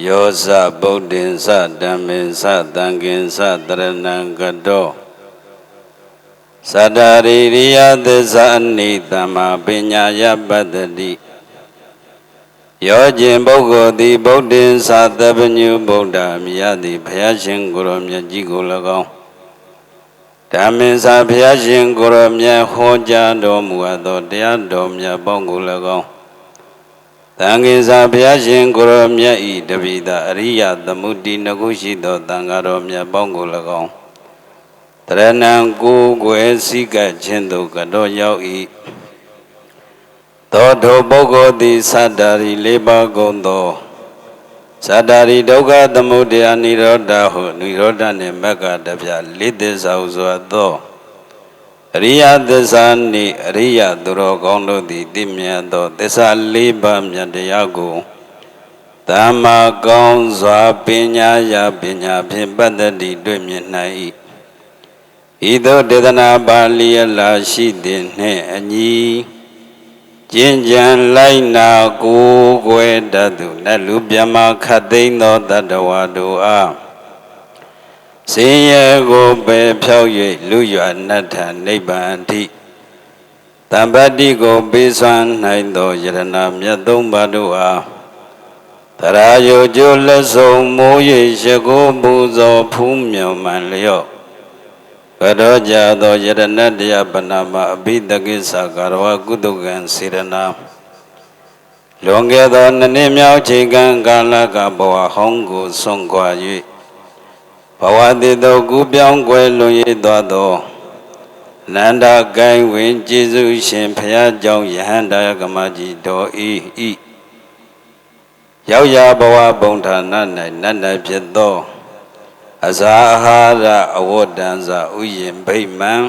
ယောဇဗုဒ္ဓင်္စဓမ္မင်္စသံဃင်္စတရဏံကတောသတ္တရိရိယသစ္စာအနိတ္တမပညာယပတ္တိယောကျင်ပုဂ္ဂိုလ်သည်ဗုဒ္ဓင်္စသဗ္ဗညုဗုဒ္ဓမြတ်သည်ဘုရားရှင်ကိုရောမြတ်ကြီးကို၎င်းဓမ္မင်္စဘုရားရှင်ကိုရောမြတ်ဟောကြားတော်မူအပ်သောတရားတော်မြတ်ပေါင်းကို၎င်းသံဃင်္စဘုရားရှင်ကိုရောမြတ်ဤတပိသအရိယသမုဒ္ဒိနကုရှိသောသံဃာတော်မြတ်ပေါင်းကို၎င်းတရဏံကိုယ်ွယ်စိကခြင်းသို့ကတော့ရောက်၏သောထိုပုဂ္ဂိုလ်သည်သတ္တရိလေးပါးကုန်သောသတ္တရိဒုက္ခသမုဒယနိရောဓဟုနိရောဓနှင့်မက္ခတပြလေးသစ္စာဟုဆိုသောအရိယသစ္စာနှင့်အရိယသူတော်ကောင်းတို့သည်သိမြတ်သောသစ္စာလေးပါးမြတ်တရားကိုသမ္မာကောင်းစွာပညာပညာဖြင့်ပတ္တိတွေ့မြင်နိုင်၏ဤသို့ဒေသနာပါဠိယလာရှိသည်နှင့်အညီကျင့်ကြံလိုက်နာကိုယ်ွယ်တတ်သူနတ်လူမြမခတ်သိမ်းသောတတ္တဝါတို့အားဆင်းရဲကိုပယ်ဖြောက်၍လူရွာနတ္ထနိဗ္ဗာန်အထိတမ္ပတ္တိကိုပေးစွမ်းနိုင်သောယရဏမြတ်သုံးပါးတို့အားသရာယုကျိုးလက်ဆုံးမိုး၍ရကိုပူဇော်ဖူးမြော်မှန်လျော့ကတော်ကြသောယရဏတရားပနာမအဘိဓကိစ္စကာရဝကုသကံစေရနာလွန်ခဲ့သောနှစ်မြောက်ချိန်ကံကာလကဘဝဟောင်းကိုဆွန့်ခွာ၍ဘဝတည်သောကူပြောင်းကွယ်လွန်ရသွားသောနန္ဒကိုင်ဝင်ကျေးဇူးရှင်ဘုရားကြောင့်ယဟန္တာကမကြီးတော်ဤရောက်ရဘဝဘုံဌာန၌နတ်၌ဖြစ်သောအစာအာဟာရအဝတ္တံဇာဥယျင်ဗိမာန်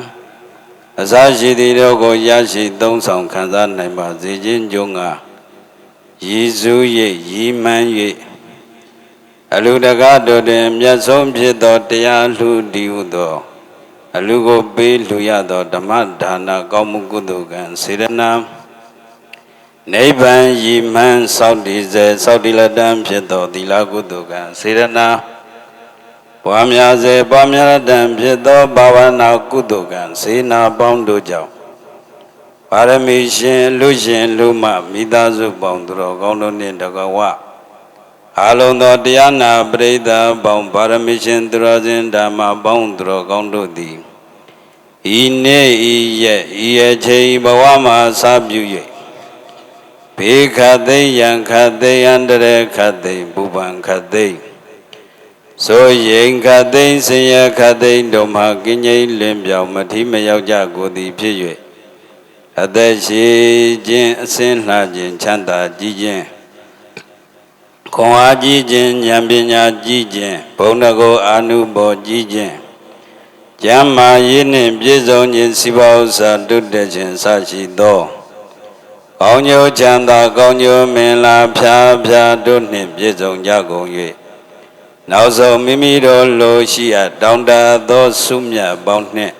အစာရှိသည်တို့ကိုရရှိသုံးဆောင်ခံစားနိုင်ပါစေခြင်းကြောင့်ရည်စူး၍ရည်မှန်း၍အလူတကားတို့တွင်မြတ်ဆုံးဖြစ်သောတရားလှူဒီဟုသောအလူကိုပေးလှူရသောဓမ္မဒါနကောင်းမှုကုသိုလ်ကံစေရနာနိဗ္ဗာန်ရည်မှန်းစောင့်တည်စေစောင့်တည်လက်တန်းဖြစ်သောသီလကုသိုလ်ကံစေရနာပွားများစေပွားများတန်းဖြစ်သောဘာဝနာကုသိုလ်ကံစေနာပေါင်းတို့ကြောင့်ပါရမီရှင်လူမမိသားစုပေါင်းသူတော်ကောင်းတို့နှင့်တကားဝအလုံးသောတရားနာပရိသတ်ပေါင်းပါရမီရှင်သူတော်စင်ဓမ္မပေါင်းသူတော်ကောင်းတို့သည်ဤနေ့ဤရက်ဤအချိန်ဘဝမှာစပြု၍ဘေခသိယံခသိယံတရေခသိပုပ္ပံခသိဆိုရင်ခသိဆင်းရဲခသိတို့မှာကင်းငြိမ်းလင်းပြောင်မထီးမရောက်ကြကိုသည်ဖြစ်၍အသက်ရှိခြင်းအစင်းလှခြင်းချမ်းသာကြည်ခြင်းခွန်အားကြီးခြင်းဉာဏ်ပညာကြီးခြင်းဘုံတကောအာနုဘောကြီးခြင်းကျမ်းမာရေးနှင့်ပြည့်စုံခြင်းစိပါဥစ္စာတုတတ်ခြင်းစရှိသောကောင်းကျိုးချမ်းသာကောင်းကျိုးမင်္ဂလာဖြာတို့နှင့်ပြည့်စုံကြကုန်၍နောက်ဆုံးမိမိတို့လိုရှိအပ်တောင်းတသောဆုမြတ်ပေါင်းနှင့်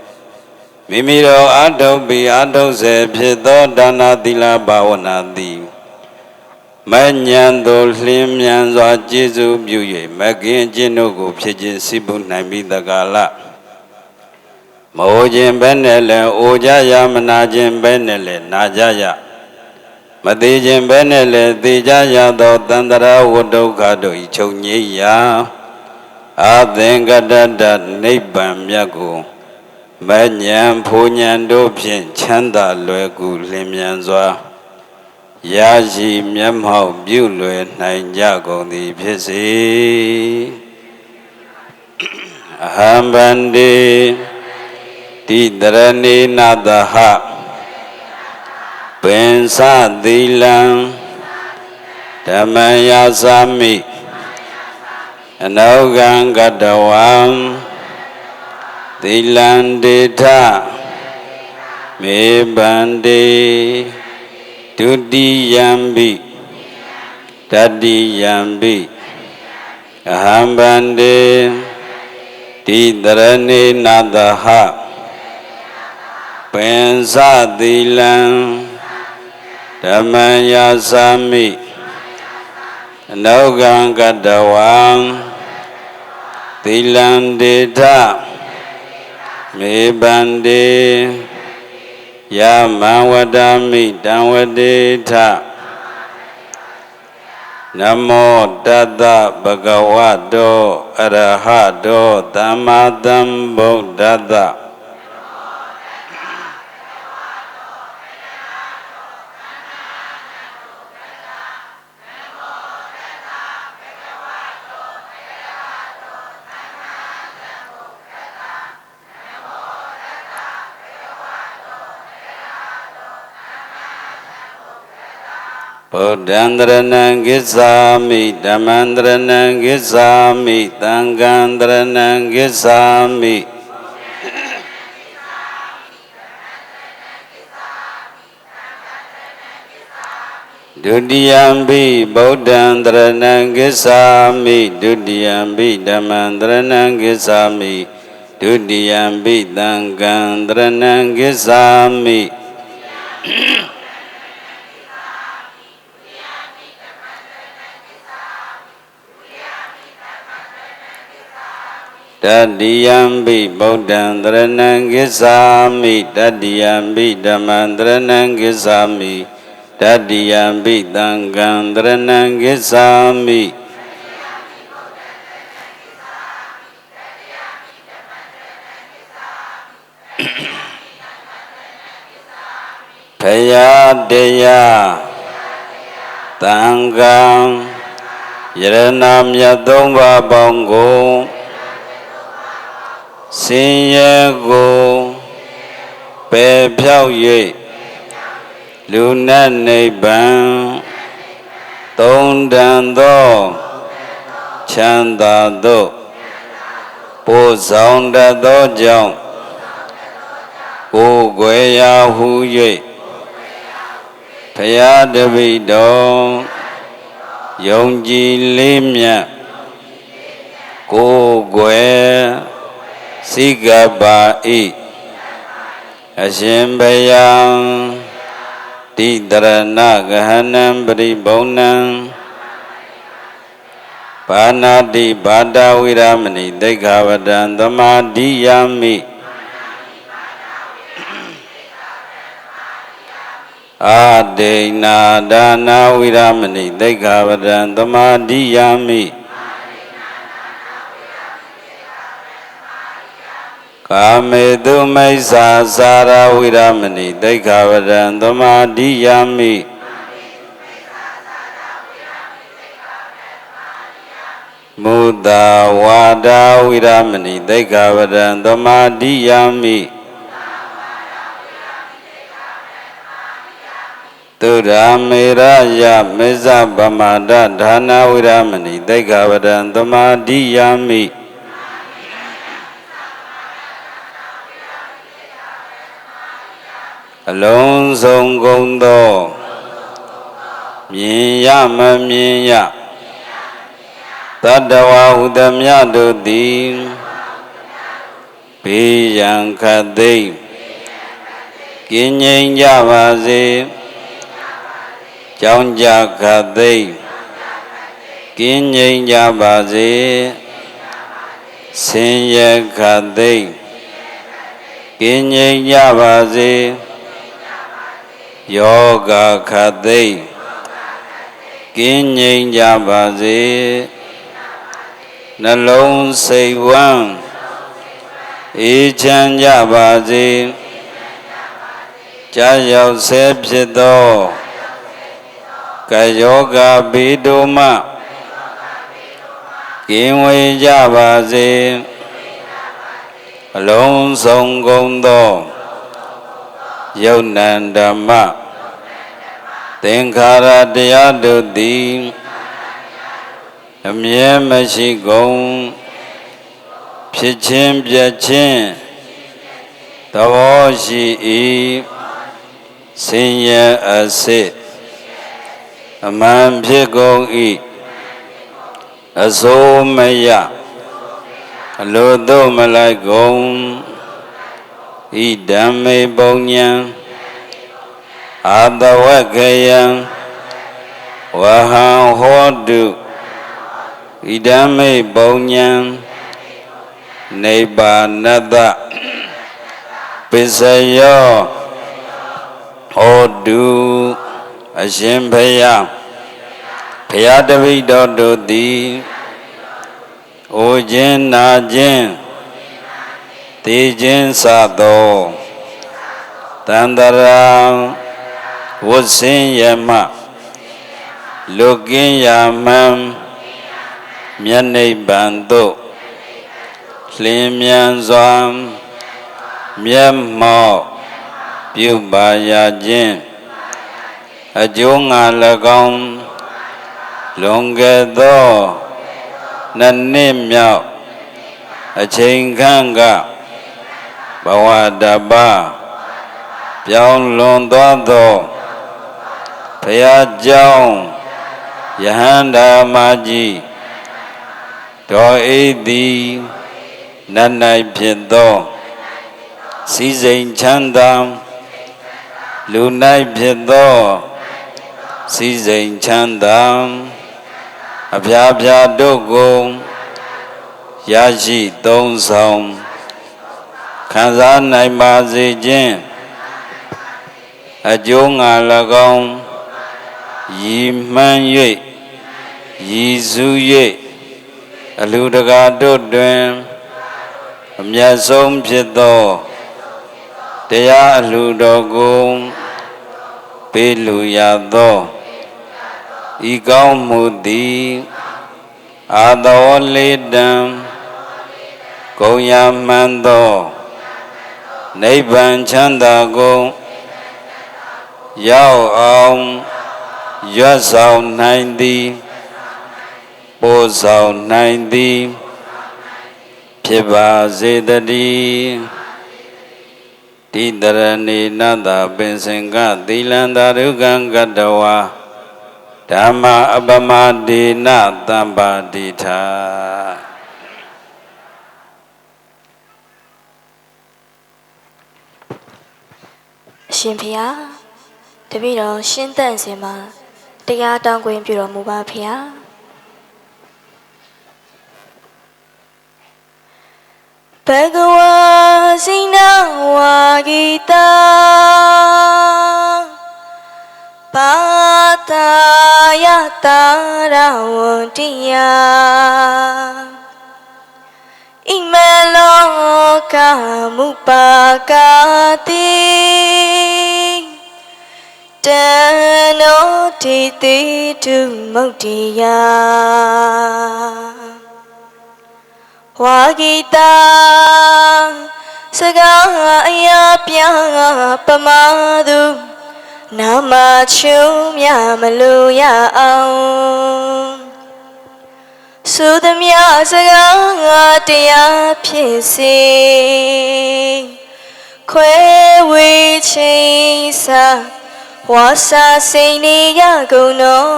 မိမိတို့အာထုပ်ပြီးအာထုပ်စေဖြစ်သောဒါနသီလဘာဝနာသည်မဉ္ဇဉ်သို့လင်းမြန်စွာကျေးဇူးပြု၍မကင်ကျင့်တို့ကိုဖြစ်ခြင်းစိပုနိုင်ပြီးတကားလမအိုခြင်းပဲနဲ့လည်းအိုကြရမနာခြင်းပဲနဲ့လည်းနာကြရမသေးခြင်းပဲနဲ့လည်းသေကြရသောတန္တရာဝဒုက္ခတို့ဤချုပ်ငြိမ်းရာအသင်္ကတတနိဗ္ဗာန်မြတ်ကိုမဉ္ဇဉ်ဖူဉ္ဇဉ်တို့ဖြင့်ချမ်းသာလွယ်ကူလင်းမြန်စွာရရှိမျက်မှောက်ပြုလွယ်နိုင်ကြကုန်သည်ဖြစ်စေအဟံဗန္တိတိတရဏေနသဟပင်စသီလံဓမ္မယာသာမိအနောကံကတဝံသီလံဒေထမေဗန္တိဒုတိယံပိတတိယံပိအဟံဗန္တိတိတရဏေနသဟပင်စသီလံဓမ္မယာသာမိ နောကံကတဝံသီလံဒေထမေဘန္တိယမံဝဒာမိတံဝဒေထနမောတတ္တဗုဒ္ဓဝတ္တောအရဟတောသမ္မာသမ္ဗုဒ္ဓတ္တဗုဒ္ဓံတရဏံကိစ္ဆာမိဓမ္မံတရဏံကိစ္ဆာမိသံဃံတရဏံကိစ္ဆာမိဒုတိယံဘိဗုဒ္ဓံတရဏံကိစ္ဆာမိဒုတိယံဘိဓမ္မံတရဏံကိစ္ဆာမိဒုတိယံဘိသံဃံတရဏံကိစ္ဆာမိတတိယံဘိဗုဒ္ဓံတရဏံကိစ္ဆာမိတတိယံဘိဓမ္မံတရဏံကိစ္ဆာမိတတိယံဘိသံဃံတရဏံကိစ္ဆာမိဖယားတရားသံဃံယရဏမြတ်သုံးပါးပေါင်းကိုဆင်းရဲကိုပယ်ဖြောက်၍လူနတ်နိဗ္ဗာန်သုံးတန်သောချမ်းသာသို့ပို့ဆောင်တတ်သောကြောင့်ကိုယ်ွယ်ရာဟု၍ဘုရားတပည့်တော်ယုံကြည်လေးမြတ်ကိုယ်ွယ်စိကပ္ပါဤအရှင်ဘယံတိတရဏဂဟဏံပရိဘုံနံဘာနာတိဘာဒဝိရမဏိသိက္ခာပဒံသမာဓိယာမိအာဒိနာဒါနာဝိရမဏိသိက္ခာပဒံသမာဓိယာမိကာမေတုမိစ္ဆာစာရဝိရမဏိသိက္ခာပဒံသမာဓိယာမိမုဒ္ဒဝါဒဝိရမဏိသိက္ခာပဒံသမာဓိယာမိသုဒ္ဓမေရယမေဇဗမာဒဒါနဝိရမဏိသိက္ခာပဒံသမာဓိယာမိအလုံးစုံကုန်သောမြင်ရမမြင်ရတတ္တဝါဟုသမျှတို့သည်ဘေးရန်ခတ်သိမ်းကင်းငြိမ်းကြပါစေကြောင်းကြခတ်သိမ်းကင်းငြိမ်းကြပါစေဆင်းရဲခတ်သိမ်းကင်းငြိမ်းကြပါစေယောဂခတ်သိမ်းကင်းငြိမ်းကြပါစေနှလုံးစိတ်ဝမ်းအေးချမ်းကြပါစေကြာရောက်ဆဲဖြစ်သောကာယောဂဘိဒုမကင်းဝေးကြပါစေအလုံးစုံကုန်သောယုတ်နံဓမ္မသင်္ခါရတရားတို့သည်အမြဲမရှိကုန်ဖြစ်ခြင်းပြည့်ခြင်းသဘောရှိ၏ဆင်းရဲအစစ်အမှန်ဖြစ်ကုန်၏အစိုးမရအလိုသို့မလိုက်ကုန်ဣဓမ္မေပုံညံအာတဝက္ခယံ ဝဟံဟောတုဣဒံမေပုံညံနိဗ္ဗာနတပစ္စယောဟောတုအရှင်ဘုရားဘုရားတပည့်တော်တို့သည်အိုခြင်းနာခြင်းသိခြင်းစသောတန္တရာဝတ်ဆင်းရမလွတ်ကင်းရာမှန်မြတ်နိဗ္ဗာန်သို့လင်းမြန်စွာမျက်မှောက်ပြုပါရခြင်းအကျိုးငါ၎င်းလွန်ခဲ့သောနှစ်မြောက်အချိန်ခန့်ကဘဝတပါပြောင်းလွန်သွားသောဘုရားကျောင်းယဟန္တာမကြီးတော်ဤသည်နတ်၌ဖြစ်သောစီစိန်ချမ်းသာလူ၌ဖြစ်သောစီစိန်ချမ်းသာအဖျားဖျားတို့ကိုရရှိသုံးဆောင်ခံစားနိုင်ပါစေခြင်းအကျိုးငါ၎င်းရည်မှန်း၍ရည်စူး၍အလူတကာတို့တွင်အမြတ်ဆုံးဖြစ်သောတရားအလှတော်ကိုပေးလူရသောဤကောင်းမှုသည်အာသောလေးတံဂုံရမှန်သောနိဗ္ဗာန်ချမ်းသာကိုရောက်အောင်ရွတ်ဆောင်နိုင်သည်ပို့ဆောင်နိုင်သည်ဖြစ်ပါစေတည်းတိတရဏေနတပင်စင်ကသီလံသာရုကံကတဝါဓမ္မအပမဒေနသံပါတိထာအရှင်ဖေယတပည့်တော်ရှင်းသန့်စင်မှာတရားတောင်းခွင့်ပြုတော်မူပါဖေယဘဂဝါစိနဝါဂီတာပါတာယတာရဝန္တိယဣမလောကမုပါကာတိတနောတိတိတုမုတ်တိယဝါဂီတာစကားအရာပြပမာသူနာမချုံမြမလို့ရအောင်သုသမြစကားတရားဖြစ်စေခွဲဝေချင်းစာဝါစာစိန်နေရကုန်တော်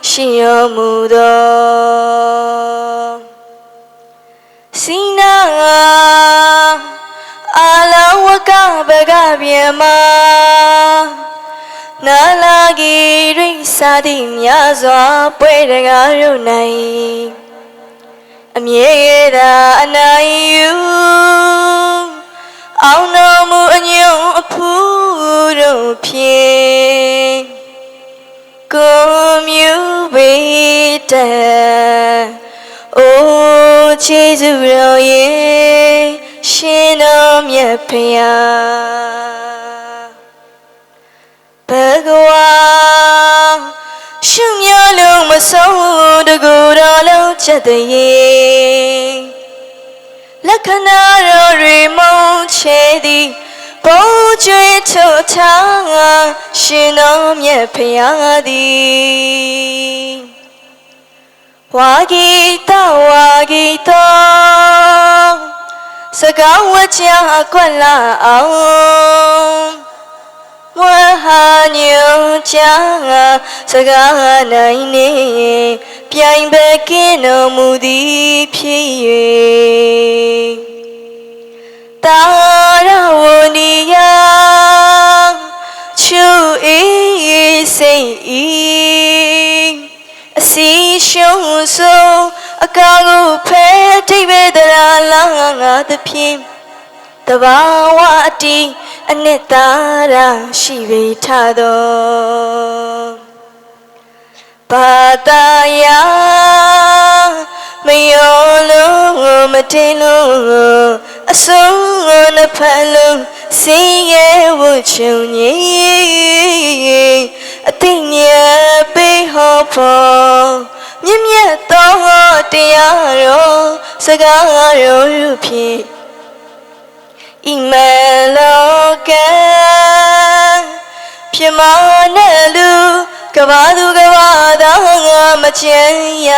ရှင်တော်မူသောစိနာအာလဝကဘဂဗျမနာလာဂီရိစာတိမြစွာပွဲတကားရုံ၌အမြဲတာအနိုင်ယူအောင်တော်မူအညွန့်အဖူးတို့ဖြင့်ကိုမြူပေတအိုခြေစုတော်ရဲ့ရှင်တော်မြတ်ဖရာဘဂဝါရှုမြလုံးမဆုံးတကူတော်လုံးချက်တည်းလက္ခဏာတော်တွေမုံချေသည်ဘုံကျွေးထုတ်ထားရှင်တော်မြတ်ဖရာသည်ဝါဂီတဝါဂီတောစကားဝကြကွက်လာအောင်ဝဟာညုံချာစကားနိုင်နေပြိုင်ပဲကင်းတော်မူသည်ဖြစ်၍တာရဝနီယချူအေးစိတ်ဤ ရှုံးဆုံးအကာကိုဖဲထိပ်ပဲတရာလာငါသဖြင့်တဘာဝအတီးအနှစ်သာရရှိပေထသောဘာသာယာမယောလုံးမတင်လုံးအစုံနှစ်ဖက်လုံးစင်ရဲ့ဝချုံကြီးအသိဉာဏ်ပေးဟောဖို့မြင့်မြတ်သောတရားတော်စကားတော်ဖြင့်ဣမလောကပြမနဲ့လူကဘာသူကဘာသာငါမချမ်းရ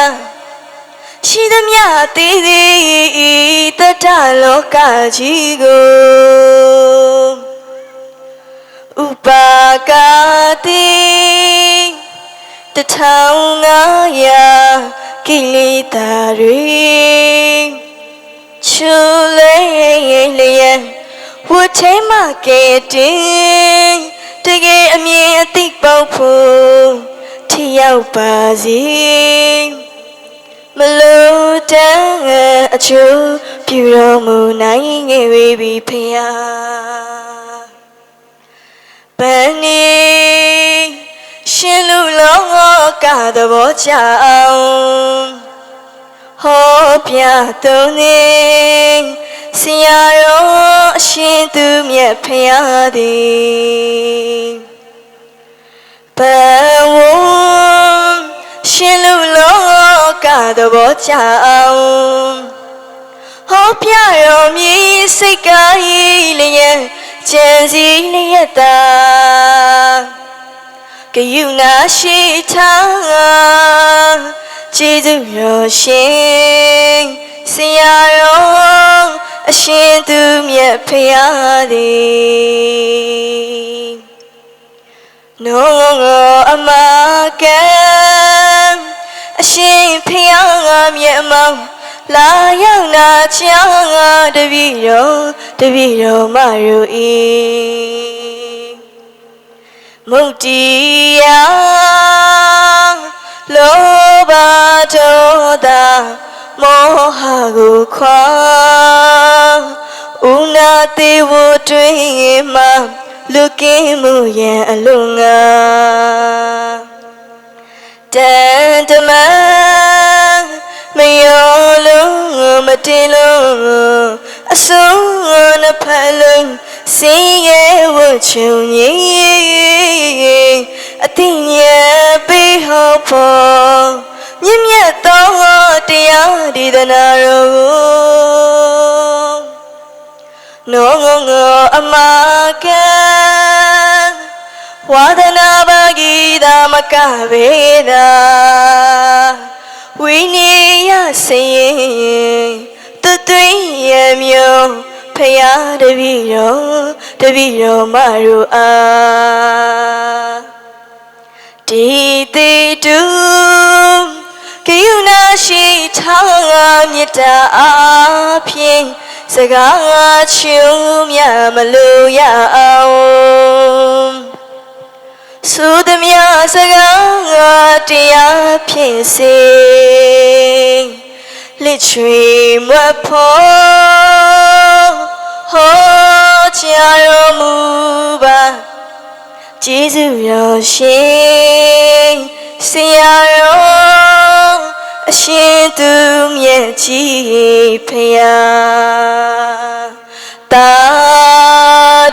ရှိသမျှသေးသေးတတလောကကြီးကိုဥပါကာတိ1500ကိလေသာတွေချူလေလျက်ဝတ်ထဲမှာကဲတင်တကယ်အမြင်အသိပေါက်ဖို့ထရောက်ပါစေမလို့တန်းအချို့ပြုတော်မူနိုင်ငယ်ပြီဖယားပန်းနေရှင်လူလောကသဘောချအောင်ဟောပြသုံးနေဆရာတော်အရှင်သူမြတ်ဖယားသည်ပန်းဝရှင်လူလောကသဘောချအောင်ဟောပြတော်မူစိတ်ကားလျက်ကြံစည်လျက်သာကယူနာရှိထားကျေးဇူးတော်ရှင်ဆရာတော်အရှင်သူမြတ်ဖယားသည်နောအမကံအရှင်ဖယားမြတ်မောင်လာရောက်နာချာတပည့်တော်မတို့ဤမုတ်တီယာလောဘဒေါသမောဟကိုခွာဥနာသေးဝတွင်မှလူကင်းမှုရန်အလုံးငါတန်တမန်မယောလုံးမတင်လုံးအစုံနှစ်ဖက်လုံးစင်ရဲ့ဝချုံကြီးအသိဉာဏ်ပေးဟောဖို့မြင့်မြတ်သောတရားဒေသနာတော်ကိုနောအမကံဝါဒနာပါဂိတာမကဗေဒာဝိနည်းယစင်တသွေးရမျိုးဖယားတပည့်တော်မတို့အားဒီတိတုကယူနာရှိထားမြတ်တာအဖြစ်စကားချူမြမလို့ရအောင်သုသမြစကားတရားဖြစ်စေလက်ချွေမွတ်ဖို့ဟောကြားတော်မူပါကျေးဇူးတော်ရှင်ဆရာတော်အရှင်သူမြတ်ကြီးဖယားတာ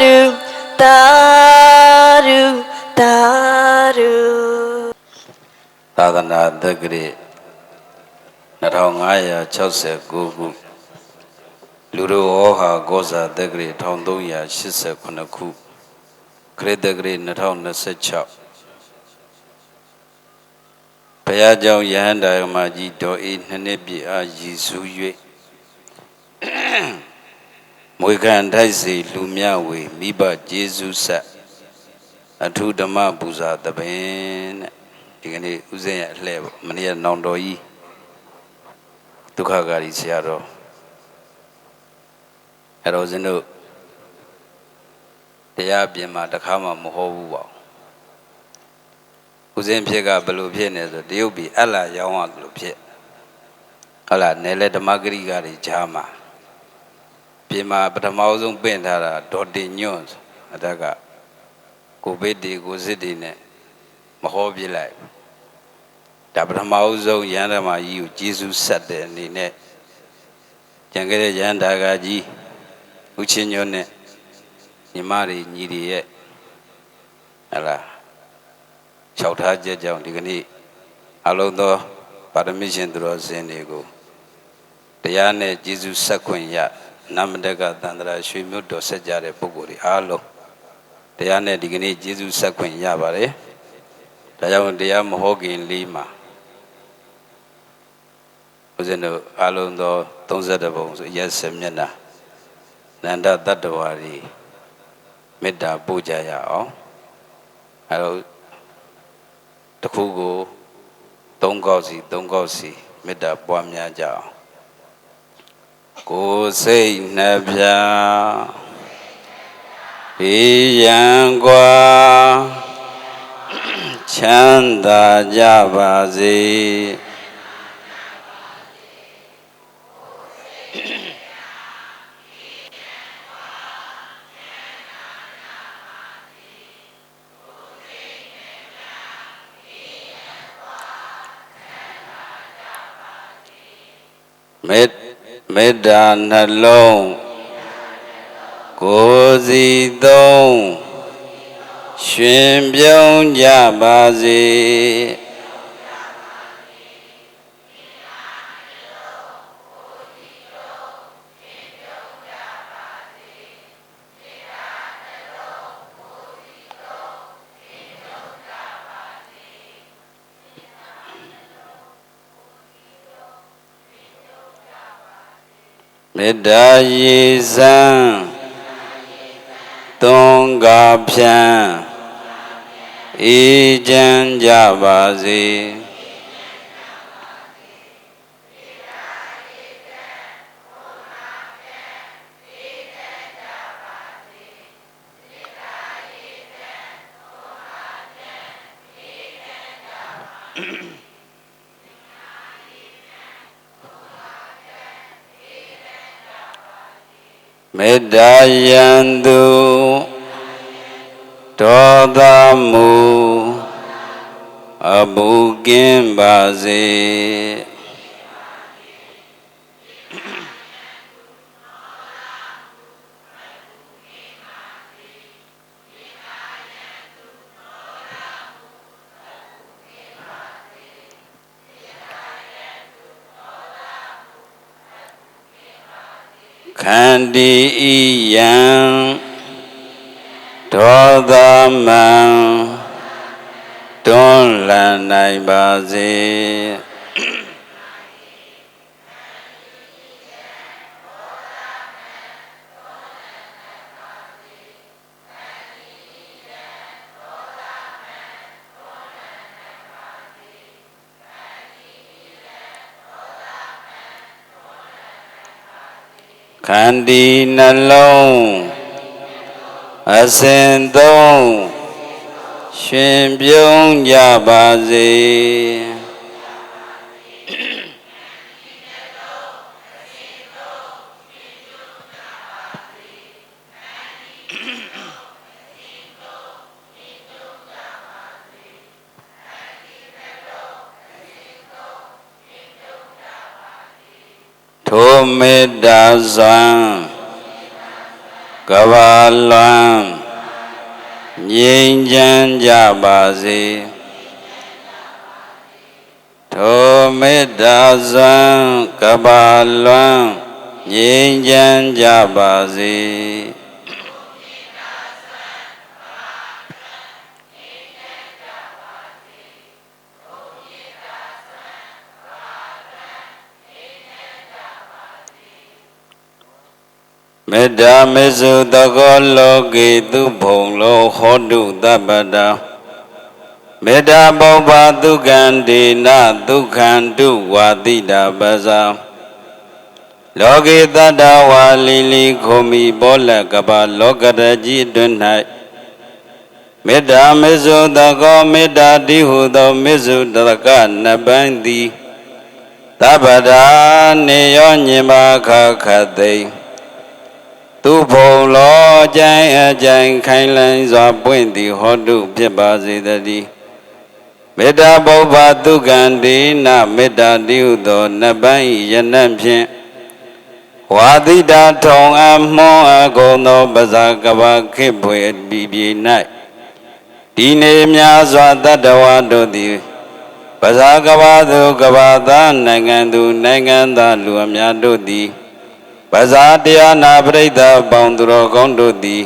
ဓုတာဓုတာဓုသာသနာတက္ကရာ2569ခုလူတို့ဟောဟာကောဇာတက္ကရာ1389ခုခရစ်တက္ကရာ2026ဘုရားကျောင်းယဟန်တာယမကြီးတော်အေးနှစ်နှစ်ပြည့်အားရည်စူး၍မွေခံထိုက်စီလူမြဝေမိဘကျေးဇူးဆက်အထုဓမ္မပူဇာတပင်တဲ့ဒီကနေ့ဥစဉ်ရအလှဲ့ပေါ့မနေ့ကနောင်တော်ကြီးဒုက္ခကာရီဆရာတော်အဲ့တော့ဦးဇင်းတို့တရားပြင်မှာတခါမှမဟောဘူးပေါ့ ဦးစင်းဖြစ်ကဘယ်လိုဖြစ်နေဆိုတရုတ်ပြည်အလာရောင်းရလို့ဖြစ်ဟုတ်လားနယ်လေဓမ္မဂရိကတွေကြားမှာပြင်မှာပထမဆုံးပင့်ထားတာဒေါ်တင်ညွန့်အတက်ကကိုဗစ်တွေကိုစစ်တွေနဲ့မဟောပြလိုက်ဒါပထမဆုံးရဟန္တာမကြီးကိုကျေးဇူးဆက်တဲ့အနေနဲ့ကျန်ခဲ့တဲ့ရဟန္တာကကြီးဦးချင်းညွန့်နဲ့ညီမတွေညီတွေရဲ့ဟလာလျှောက်ထားချက်ကြောင့်ဒီကနေ့အလုံးသောပါရမီရှင်သူတော်စင်တွေကိုတရားနဲ့ကျေးဇူးဆက်ခွင့်ရနမတကသန္တရာရွှေမြို့တော်ဆက်ကြတဲ့ပုဂ္ဂိုလ်တွေအားလုံးတရားနဲ့ဒီကနေ့ကျေးဇူးဆက်ခွင့်ရပါတယ်ဒါကြောင့်တရားမဟောခင်လေးမှာဦးဇင်းတို့အားလုံးသော32ပုံဆိုရက်စမျက်နှာနန္ဒတတ္တဝါတွေမေတ္တာပို့ကြရအောင်အဲတော့တစ်ခုကို3ခေါက်စီမေတ္တာပွားများကြအောင်ကိုယ်စိတ်နှပြဘေးရန်ကွာချမ်းသာကြပါစေမေတ္တာနှလုံးကိုယ်စီသုံးရှင်ပြုံးကြပါစေမေတ္တာရေစံသွန်ကားဖြံအေးချမ်းကြပါစေမေတ္တာယံသူဒေါသမူအမှုကင်းပါစေခန္တီဤယံဒေါသမံတွန်းလှန်နိုင်ပါစေခန္တီနှလုံးအစဉ်သုံးရှင်ပြုံးကြပါစေထိုမေတ္တာစွမ်းကဘာလွမ်းငြိမ်းချမ်းကြပါစေထိုမေတ္တာစွမ်းကဘာလွမ်းငြိမ်းချမ်းကြပါစေမေတ္တာမေစုတကောလောကေသူဘုံလောဟောတုတပ္ပတာမေတ္တာပုပ္ပဒုက္ခံဒေနဒုက္ခံတုဝါတိတာပဇာလောကေတတ္တဝါလီလီခုံမီဘောလကပလောကရကြီးအတွင်း၌ မေတ္တာမေဇုတကောမေတ္တာတိဟုသောမေဇုတရကနပန်းသည်သဗ္ဗဒါနေယောညင်ပါခခသိသူဖုံလောကြိုင်အကြိုင်ခိုင်လန်းစွာပွင့်သည်ဟောတုဖြစ်ပါစေတည်းမေတ္တာပုဗ္ဗသုကံဒေနမေတ္တာတိဟုသောနပန်းဤယနံဖြင့်ဝါတိတာထုံအမွန်အကုန်သောပဇာကဘာခေဖွေပြည်ပြည်၌ဒီနေများစွာတတ္တဝါတို့သည်ပဇာကဘာသူကဘာသားနိုင်ငံသူနိုင်ငံသားလူအများတို့သည်ပဇာတရားနာပရိသတ်ပေါင်းသူတော်ကောင်းတို့သည်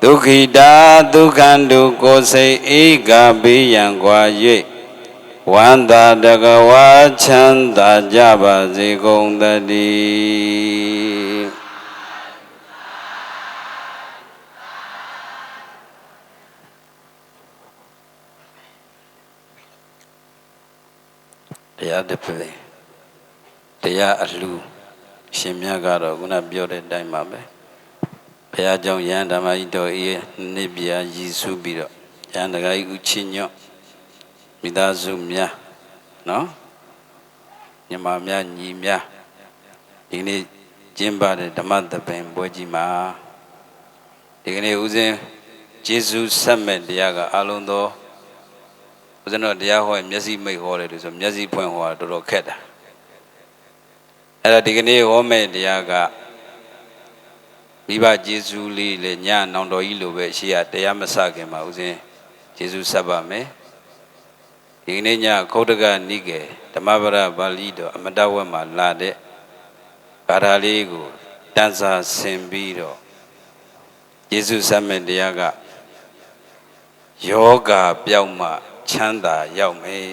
ဒုက္ခိတာဒုက္ခန္တုကိုယ်စိတ်ဧကဘေးရန်ကွာ၍ဝန္တာတကဝါချမ်းသာကြပါစေကုန်သတည်းတရားတစ်ပင်တရားအလှရှင်မြတ်ကတော့ခုနပြောတဲ့အတိုင်းပါပဲဘုရားကြောင့်ယန္ဓမ္မကြီးတော်အေးနိဗ္ဗာန်ရည်စူးပြီးတော့ယန္တဂါကြီးဥချင်းညော့မိသားစုများနော်ညီမများညီများဒီနေ့ကျင်းပတဲ့ဓမ္မသဘင်ပွဲကြီးမှာဒီကနေ့ဦးဇင်းကျေးဇူးဆက်မဲ့တရားကအလုံးသောဦးဇင်းတို့တရားဟောမျက်စိမိတ်ဟောတယ်လို့ဆိုမျက်စိဖွင့်ဟောတာတော်တော်ခက်တာအဲ့တော့ဒီကနေ့ဟောမဲ့တရားကမိဘကျေးဇူးလေးလေညနောင်တော်ကြီးလိုပဲရှေ့ကတရားမစခင်မှာဦးဇင်းကျေးဇူးဆက်ပါမယ်ဒီကနေ့ညခုတ်တကနိကေဓမ္မပဒပါဠိတော်အမတဝတ်မှာလာတဲ့ဘာသာလေးကိုတန်းစာဆင်ပြီးတော့ကျေးဇူးဆက်မဲ့တရားကယောဂပြောက်မှချမ်းသာရောက်မယ်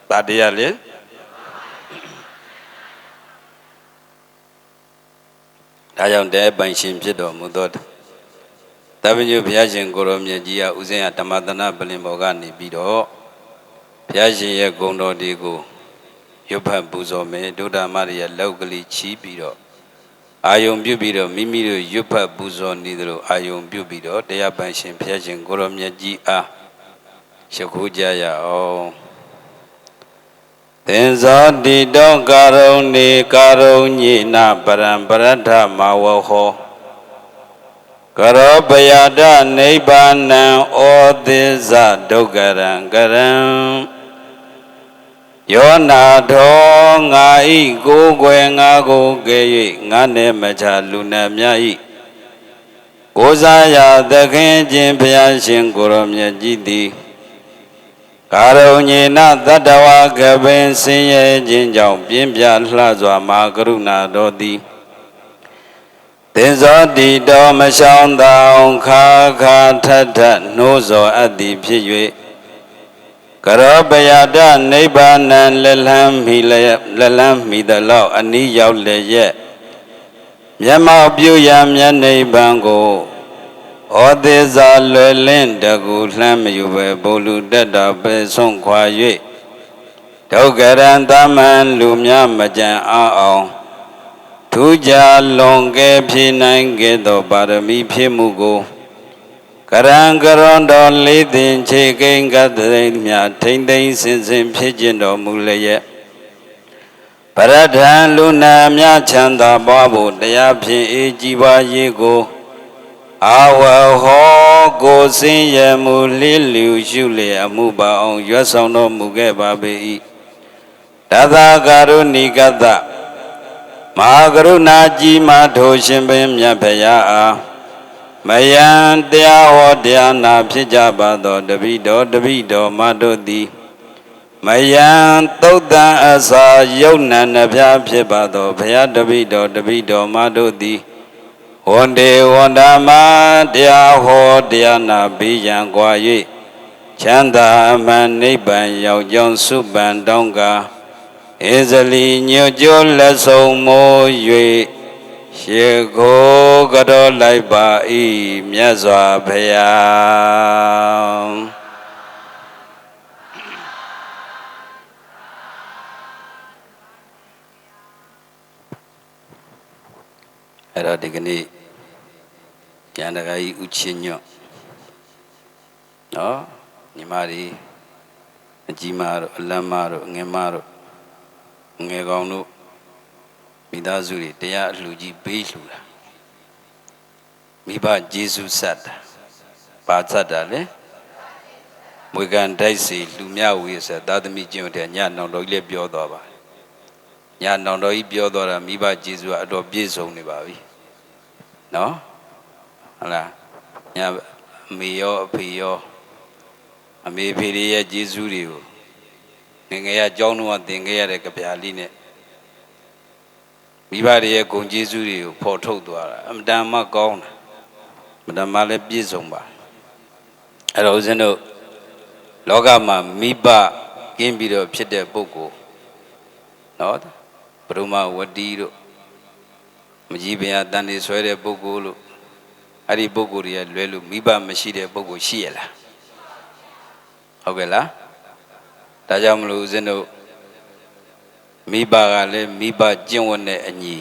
ဗာတရားလေဒါကြောင့်တဲပိုင်ရှင်ဖြစ်တော်မူသောတပည့်ညုဘုရားရှင်ကိုရောမြတ်ကြီးကဥစဉ်ရဓမ္မသနာပလင်ဘော်ကနေပြီးတော့ဘုရားရှင်ရဲ့ဂုဏ်တော်တွေကိုရွတ်ဖတ်ပူဇော်မယ်ဒုဒ္ဓမရရဲ့လောက်ကလေးချီးပြီးတော့အာယုံပြုပြီးတော့မိမိတို့ရွတ်ဖတ်ပူဇော်နေသလိုအာယုံပြုပြီးတော့တရားပိုင်ရှင်ဘုရားရှင်ကိုရောမြတ်ကြီးအားရှ िख ိုးကြရအောင်သင်္ဇောတိတောကာရုံနေကာရုံညိနပရံပရထမဝဟောကရောပယတနိဗ္ဗာနံဩသစ္စာဒုက္ခရံကရံယောနာထောငါဤကိုယ်ွယ်ငါကိုကဲ၍ငါနဲ့မချလူနာမြတ်ဤကိုးစားရသခင်ချင်းဘုရားရှင်ကိုရောမြတ်ကြီးသည်ကာရုဏေနသတ္တဝါကပင်ဆင်းရဲခြင်းကြောင့်ပြင်းပြလှစွာမာကရုဏာတော်သည်သင်္ဇောတိတော်မရှောင်တောင်ခါခါထထနှိုးစောအပ်သည်ဖြစ်၍ကရောပယတနိဗ္ဗာနံလက်လန်းမိသလောက်အနီးရောက်လျက်မျက်မှောက်ပြုရာမျက်နိဗ္ဗာန်ကိုဩသစ္စာလွယ်လင်းတကူလှမ်းမယူပဲဘုလူတက်တာပဲဆုံးခွာ၍ဒုက္ခရံသမံလူများမကြံအောင်ထူးခြားလွန်ကဲဖြည့်နိုင်ခဲ့သောပါရမီဖြည့်မှုကိုကရံကရွန်တော်လေးသိင်ခြေကိန်းကတည်းမြထိမ့်သိမ့်စင်စင်ဖြစ်ခြင်းတော်မူလျက်ပရဒံလူနာများချမ်းသာပွားဖို့တရားဖြင့်အေးကြည်ပါရေးကိုအာဝဟောကိုစင်ရမူလျလျူရှုလျက်အမှုပါအောင်ရွတ်ဆောင်တော်မူခဲ့ပါပေ၏တသကာရုဏိကတမဟာကရုဏာကြီးမှထိုရှင်ပင်မြတ်ဖရာအားမယံတရားဟောတရားနာဖြစ်ကြပါသောတပိတော်မတို့သည်မယံသုတ်တံအစာယုတ်နံနှဖျားဖြစ်ပါသောဘုရားတပိတော်မတို့သည်ဝန္တေဝန္ဒမတရားဟောတရားနာပြီးရန်ကွာ၍ချမ်းသာအမှန်နိဗ္ဗာန်ရောက်ကြောင်းစုပန်တောင်းကားဧဇလီညွတ်ကျော်လက်ဆုံးမိုး၍ရှေခိုးကြောလိုက်ပါ၏မြတ်စွာဘုရားအဲ့တော့ဒီကနေ့ဉာဏ်တကာကြီးဥချင်းညွတ် နော်ညီမတွေအကြီးမားတို့အလတ်မားတို့ငယ်မားတို့ငယ်ကောင်တို့မိသားစုတွေတရားအလှူကြီးပေးလှူတာမိဘကျေးဇူးဆက်တာပါဆက်တာလေမွေကန်တိုက်စီလူမြဝေဆိုသာသမီကျင့်တဲ့ညနောင်တော်ကြီးလည်းပြောသွားပါညနောင်တော်ကြီးပြောသွားတာမိဘကျေးဇူးကအတော်ပြည့်စုံနေပါပြီနော်ဟုတ်လားညအမေရောအဖေရောအမေဖေတွေရဲ့ကျေးဇူးတွေကိုငယ်ငယ်ကကြောင်းတော့သင်ခဲ့ရတဲ့ကြပြာလေးနဲ့မိဘတွေရဲ့ဂုဏ်ကျေးဇူးတွေကိုဖော်ထုတ်သွားတာအမတန်မှကောင်းတာအမတန်မှလည်းပြည့်စုံပါအဲ့တော့ဦးဇင်းတို့လောကမှာမိဘကင်းပြီးတော့ဖြစ်တဲ့ပုဂ္ဂိုလ်နော်ဘုရမဝတီတို့မကြီးပင်တန်နေဆွဲတဲ့ပုဂ္ဂိုလ်လို့အဲ့ဒီပုဂ္ဂိုလ်တွေကလွဲလို့မိဘမရှိတဲ့ပုဂ္ဂိုလ်ရှိရလားဟုတ်ကဲ့လားဒါကြောင့်မလို့ဦးဇင်းတို့မိဘကလည်းမိဘကျင့်ဝတ်နဲ့အညီ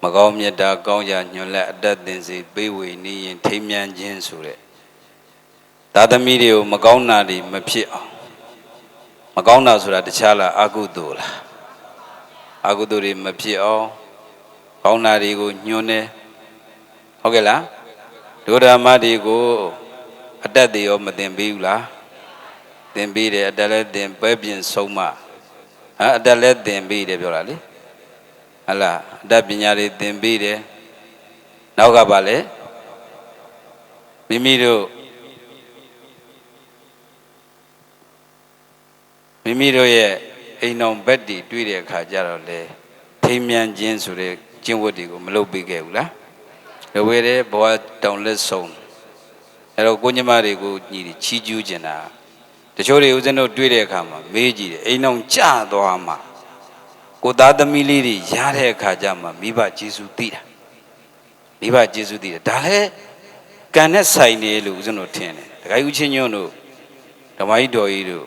မကောင်းမြတ်တာကောင်းကြညွန်လက်အတတ်သင်စေပေးဝေနေရင်ထိမ်းမြန်းခြင်းဆိုတဲ့သာသမီတွေကိုမကောင်းတာတွေမဖြစ်အောင်မကောင်းတာဆိုတာတခြားလားအကုသိုလ်လားအကုသိုလ်တွေမဖြစ်အောင်ကောင်းတာတွေကိုညွှန်တယ်ဟုတ်ကဲ့လားဒုဓမ္မတွေကိုအတတ်တွေရောမသင်ပေးဘူးလားသင်ပေးတယ်အတတ်လည်းသင်ပဲပြင်ဆုံးမအတတ်လည်းသင်ပေးတယ်ပြောတာလေဟလားအတတ်ပညာတွေသင်ပေးတယ်နောက်ကပါလေမိမိတို့ရဲ့အိမ်တော်ဘက်တီတွေ့တဲ့အခါကျတော့လေထိမ်းမြန်းခြင်းဆိုတဲ့ကျင့်ဝတ်တွေကိုမလုပ်ပေးခဲ့ဘူးလားလွယ်တဲ့ဘဝတောင်လက်ဆုံးအဲ့တော့ကိုညီမတွေကိုညီချီးကျူးကျင်တာတချို့တွေဦးဇင်းတို့တွေ့တဲ့အခါမှာမေးကြည့်တယ်အိမ်တော်ကျသွားမှာကိုသားသမီးလေးတွေရတဲ့အခါကျမှမိဘကျေးဇူးသိတာမိဘကျေးဇူးသိတယ်ဒါလည်းကံနဲ့ဆိုင်နေလို့ဦးဇင်းတို့ထင်တယ်ဒကာကြီးဦးချင်းညွန့်တို့ဓမ္မကြီးတော်ကြီးတို့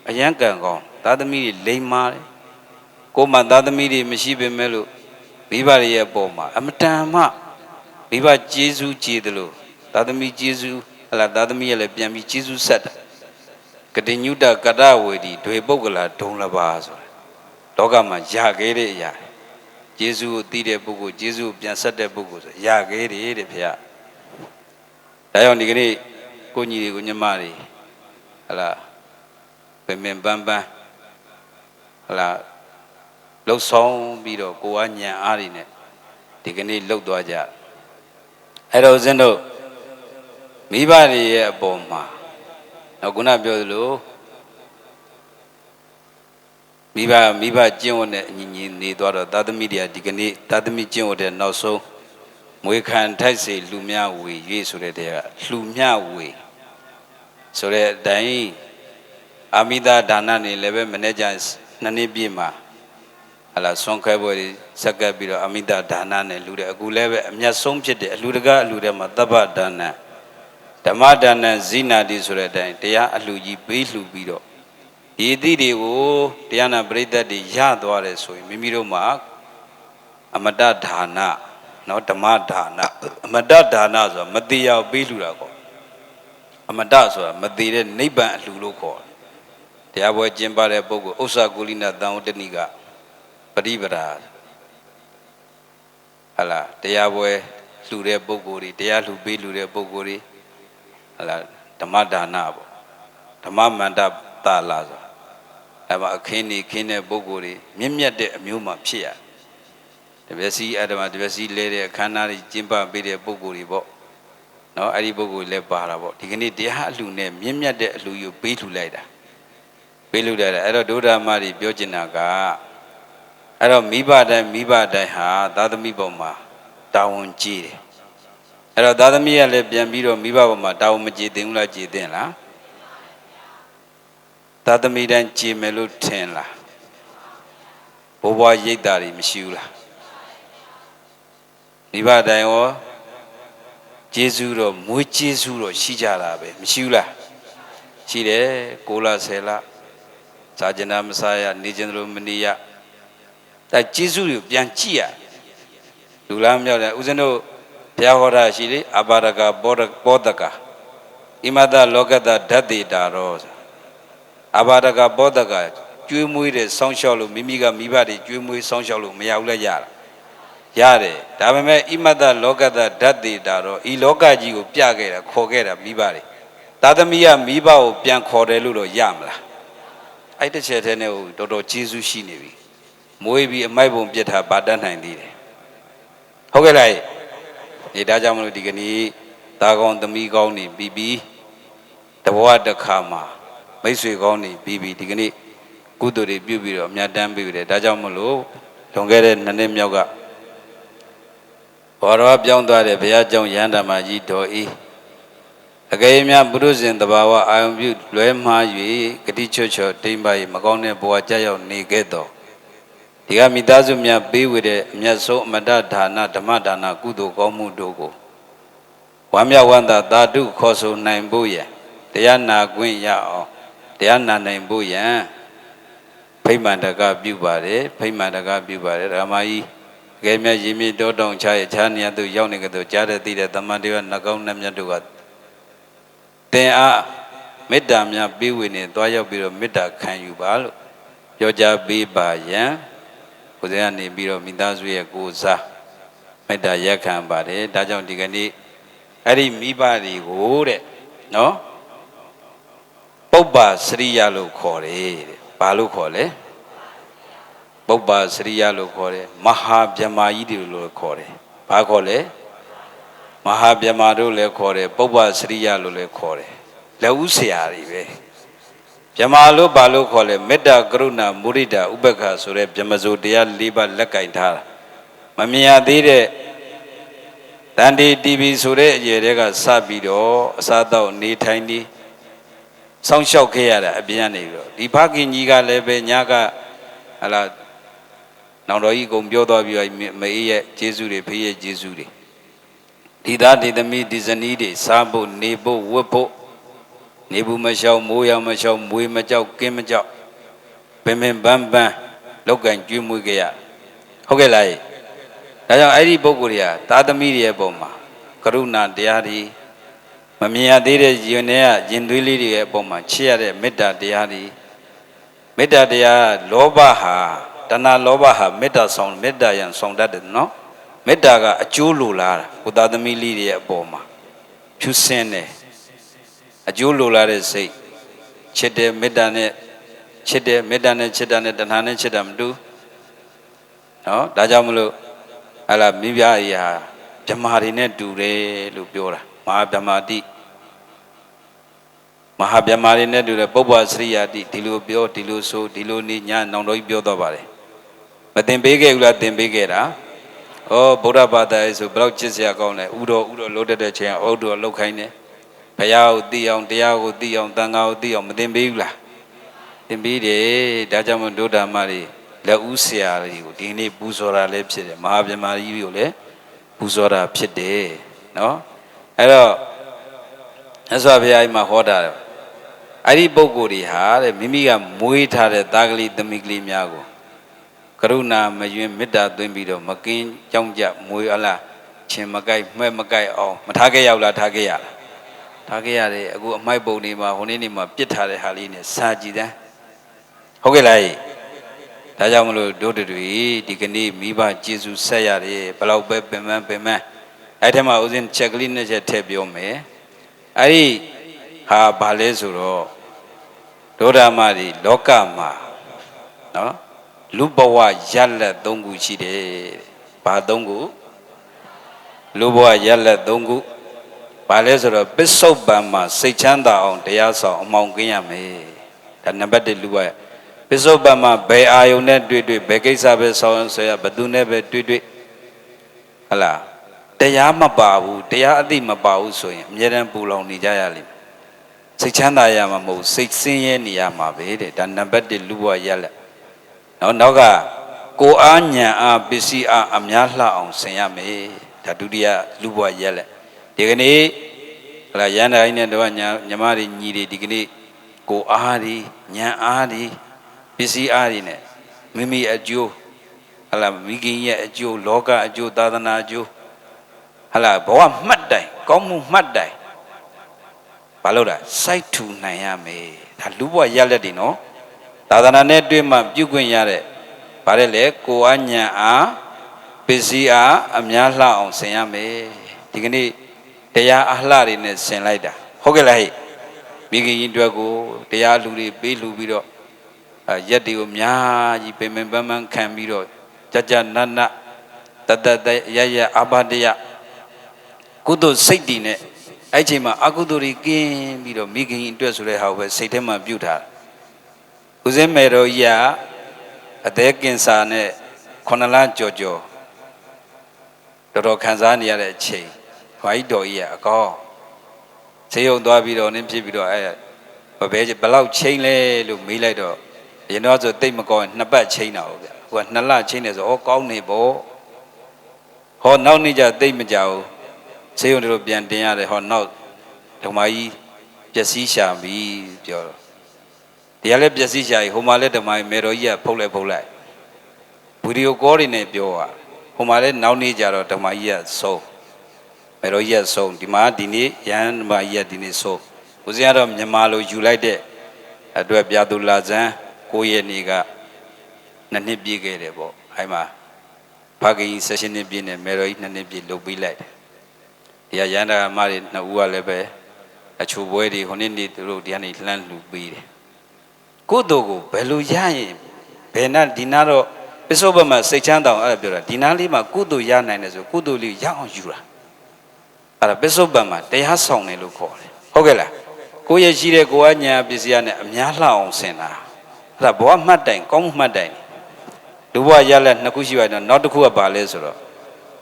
အရန်ကံကောင်းသားသမီးတွေလိမ္မာတယ်ကိုမှသားသမီးတွေမရှိပေမဲ့လို့မိဘတွေရဲ့ပုံမှာအမတန်မှမိဘကျေးဇူးကြည်တယ်လို့သားသမီးကျေးဇူးဟလာသားသမီးရဲ့လည်းပြန်ပြီးကျေးဇူးဆက်တာကတိညုတကတဝေဒီဒွေပုဂ္ဂလာဒုံလပါဆိုတာလောကမှာရခဲ့တဲ့အရာကျေးဇူးကိုသိတဲ့ပုဂ္ဂိုလ်ကျေးဇူးကိုပြန်ဆက်တဲ့ပုဂ္ဂိုလ်ဆိုရခဲ့တယ်တဲ့ဖေ။ဒါကြောင့်ဒီကနေ့ကိုညီတွေကိုညီမတွေဟလာပင်ပန်းပန်းဟလာလှုပ်ဆောင်ပြီးတော့ကိုယ်ကညံအားတွေနဲ့ဒီကနေ့လှုပ်သွားကြအဲ့တော့ဦးဇင်းတို့မိဘတွေရဲ့အပေါ်မှာတော့ခုနပြောသလိုမိဘကျင့်ဝတ်နဲ့အညီညီနေသွားတော့သာသမီတွေကဒီကနေ့သာသမီကျင့်ဝတ်တဲ့နောက်ဆုံးမွေခံထိုက်စေလူမြဝေ၍ဆိုတဲ့တဲ့ကလူမြဝေဆိုတဲ့အတိုင်းအာမိတာဒါနနေလည်းပဲမနေ့ကျ2နှစ်ပြည့်မှာဟလာဆွန်ခဲပွဲတွေစက္ကပ်ပြီးတော့အာမိတာဒါနနဲ့လူတဲ့အခုလည်းပဲအမျက်ဆုံးဖြစ်တဲ့အလူတကားအလူထဲမှာသဗ္ဗဒါနဓမ္မဒါနဇိနာတိဆိုတဲ့အတိုင်းတရားအလူကြီးပေးလှူပြီးတော့ဒီအသည့်တွေကိုတရားနာပရိသတ်တွေရသွားတယ်ဆိုရင်မိမိတို့မှာအမတဒါနနော်ဓမ္မဒါနအမတဒါနဆိုတာမသေးရပေးလှူတာပေါ့အမတဆိုတာမသေးတဲ့နိဗ္ဗာန်အလှူလို့ခေါ်တယ်တရားပွဲကျင်းပတဲ့ပုဂ္ဂိုလ်ဥစ္စာကုလိနာတန်ဝတ္တနိကပရိပဒါဟလာတရားပွဲလှူတဲ့ပုဂ္ဂိုလ်တွေတရားလှူပေးလှူတဲ့ပုဂ္ဂိုလ်တွေဟလာဓမ္မဒါနပေါ့ဓမ္မမန္တတာလာဆိုအဲ့မှာအခင်းနေခင်းတဲ့ပုဂ္ဂိုလ်တွေမြင့်မြတ်တဲ့အမျိုးမှဖြစ်ရတပည့်စီအတ္တမတပည့်စီလဲတဲ့အခမ်းအနားတွေကျင်းပပေးတဲ့ပုဂ္ဂိုလ်တွေပေါ့နော်အဲ့ဒီပုဂ္ဂိုလ်လည်းပါတာပေါ့ဒီကနေ့တရားအလှူနဲ့မြင့်မြတ်တဲ့အလှူကိုပေးလှူလိုက်တာပေးလှူလိုက်တာအဲ့တော့ဒုဒ္ဓမတွေပြောချင်တာကအဲ့တော့မိဘတိုင်းဟာသာသမီပေါ်မှာတာဝန်ကြီးတယ်အဲ့တော့သာသမီကလည်းပြန်ပြီးတော့မိဘပေါ်မှာတာဝန်မကြီးသင့်ဘူးလားကြီးသင့်လားသာသမီတိုင်းကြည်မယ်လို့ထင်လားဘိုးဘွားရိတ်တာတွေမရှိဘူးလားမိဘတိုင်းရောကျေးဇူးတော့မွေးကျေးဇူးတော့ရှိကြတာပဲမရှိဘူးလားရှိတယ်6လ10လဇာကျနာမစားရနေခြင်းလို့မနေရဒါကျေးဇူးတွေပြန်ကြည့်ရလူလားမပြောတယ်ဦးဇင်းတို့ဘုရားဟောတာရှိလေအပါဒကဘောဒက imada lokata dhati daro abadaka bodakaကျွေးမွေးတဲ့ဆောင်းလျှောက်လို့မိမိကမိဘတွေကျွေးမွေးဆောင်းလျှောက်လို့မရဘူးလဲရတယ်ဒါပေမဲ့ဣမတ္တလောကတဓာတ်တေတာတော့ဤလောကကြီးကိုပြခဲ့တာခေါ်ခဲ့တာမိဘတွေသာသမီးကမိဘကိုပြန်ခေါ်တယ်လို့တော့ရမလားအဲ့တစ်ချက်တည်းနဲ့တော်တော်ကျေးဇူးရှိနေပြီမွေးပြီးအမိုက်ပုံပြစ်ထားဗာတတ်နိုင်သေးတယ်ဟုတ်ကဲ့လားဒီဒါကြောင့်မလို့ဒီကနေ့တာကောင်းသမီးကောင်းနေပြီးတဘဝတစ်ခါမှာမိတ်ဆွေကောင်းနေပြီးဒီကနေ့ကုသိုလ်တွေပြုပြီးတော့အမြတ်တမ်းပြီးတယ်ဒါကြောင့်မလို့လွန်ခဲ့တဲ့2နှစ်မြောက်ကဘောရဝပြောင်းသွားတဲ့ဘုရားကျောင်းရဟန္တာမကြီးတော်ဤအကယ်၍ပုရုဇဉ်တဘာဝအာယုံပြုလွဲမှား၍ဂတိချွတ်ချော်တိမ်ပါ၏မကောင်းတဲ့ဘဝကြောက်ရောက်နေခဲ့တော်ဒီကမိသားစုများပေးဝေတဲ့အမြတ်ဆုံးအမတ္တဒါနဓမ္မဒါနကုသိုလ်ကောင်းမှုတို့ကိုဝမ်းမြောက်ဝမ်းသာသာဓုခေါ်ဆိုနိုင်ဖို့ရန်တရားနာခွင့်ရအောင်တရားနာနိုင်ဖို့ရန်ဖိမှန်တကပြုပါတယ်ဖိမှန်တကပြုပါတယ်ဓမ္မကြီးကဲမြတ်ရင်မြင့်တောတောင်ချရဲ့ခြားနေရသူရောက်နေကြသူကြားတဲ့သိတဲ့တမန်တော်နှကောင်းနှမြတ်တို့ကတင်အားမေတ္တာများပေးဝေနေသွားရောက်ပြီးတော့မေတ္တာခံယူပါလို့ပြောကြားပေးပါယံကိုယ်စကနေပြီးတော့မိသားစုရဲ့ကိုယ်စားမေတ္တာရက်ခံပါတယ်ဒါကြောင့်ဒီကနေ့အဲ့ဒီမိဘတွေကိုတဲ့နော်ပုပ္ပစရိယလို့ခေါ်တယ်တဲ့ဘာလို့ခေါ်လဲပုပ္ပစရိယလို့ခေါ်တယ်မဟာဗျမကြီးတွေလို့ခေါ်တယ်ဘာခေါ်လဲမဟာဗျမတို့လည်းခေါ်တယ်ပုပ္ပစရိယလို့လည်းခေါ်တယ်လက်ဦးဆရာတွေပဲဗျမလို့ဘာလို့ခေါ်လဲမေတ္တာကရုဏာမုဒိတာဥပက္ခဆိုတဲ့ဗျမစိုးတရား၄ပါးလက်ကင်ထားတာမမြင်ရသေးတဲ့တန်တီ TV ဆိုတဲ့အရေတွေကစပြီးတော့အစားတော့နေထိုင်နေစောင့်ရှောက်ခဲ့ရတာအပြင်ကနေပြီးတော့ဒီဖခင်ကြီးကလည်းပဲညကဟလာနောင်တော်ကြီးကုံပြောသွားပြီးမအေးရဲ့ကျေးဇူးတွေဖေးရဲ့ကျေးဇူးတွေဒီသားဒီသမီးဒီဇနီးတွေစားဖို့နေဖို့ဝတ်ဖို့နေဘူးမလျှောက်မိုးရောင်မလျှောက်မွေးမကြောက်ကင်းမကြောက်ပင်ပင်ပန်းပန်းလောက်ကင်ကျွေးမွေးခဲ့ရဟုတ်ကဲ့လားဒါကြောင့်အဲ့ဒီပုဂ္ဂိုလ်တွေကသားသမီးတွေရဲ့ပုံမှာကရုဏာတရားတွေမမြင်ရသေးတဲ့ယဉ်ထဲကယဉ်သွေးလေးတွေရဲ့ပုံမှာချစ်ရတဲ့မေတ္တာတရားတွေမေတ္တာတရားလောဘဟာတဏှာလောဘဟာမေတ္တာဆောင်မေတ္တာရန်ဆောင်တတ်တယ်နော်မေတ္တာကအကျိုးလိုလားကိုသားသမီးလေးတွေရဲ့အပေါ်မှာဖြူစင်းတယ်အကျိုးလိုလားတဲ့စိတ်ချစ်တယ်မေတ္တာနဲ့ချစ်တယ်မေတ္တာနဲ့ချစ်တာနဲ့တဏှာနဲ့ချစ်တာမတူနော်ဒါကြောင့်မလို့ဟလာမိဖုရားကြီးဟာဗြဟ္မာတွေနဲ့တူတယ်လို့ပြောတာမဟာဗြဟ္မာတိမဟာဗြဟ္မာတွေနဲ့တူတယ်ပုပ္ပစရိယတိဒီလိုပြောဒီလိုဆိုဒီလိုနေညနောင်တော်ကြီးပြောတော့ပါတယ်မသင်ပေးခဲ့ဘူးလားသင်ပေးခဲ့တာဩဗုဒ္ဓဘာသာရေးဆိုဘယ်တော့ချစ်စရာကောင်းလဲဥတော်လို့တတ်တဲ့ချိန်ဥတော်လောက်ခိုင်းတယ်ဘုရားကိုသိအောင်တရားကိုသိအောင်သံဃာကိုသိအောင်မသင်ပေးဘူးလားသင်ပေးတယ်ဒါကြောင့်မို့ဒုဓမ္မတွေလက်ဦးဆရာတွေကိုဒီနေ့ပူဇော်တာလည်းဖြစ်တယ်မဟာဗြဟ္မာကြီးကိုလည်းပူဇော်တာဖြစ်တယ်နော်အဲ့တော့မြတ်စွာဘုရားကြီးမှာဟောတာအဲ့ဒီပုဂ္ဂိုလ်တွေဟာတဲ့မိမိကမွေးထားတဲ့သားကလေးသမီးကလေးများကိုကရုဏာမယွင်းမေတ္တာသွင်းပြီးတော့မကင်းကြောင်းကြမွေးအလားချင်းမကိုက်မှဲ့မကိုက်အောင်မထားခဲ့ရောက်လားထားခဲ့ရလားထားခဲ့ရတယ်အခုအမိုက်ပုံတွေမှာဟိုနေ့နေ့မှာပြစ်ထားတဲ့ဟာလေးနဲ့စာကြည့်တယ်ဟုတ်ကဲ့လားဒါကြောင့်မလို့တို့တွေဒီကနေ့မိဘကျေးဇူးဆက်ရတယ်ဘလောက်ပဲပင်ပန်းအဲ့ထဲမှာဦးဇင်းချက်ကလေးနဲ့ချက်ထည့်ပြောမယ်အဲ့ဒီဟာဘာလဲဆိုတော့ဒုဓမ္မတွေလောကမှာနော်လူဘဝရလက်၃ခုရှိတယ်ဘာ၃ခုလူဘဝရလက်၃ခုဘာလဲဆိုတော့ပစ္စုပန်မှာစိတ်ချမ်းသာအောင်တရားဆောင်အမောင်ကင်းရမယ်ဒါနံပါတ်1လူဘဝပစ္စုပန်မှာဘယ်အာယုန်နဲ့တွေ့ဘယ်ကိစ္စပဲဆောင်ဆွဲရဘသူနဲ့ပဲတွေ့ဟလာတရားမပါဘူးတရားအသိမပါဘူးဆိုရင်အမြဲတမ်းပူလောင်နေကြရလိမ့်စိတ်ချမ်းသာရမှာမဟုတ်စိတ်ဆင်းရဲနေရမှာပဲတဲ့ဒါနံပါတ်1လူဘဝရလက်နောက်ကကိုအားညံအားပစ္စည်းအားအများလှအောင်ဆင်ရမယ်ဒါဒုတိယလူဘဝရက်လက်ဒီကနေ့ဟလာရန်တိုင်းနဲ့တော့ညီမတွေညီတွေဒီကနေ့ကိုအားဒီညံအားဒီပစ္စည်းအားဒီနဲ့မိမိအကျိုးဟလာမိခင်ရဲ့အကျိုးလောကအကျိုးသာသနာအကျိုးဟလာဘဝမှတ်တိုင်ကောင်းမှုမှတ်တိုင် ဘာလို့လဲစိုက်ထူနိုင်ရမယ်ဒါလူဘဝရလက်တွေနော်သာသနာနဲ့တွေ့မှပြုခွင့်ရတဲ့ဗါတဲ့လေကိုအညာအားပစ္စည်းအားအများလှအောင်ဆင်ရမယ်ဒီကနေ့တရားအလှတွေနဲ့ဆင်လိုက်တာဟုတ်ကဲ့လားဟဲ့မိခင်ကြီးအတွက်ကိုတရားလူတွေပေးလူပြီးတော့ရက်တွေကိုအများကြီးပင်ပန်းပန်းခံပြီးတော့ကြကြနတ်နတ်တတရရအဘတယကုသိုလ်စိတ်တည်နဲ့အဲ့ချိန်မှာအကုသိုလ်တွေကင်းပြီးတော့မိခင်အတွက်ဆိုတဲ့ဟာကိုပဲစိတ်ထဲမှာပြုတ်ထားဦးစင်းမေတော်ကြီးကအသေးကင်ဆာနဲ့9လကြော်တော်တော်ခံစားနေရတဲ့အချိန်ဘွားကြီးတော်ကြီးကအကောင်းဆေးရုံသွားပြီးတော့နင်းဖြစ်ပြီးတော့ဘယ်လောက်ချိန်လဲလို့မေးလိုက်တော့ရင်တော့ဆိုတိတ်မကောင်း2ပတ်ချိန်တာဟုတ်ဗျဟိုက2လချိန်နေဆိုဩကောင်းနေပေါ့ဟောနောက်နေ့ကျတိတ်မကြဘူးဆေးရုံတို့ပြန်တင်ရတယ်ဟောနောက်ဓမ္မကြီးပျက်စီးရှာပြီပြောတော့တရားလည်းပျက်စီးရှာပြီဟိုမှာလည်းဓမ္မကြီးမေတော်ကြီးကဖုတ်လိုက်ဗီဒီယိုကောတွေနဲ့ပြောတာဟိုမှာလည်းနောက်နေ့ကျတော့ဓမ္မကြီးကဆုံးမေတော်ကြီးကဆုံးဒီမှာဒီနေ့ရဟန်းဓမ္မကြီးကဒီနေ့ဆုံးဦးဇင်းကတော့မြန်မာလိုယူလိုက်တဲ့အတွက်ပြသူလာဇန်9ရက်နေ့က2နှစ်ပြည့်ခဲ့တယ်ပေါ့အဲ့မှာဖခင်ကြီး16နှစ်ပြည့်နဲ့မေတော်ကြီး2နှစ်ပြည့်လုပ်ပေးလိုက်တယ်ဒီကရဟန္တာမတွေ2ဦးကလည်းပဲအချိုပွဲတွေခုနှစ်နေ့သူတို့ဒီကနေလှမ်းလှူပေးတယ်ကုသိုလ်ကိုဘယ်လိုရရင်ဘယ်နဲ့ဒီနာတော့ပစ္စုပ္ပန်မှာစိတ်ချမ်းတောင်အဲ့ဒါပြောတာဒီနာလေးမှာကုသိုလ်ရနိုင်တယ်ဆိုကုသိုလ်လေးရအောင်ယူတာအဲ့ဒါပစ္စုပ္ပန်မှာတရားဆောင်တယ်လို့ခေါ်တယ်ဟုတ်ကဲ့လားကိုယ့်ရဲ့ရှိတဲ့ကိုယ်အညာပစ္စည်းနဲ့အများလှအောင်ဆင်တာအဲ့ဒါဘဝမှတ်တိုင်ကောင်းမှတ်တိုင်လူဘဝရလက်2ခုရှိပါတော့နောက်တစ်ခုကဘာလဲဆိုတော့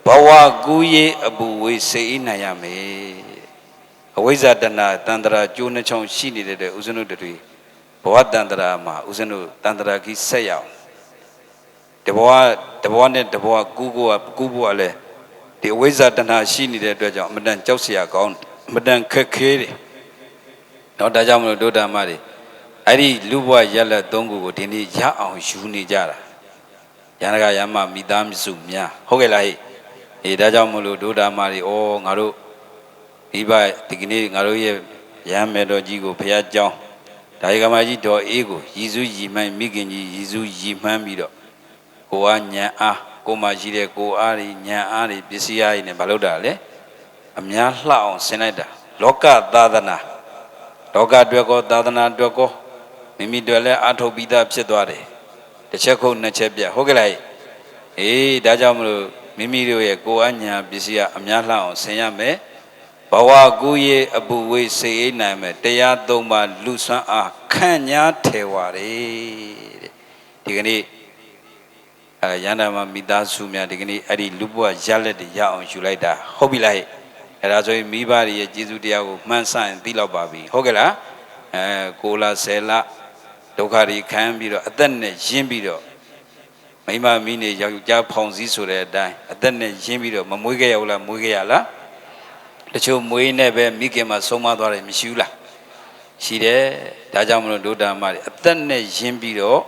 ဘဝကူးရေးအပူဝေးစေးနိုင်ရမယ်အဝိဇ္ဇာတဏ္ဍတန္တရာကျိုးနှချောင်းရှိနေတဲ့ဦးဇင်းတို့တွေဘဝတန္တရာမှာဦးဇင်းတို့တန္တရာကြီးဆက်ရအောင်တဘဝနဲ့တဘဝကူးဖို့ကလည်းဒီအဝိဇ္ဇာတဏ္ဍရှိနေတဲ့အတွက်ကြောင့်အမတန်ကြောက်စရာကောင်းအမတန်ခက်ခဲတယ်တော့ဒါကြောင့်မလို့ဒုဓမ္မတွေအဲ့ဒီလူဘဝရလက်3ခုကိုဒီနေ့ရအောင်ယူနေကြတာရဟန္တာယမမိသားစုများဟုတ်ကဲ့လားဟဲ့အေးဒါကြောင့်မလို့ဒုဓမ္မတွေငါတို့ဒီဘဒီကနေ့ငါတို့ရဲ့ရဟန်းမေတော်ကြီးကိုဘုရားကျောင်းဒါယကမကြီးတော်အေးကိုရည်စူးရည်မှန်းမိခင်ကြီးရည်စူးရည်မှန်းပြီးတော့ကိုအားညံအားကိုမှရှိတဲ့ကိုအားတွေညံအားတွေပစ္စည်းအားတွေနဲ့မလုပ်တာလေအများလှအောင်ဆင်လိုက်တာလောကသာသနာလောကအတွက်ကောသာသနာအတွက်ကောမိမိတို့လည်းအထုတ်ပြီးသားဖြစ်သွားတယ်တစ်ချက်ခုတ်နှစ်ချက်ပြဟုတ်ကဲ့လားအေးဒါကြောင့်မလို့မိမိတို့ရဲ့ကိုအညာပစ္စည်းအများလှအောင်ဆင်ရမယ်ဘဝကူးရေးအပူဝေးစေအိနိုင်မယ်တရား3ပါးလူဆွမ်းအားခန့်ညားထေဝါတယ်ဒီကနေ့ရဟန္တာမမိသားစုများဒီကနေ့အဲ့ဒီလူဘဝရလက်တွေရအောင်ယူလိုက်တာဟုတ်ပြီလားအဲ့ဒါဆိုရင်မိဘတွေရဲ့ကျေးဇူးတရားကိုမှန်းဆရင်သိလောက်ပါပြီဟုတ်ကဲ့လား9လ10လဒုက္ခတွေခံပြီးတော့အသက်နဲ့ရင်းပြီးတော့မိမမီးနေယောက်ျားဖောင်စည်းဆိုတဲ့အတိုင်းအသက်နဲ့ရင်းပြီးတော့မမွေးခဲ့ရဘူးလားမွေးခဲ့ရလားတချို့မွေးနဲ့ပဲမိခင်မှာဆုံးမသွားတယ်မရှိဘူးလားရှိတယ်ဒါကြောင့်မလို့ဒုဓမ္မတွေအသက်နဲ့ရင်းပြီးတော့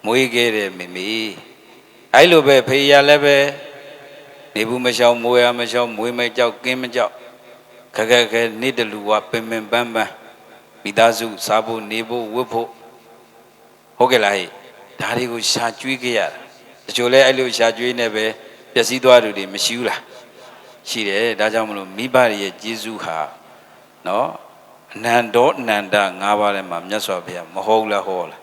မွေးခဲ့တယ်မိမိအဲ့လိုပဲဖေးရလည်းပဲနေဘူးမလျှောက်မွေးရမလျှောက်မွေးမကြောက်ကင်းမကြောက်ခက်ခဲနေတလူဝပင်ပန်းပန်းမိသားစုစားဖို့နေဖို့ဝတ်ဖို့ဟုတ်ကဲ့လားဟဲ့ဒါတွေကိုရှာကျွေးခဲ့ရတာတချို့လဲအဲ့လိုရှာကျွေးနေပဲပျက်စီးသွားသူတွေမရှိဘူးလားရှိတယ်ဒါကြောင့်မလို့မိဘရဲ့ကျေးဇူးဟာနော်အနန္တောအနန္တ5ပါးထဲမှာမြတ်စွာဘုရားမဟုတ်လားဟောလား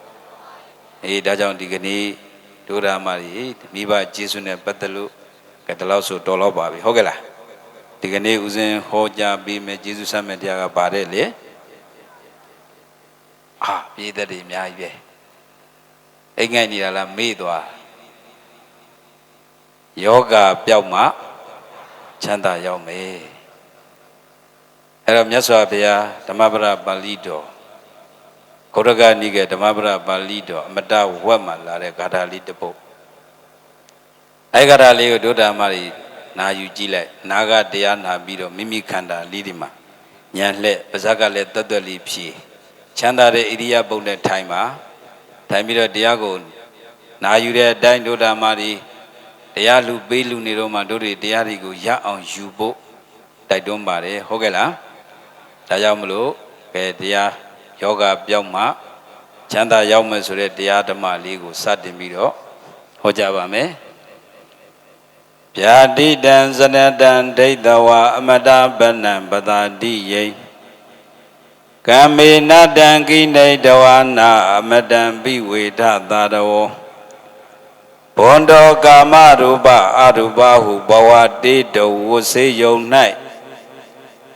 အေးဒါကြောင့်ဒီကနေ့ဒုရမတွေမိဘကျေးဇူးနဲ့ပတ်သက်လို့ကဲဒီလောက်ဆိုတော်တော့ပါပြီဟုတ်ကဲ့လားဒီကနေ့ဦးဇင်းဟောကြားပြီးမယ်ကျေးဇူးဆက်မယ်တရားကပါတယ်လေပြည်သက်တွေအများကြီးပဲအိမ်ငိုက်နေတာလားမေ့သွားယောဂပျောက်မှချမ်းသာရောက်မယ်အဲ့တော့မြတ်စွာဘုရားဓမ္မပဒပါဠိတော်ဂေါရကနိကေဓမ္မပဒပါဠိတော်အမတဝတ်မှာလာတဲ့ဂါထာလေးတစ်ပုဒ်အဲ့ဂါထာလေးကိုဒုဓမ္မတွေနာယူကြည့်လိုက်နာကတရားနာပြီးတော့မိမိခန္ဓာလေးဒီမှာညံလှဲ့ပါးစပ်ကလည်းတွတ်တွတ်လေးဖြည့်ချမ်းသာတဲ့ဣရိယာပုတ်နဲ့ထိုင်ပါထိုင်ပြီးတော့တရားကိုနာယူတဲ့အတိုင်းဒုဓမ္မတွေတရားလူပေးလူနေတော့မှတို့တွေတရားတွေကိုရအောင်ယူဖို့တိုက်တွန်းပါတယ်ဟုတ်ကဲ့လား ဒါကြောင့်မလို့ကဲတရားယောဂပြောင်းမှချမ်းသာရောက်မယ်ဆိုတဲ့တရားဓမ္မလေးကိုစတင်ပြီးတော့ဟောကြားပါမယ်ဗျာတိတံစနတံဒိဋ္ဌဝါအမတပနံပတာတိယိကမ္မေနတံကိနေတဝနာအမတံပိဝေထသာတောဘောန္တောကာမရူပအရူပဟုဘဝတေတုဝစေယုံ၌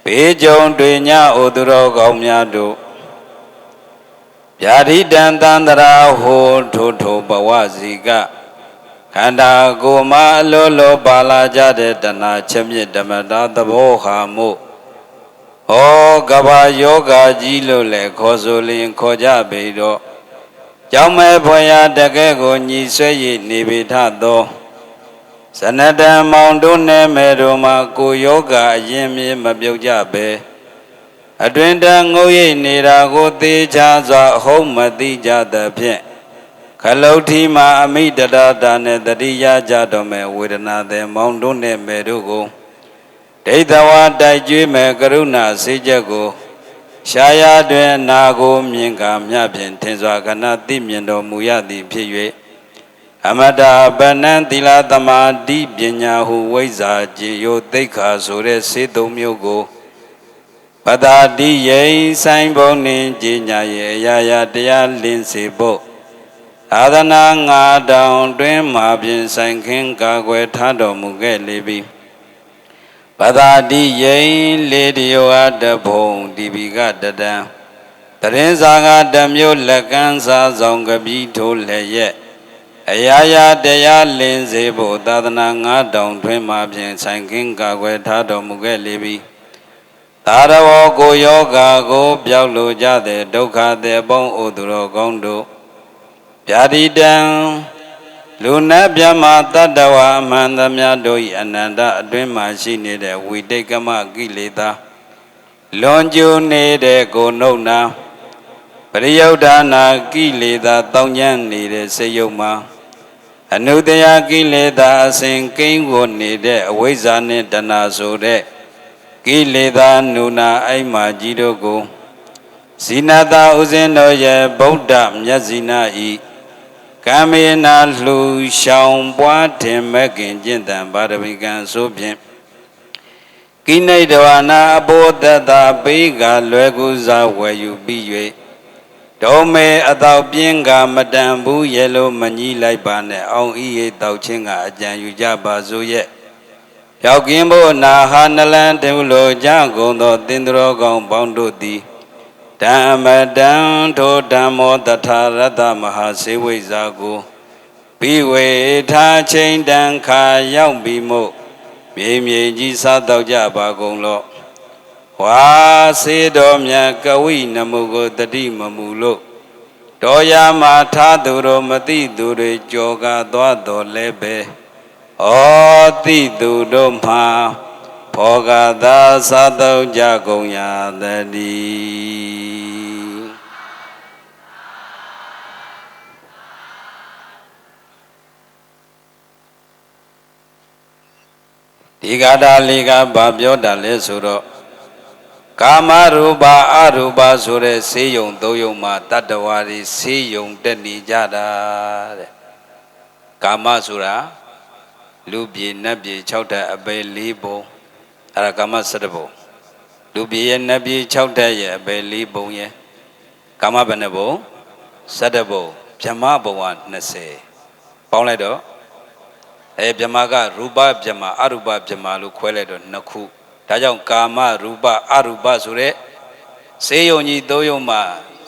ဘေးကြုံတွေညဩသူတော်ကောင်းများတို့ဗျာတိတံတန္တရာဟောထိုဘဝစီကခန္ဓာကိုယ်မှာအလိုလိုပါလာကြတဲ့တဏှာချက်မြစ်ဓမ္မတာသဘောဟာမှုဟောကဘာယောဂကြီးလို့လည်းခေါ်ဆိုလျင်ခေါ်ကြပေတော့ကြောင့်မဲ့ဖွယ်ရာတကဲ့ကိုညီဆွဲရနေပေထသောဇနတံမောင်တို့နဲ့မဲ့တို့မှာကိုယောဂအရင်မြင်မပြုတ်ကြပဲအတွင်တန်ငုတ်ရိပ်နေတာကိုသေချာစွာအဟုတ်မသိကြသဖြင့်ခလုတ်ထီမှာအမိတရတာနဲ့တတိယကြတော်မဲ့ဝေဒနာတဲ့မောင်တို့နဲ့မဲ့တို့ကိုဒိဋ္ဌဝါတိုက်ကျွေးမဲ့ကရုဏာစေချက်ကိုရှားရတွင်နာကိုမြင်ကာမြဖြင့်ထင်စွာကနာသိမြင်တော်မူရသည်ဖြစ်၍အမတပဏံသီလသမာဓိပညာဟုဝိဇ္ဇာကျေယောသိက္ခာဆိုတဲ့စေသုံးမျိုးကိုပတာတိယိဆိုင်ဘုံနှင့်ကြေညာရဲ့အရာရာတရားလင်းစေဖို့သာသနာ9000တွင်မှာဖြင့်ဆိုင်ခင်းကာကွယ်ထားတော်မူခဲ့လေပြီပတာတိယိလေတယောအတဘုံဒီဘိကတတံတရင်စာကတမျိုးလက်ကန်းစာဆောင်ကပိထိုးလည်းရဲ့အရာရာတရားလင်းစေဖို့သာသနာ9000တွင်မှာဖြင့်ဆိုင်ခင်းကာကွယ်ထားတော်မူခဲ့လေပြီသာရဝကိုယောဂါကိုပြောက်လိုကြတဲ့ဒုက္ခတဲ့ပေါင်းဥသူတော်ကောင်းတို့ဗျာတိတံလူနာမြမတတ္တဝါအမှန်သမျှတို့၏အနန္တအတွင်းမှာရှိနေတဲ့ဝိတိတ်ကမကိလေသာလွန်ကျူးနေတဲ့ကိုနှုတ်နာပရိယုဒ္ဓနာကိလေသာတောင်းကျမ်းနေတဲ့စေယုံမှာအနုတ္တယကိလေသာအစဉ်ကိန်းကိုနေတဲ့အဝိဇ္ဇာနှင့်တဏှာဆိုတဲ့ကိလေသာနုနာအိမ်မာကြီးတို့ကိုဇိနတာဥစဉ်တော်ရဲ့ဗုဒ္ဓမျက်စိနာဤကံမေနာလှူရှောင်ပွားထင်မဲ့ခင်ကျင့်တံပါရမီကံဆိုဖြင့်ကိနေတဝနာအဘောတတပိကလွယ်ကူစွာဝယ်ယူပြီး၍ဒုံမေအတောက်ပြင်းကမတန်ဘူးရဲ့လို့မကြီးလိုက်ပါနဲ့အောင်ဤရဲ့တောက်ချင်းကအကြံယူကြပါစို့ရဲ့ရောက်ကင်းဖို့နာဟာနလန်တူလိုကြကုန်သောသင်္တော်ကောင်းပေါင်းတို့သည်ဓမ္မတံထိုဓမ္မောတထာရတမဟာစေဝိဇာကိုပိဝေထားချိန်တန်ခါရောက်ပြီးမို့မြေမြေကြီးစားတော့ကြပါကုန်လော့ဝါစေတော်မြတ်ကဝိနမုကိုတတိမမူလို့တော်ရမှာထားသူတို့မသိသူတွေကြောကားသွားတော်လဲပဲဩတိသူတို့မှာဘောဂသာစားတော့ကြကုန်ရသည်ဒီဂါထာလေးကဘာပြောတာလဲဆိုတော့ကာမရူပအရူပဆိုတဲ့ဆေးယုံသုံးယုံမှာတတ္တဝါတွေဆေးယုံတက်နေကြတာတဲ့ကာမဆိုတာလူပြေနတ်ပြေ6ဓာတ်အပယ်4ပုံအဲ့ဒါကာမ17ပုံလူပြေရဲ့နတ်ပြေ6ဓာတ်ရဲ့အပယ်4ပုံရဲ့ကာမဘယ်နှပုံ17ပုံဗြဟ္မဘုံက20ပေါင်းလိုက်တော့ဗြဟ္မကရူပဗြဟ္မအရူပဗြဟ္မလို့ခွဲလိုက်တော့2ခုဒါကြောင့်ကာမရူပအရူပဆိုတဲ့စေယုံကြီး3ယုံမှာ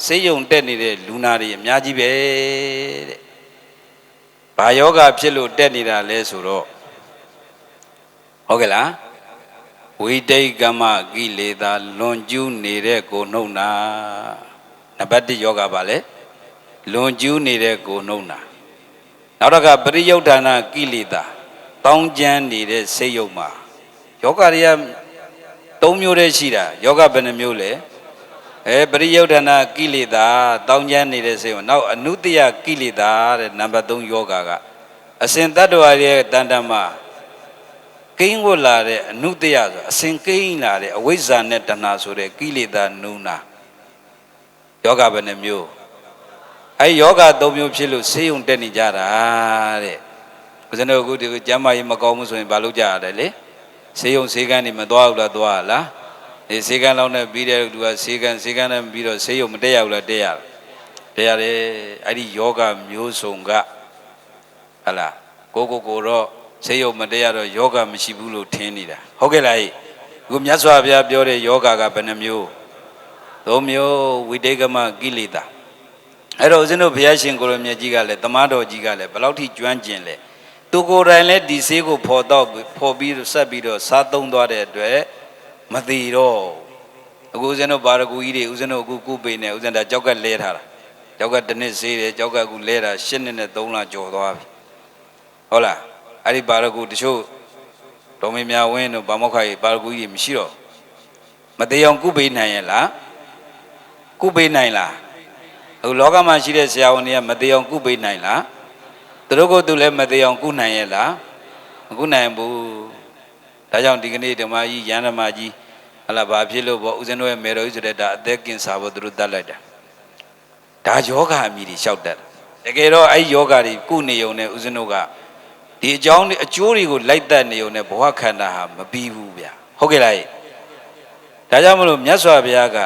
စေယုံတက်နေတဲ့လူနာတွေအများကြီးပဲတဲ့ဘာယောဂဖြစ်လို့တက်နေတာလဲဆိုတော့ဟုတ်ကဲ့လားဝိတိတ်ကမကိလေသာလွန်ကျူးနေတဲ့ကိုနှုတ်နာနံပါတ်1ယောဂပါလေလွန်ကျူးနေတဲ့ကိုနှုတ်နာနောက်တော့ကပရိယုဒ္ဓနာကိလေသာတောင်းကျမ်းနေတဲ့စိတ်ယုံမှာယောဂတွေက3မျိုးတည်းရှိတာယောဂဘယ်နှမျိုးလဲပရိယုဒ္ဓနာကိလေသာတောင်းကျမ်းနေတဲ့စိတ်ယုံနောက်အနုတ္တယကိလေသာတဲ့နံပါတ်3ယောဂကအစဉ်တတ္တဝါရဲ့တန်တမှာက ကိန်းဝတ်လာတဲ့အနုတ္တယဆိုအစဉ်ကိန်းလာတဲ့အဝိဇ္ဇာနဲ့တဏှာဆိုတဲ့ကိလေသာနုနာယောဂဘယ်နှမျိုးအဲ့ယောဂ၃မျိုးဖြစ်လို့ဆေးရုံတက်နေကြတာတဲ့ဦးဇင်းတို့အခုဒီကျမ်းမာရေးမကောင်းဘူးဆိုရင်ဘာလုပ်ကြရလဲလေဆေးရုံဆေးကန်းနေမသွားဘူးလားသွားလားဒီဆေးကန်းလောက်နဲ့ပြီးတဲ့သူကဆေးကန်းနဲ့ပြီးတော့ဆေးရုံမတက်ရဘူးလားတက်ရတယ်အဲ့ဒီယောဂမျိုးစုံကဟလာကိုတော့ဆေးရုံမတက်ရတော့ယောဂမရှိဘူးလို့ထင်နေတာဟုတ်ကဲ့လားအခုမြတ်စွာဘုရားပြောတဲ့ယောဂကဘယ်နှမျိုး၃မျိုးဝိတေကမကိလေသာအဲ့တော့ဦးဇင်းတို့ဘုရားရှင်ကိုရောမြတ်ကြီးကလည်းတမန်တော်ကြီးကလည်းဘယ်လောက်ထိကျွမ်းကျင်လဲသူကိုယ်တိုင်လည်းဒီဆေးကိုဖော်ပြီးဆက်ပြီးတော့စားသုံးသွားတဲ့အတွက်မသိတော့အခုဦးဇင်းတို့ဘာရကူကြီးတွေဦးဇင်းတို့အခုကုပေနေဦးဇင်းဒါကြောက်ကလဲထားတာကြောက်ကတစ်နှစ်ဆေးတယ်ကြောက်ကအခုလဲတာ၈နှစ်နဲ့3လကျော်သွားပြီဟုတ်လားအဲ့ဒီဘာရကူတချို့တော်မင်းများဝင်းတို့ဗမောက္ခကြီးဘာရကူကြီးမရှိတော့မသေးအောင်ကုပေနိုင်ရဲ့လားကုပေနိုင်လားအခုလောကမှာရှိတဲ့ဆရာဝန်တွေကမသေးအောင်ကုပေနိုင်လားသူတို့ကသူလည်းမသေးအောင်ကုနိုင်ရဲ့လားမကုနိုင်ဘူးဒါကြောင့်ဒီကနေ့ဓမ္မကြီးရန်ဓမ္မကြီးဟလာဘာဖြစ်လို့ပေါ့ဦးဇင်းတို့ရဲ့မေတော်ကြီးဆိုတဲ့ဒါအသက်ကင်စာဖို့သူတို့တတ်လိုက်တာဒါယောဂအမိတွေလျှောက်တတ်တကယ်တော့အဲ့ယောဂတွေကုနေုံနဲ့ဦးဇင်းတို့ကဒီအကြောင်းအကျိုးတွေကိုလိုက်တတ်နေုံနဲ့ဘဝခန္ဓာဟာမပြီးဘူးဗျာဟုတ်ကဲ့လားဒါကြောင့်မလို့မြတ်စွာဘုရားက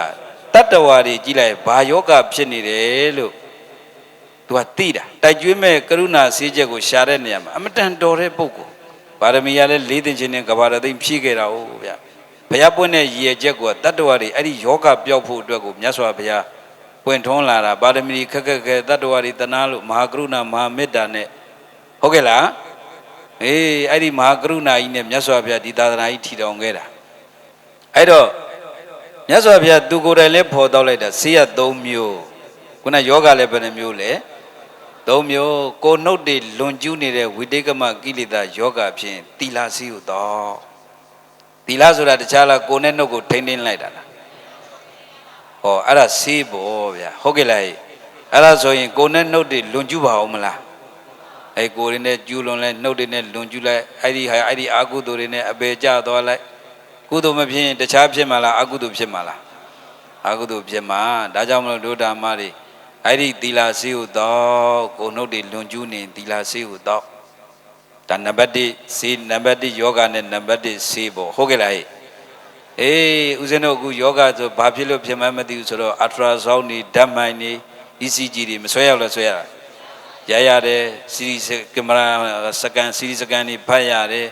တတ္တဝါတွေကြည့်လိုက်ဘာယောဂဖြစ်နေတယ်လို့သူကသိတာတိုက်ကျွေးမဲ့ကရုဏာစေးချက်ကိုရှာတဲ့နေရာမှာအမတန်တော်တဲ့ပုဂ္ဂိုလ်ပါရမီရလည်း၄သိန်းချင်းနဲ့ကဘာရသိန်းဖြည့်ခဲ့တာဟုတ်ဗျာဘုရားပွင့်တဲ့ရည်ရချက်ကိုတတ္တဝါတွေအဲ့ဒီယောဂပျောက်ဖို့အတွက်ကိုမြတ်စွာဘုရားပွင့်ထွန်းလာတာပါရမီခက်တတ္တဝါတွေတနာလို့မဟာကရုဏာမဟာမေတ္တာနဲ့ဟုတ်ကဲ့လားအဲ့ဒီမဟာကရုဏာကြီးနဲ့မြတ်စွာဘုရားဒီသာသနာကြီးထီထောင်ခဲ့တာအဲ့တော့မြတ်စွာဘုရားသူကိုယ်တိုင်လည်းဖော်တော့လိုက်တာဆေးရ၃မျိုးခုနယောဂလည်းဘယ်နှမျိုးလဲ၃မျိုးကိုနှုတ်တွေလွန်ကျူးနေတဲ့ဝိတေကမကိလေသာယောဂဖြင့်သီလဆေးဟုတော့သီလဆိုတာတခြားလားကိုနဲ့နှုတ်ကိုထိန်းသိမ်းလိုက်တာလားဟောအဲ့ဒါဆေးပေါ့ဗျာဟုတ်ကဲ့လားအဲ့ဒါဆိုရင်ကိုနဲ့နှုတ်တွေလွန်ကျူးပါအောင်မလားအဲ့ကိုတွေနဲ့ကျူးလွန်လိုက်နှုတ်တွေနဲ့လွန်ကျူးလိုက်အဲ့ဒီအာကုသိုလ်တွေနဲ့အပေကျသွားလိုက်ကုသိုလ်မဖြစ်ရင်တခြားဖြစ်မှာလားအကုသိုလ်ဖြစ်မှာလားအကုသိုလ်ဖြစ်မှာဒါကြောင့်မလို့ဒုဓမ္မတွေအဲ့ဒီသီလဆေးဟုတော့ကိုနှုတ်တွေလွန်ကျူးနေသီလဆေးဟုတော့ဒါနံပါတ်1ဆေးနံပါတ်1ယောဂနဲ့နံပါတ်1ဆေးပေါ့ဟုတ်ကဲ့လားဦးဇင်းတို့အခုယောဂဆိုဘာဖြစ်လို့ဖြစ်မှန်းမသိဘူးဆိုတော့အထရာဆောင်းနေဓာတ်မိုင်နေ ECG တွေမဆွဲရလို့ဆွဲရတာရရတယ်စီရီကင်မရာစကန်စီရီစကန်နေဖတ်ရတယ်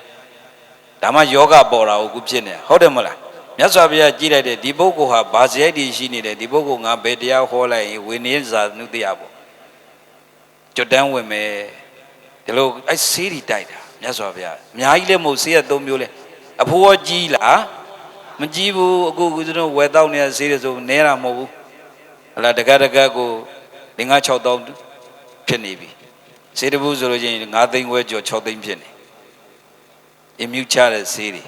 ဒါမှယောဂပေါ်တာကိုဖြစ်နေဟုတ်တယ်မလားမြတ်စွာဘုရားကြည့်လိုက်တဲ့ဒီပုဂ္ဂိုလ်ဟာဘာစရိုက်တည်ရှိနေတယ်ဒီပုဂ္ဂိုလ်ငါဘယ်တရားဟောလိုက်ရင်ဝိနည်းဇာနုတရားပေါ့ကျွတ်တန်းဝင်မယ်ဒီလိုအဲ့ဆေးတွေတိုက်တာမြတ်စွာဘုရားအများကြီးလည်းမဟုတ်ဆေးရ၃မျိုးလဲအဖိုးရောကြီးလားမကြီးဘူးအခုကျွန်တော်ဝယ်တောက်နေတဲ့ဆေးတွေဆိုနဲတာမဟုတ်ဘူးဟလာတကကို5-6တောင်းဖြစ်နေပြီဆေးတဘူးဆိုလို့ချင်း5သိန်းခွဲကျော်6သိန်းဖြစ်နေအမြူချတဲ့ဆေးတွေ